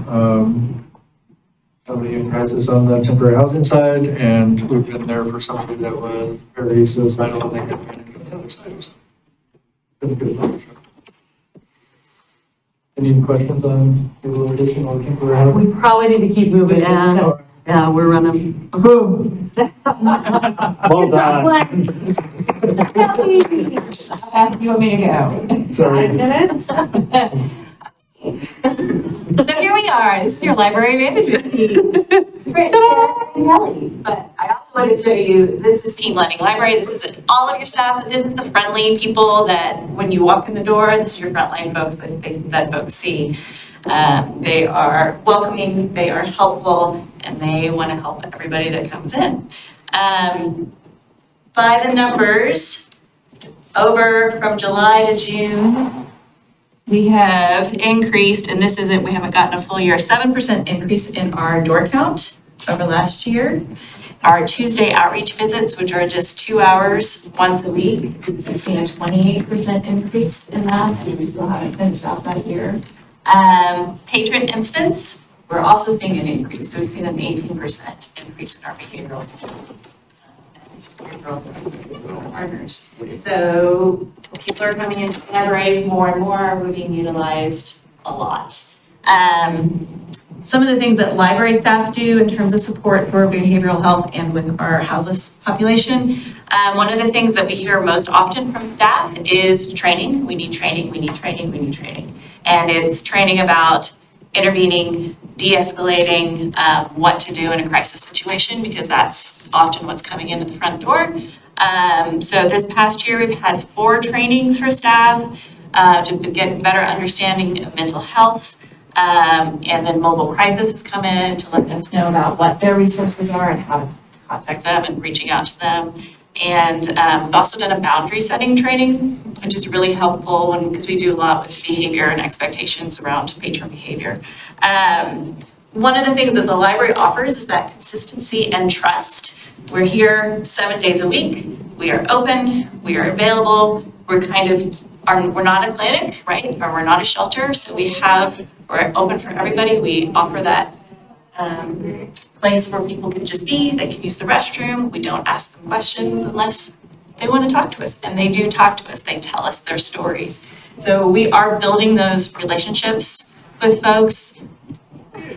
Somebody in crisis on the temporary housing side, and we've been there for somebody that was very suicidal and they could manage on the other side. So, been a good partnership. Any questions on rehabilitation or temporary housing? We probably need to keep moving. Yeah, we're running. Well done. How fast do you want me to go? Sorry. 5 minutes? So here we are, this is your library management team. Great, and Kelly, but I also wanted to show you, this is Team Lending Library, this isn't all of your staff, but this is the friendly people that when you walk in the door, this is your frontline folks that folks see. They are welcoming, they are helpful, and they want to help everybody that comes in. By the numbers, over from July to June, we have increased, and this isn't, we haven't gotten a full year, 7% increase in our door count over last year. Our Tuesday outreach visits, which are just 2 hours once a week, we've seen a 28% increase in that, and we still haven't finished out that year. Patron incidents, we're also seeing an increase, so we've seen an 18% increase in our behavioral incidents. Partners. So people are coming into the library more and more, we're being utilized a lot. Some of the things that library staff do in terms of support for behavioral health and with our houseless population. One of the things that we hear most often from staff is training. We need training, we need training, we need training. And it's training about intervening, de-escalating, what to do in a crisis situation, because that's often what's coming in at the front door. So this past year, we've had 4 trainings for staff to get better understanding of mental health. And then mobile crisis has come in to let us know about what their resources are and how to contact them and reaching out to them. And we've also done a boundary setting training, which is really helpful because we do a lot with behavior and expectations around patron behavior. One of the things that the library offers is that consistency and trust. We're here 7 days a week. We are open, we are available. We're not a clinic, right? Or we're not a shelter. So we're open for everybody. We offer that place where people can just be, they can use the restroom. We don't ask them questions unless they want to talk to us, and they do talk to us. They tell us their stories. So we are building those relationships with folks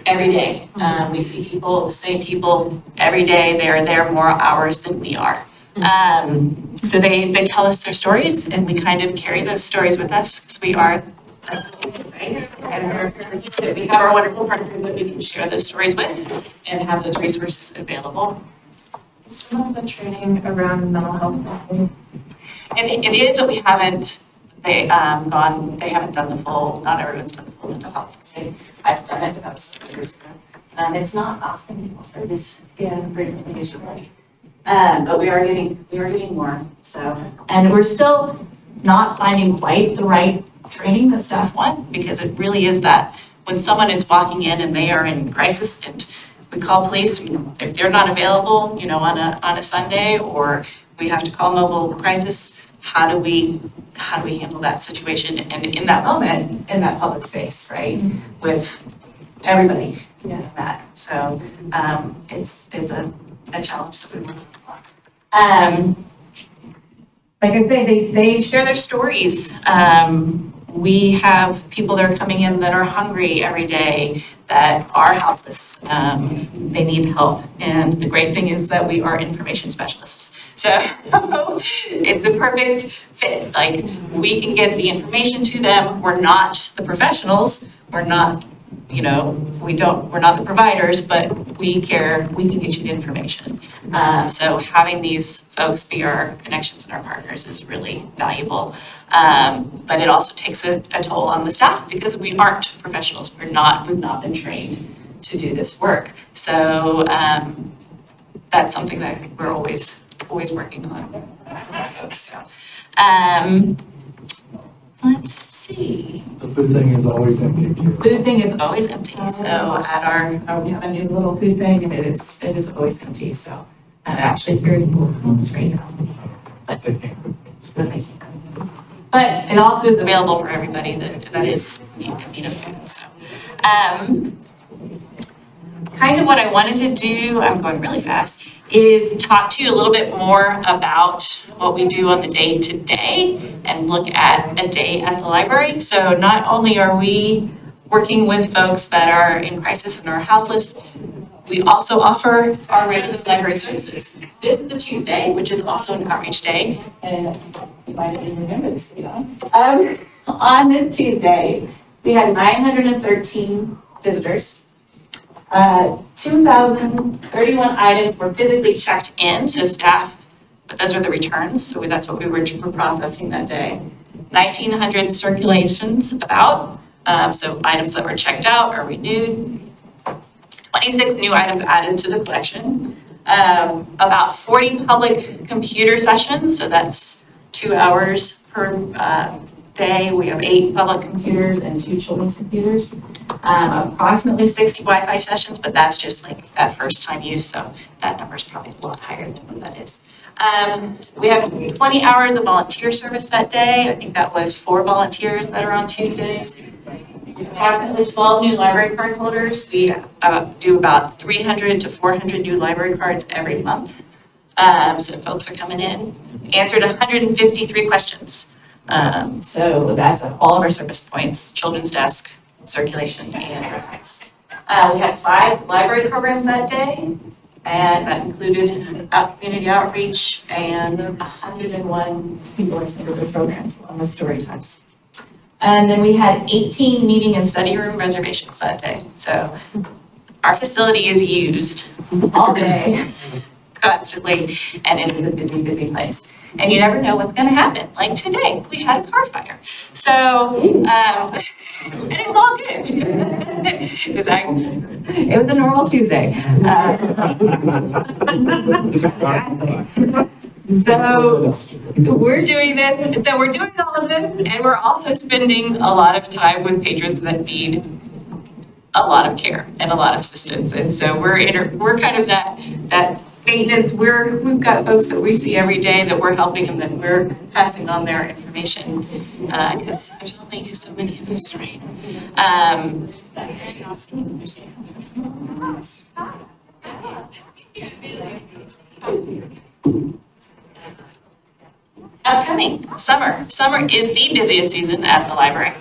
every day. We see people, the same people every day. They are there more hours than we are. So they tell us their stories, and we kind of carry those stories with us because we are right? And we have our wonderful partners that we can share those stories with and have those resources available. Some of the training around mental health. And it is, but we haven't, they haven't done the full, not everyone's done the full mental health. I've done it, but that was several years ago. It's not often offered as frequently as you'd like. But we are getting more, so. And we're still not finding quite the right training that staff want, because it really is that when someone is walking in and they are in crisis and we call police, if they're not available, on a Sunday, or we have to call mobile crisis, how do we handle that situation? And in that moment, in that public space, right, with everybody in that. So it's a challenge that we work on. Like I say, they share their stories. We have people that are coming in that are hungry every day, that are houseless. They need help. And the great thing is that we are information specialists. So it's a perfect fit. Like, we can get the information to them. We're not the professionals. We're not, we're not the providers, but we care, we can get you the information. So having these folks be our connections and our partners is really valuable. But it also takes a toll on the staff because we aren't professionals. We've not been trained to do this work. So that's something that I think we're always working on. So, let's see. The food thing is always empty. Food thing is always empty. So at our, we have a new little food thing and it is always empty. So actually it's very full right now. But it also is available for everybody that is in need of food. So kind of what I wanted to do, I'm going really fast, is talk to you a little bit more about what we do on the day-to-day and look at a day at the library. So not only are we working with folks that are in crisis and are houseless, we also offer our regular library services. This is a Tuesday, which is also an outreach day, and you might even remember this video. On this Tuesday, we had 913 visitors. 2,031 items were physically checked in, so staff, but those are the returns, so that's what we were processing that day. 1,900 circulations about, so items that were checked out or renewed. 26 new items added to the collection. About 40 public computer sessions, so that's 2 hours per day. We have 8 public computers and 2 children's computers. Approximately 60 Wi-Fi sessions, but that's just like that first time use, so that number is probably a lot higher than what that is. We have 20 hours of volunteer service that day. I think that was 4 volunteers that are on Tuesdays. Approximately 12 new library card holders. We do about 300 to 400 new library cards every month. So folks are coming in. Answered 153 questions. So that's at all of our service points, children's desk, circulation, and reference. We had 5 library programs that day, and that included community outreach and 101 people attended the programs along with story times. And then we had 18 meeting and study room reservations that day. So our facility is used all day, constantly, and it is a busy, busy place. And you never know what's going to happen. Like today, we had a car fire. So, and it's all good. It was a normal Tuesday. So we're doing this. So we're doing all of this, and we're also spending a lot of time with patrons that need a lot of care and a lot of assistance. And so we're kind of that maintenance. We've got folks that we see every day that we're helping and that we're passing on their information because there's only so many of us, right? Upcoming summer. Summer is the busiest season at the library.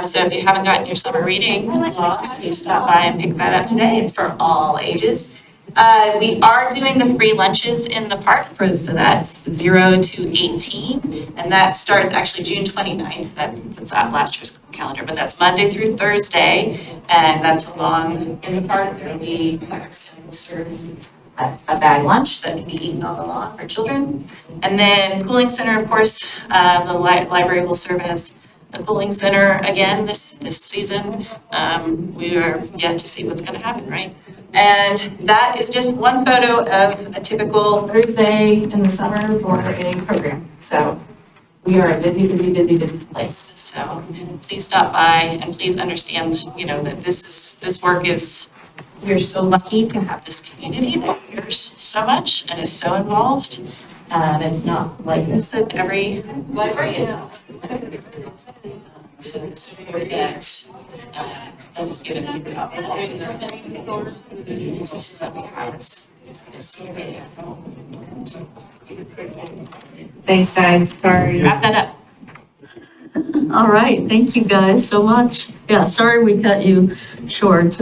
So if you haven't gotten your summer reading log, you stop by and pick that up today. It's for all ages. We are doing the free lunches in the park, so that's 0 to 18, and that starts actually June 29th. That's out last year's calendar, but that's Monday through Thursday, and that's along in the park. There'll be parks can serve a bag lunch that can be eaten on the lawn for children. And then cooling center, of course, the library will serve as a cooling center again this season. We are yet to see what's going to happen, right? And that is just one photo of a typical Thursday in the summer for a program. So we are a busy, busy, busy, busy place. So please stop by and please understand, that this work is, we're so lucky to have this community that cares so much and is so involved. It's not like this at every library. So the support that is given to the resources that we have is really. Thanks, guys. Sorry. Wrap that up. All right, thank you guys so much. Yeah, sorry we cut you short. It's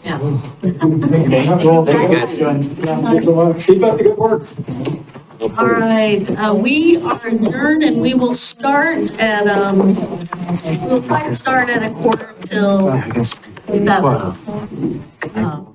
Yeah. Thank you. Thank you, guys. Keep up the good work. All right, we are adjourned and we will start at, we'll try to start at 6:45.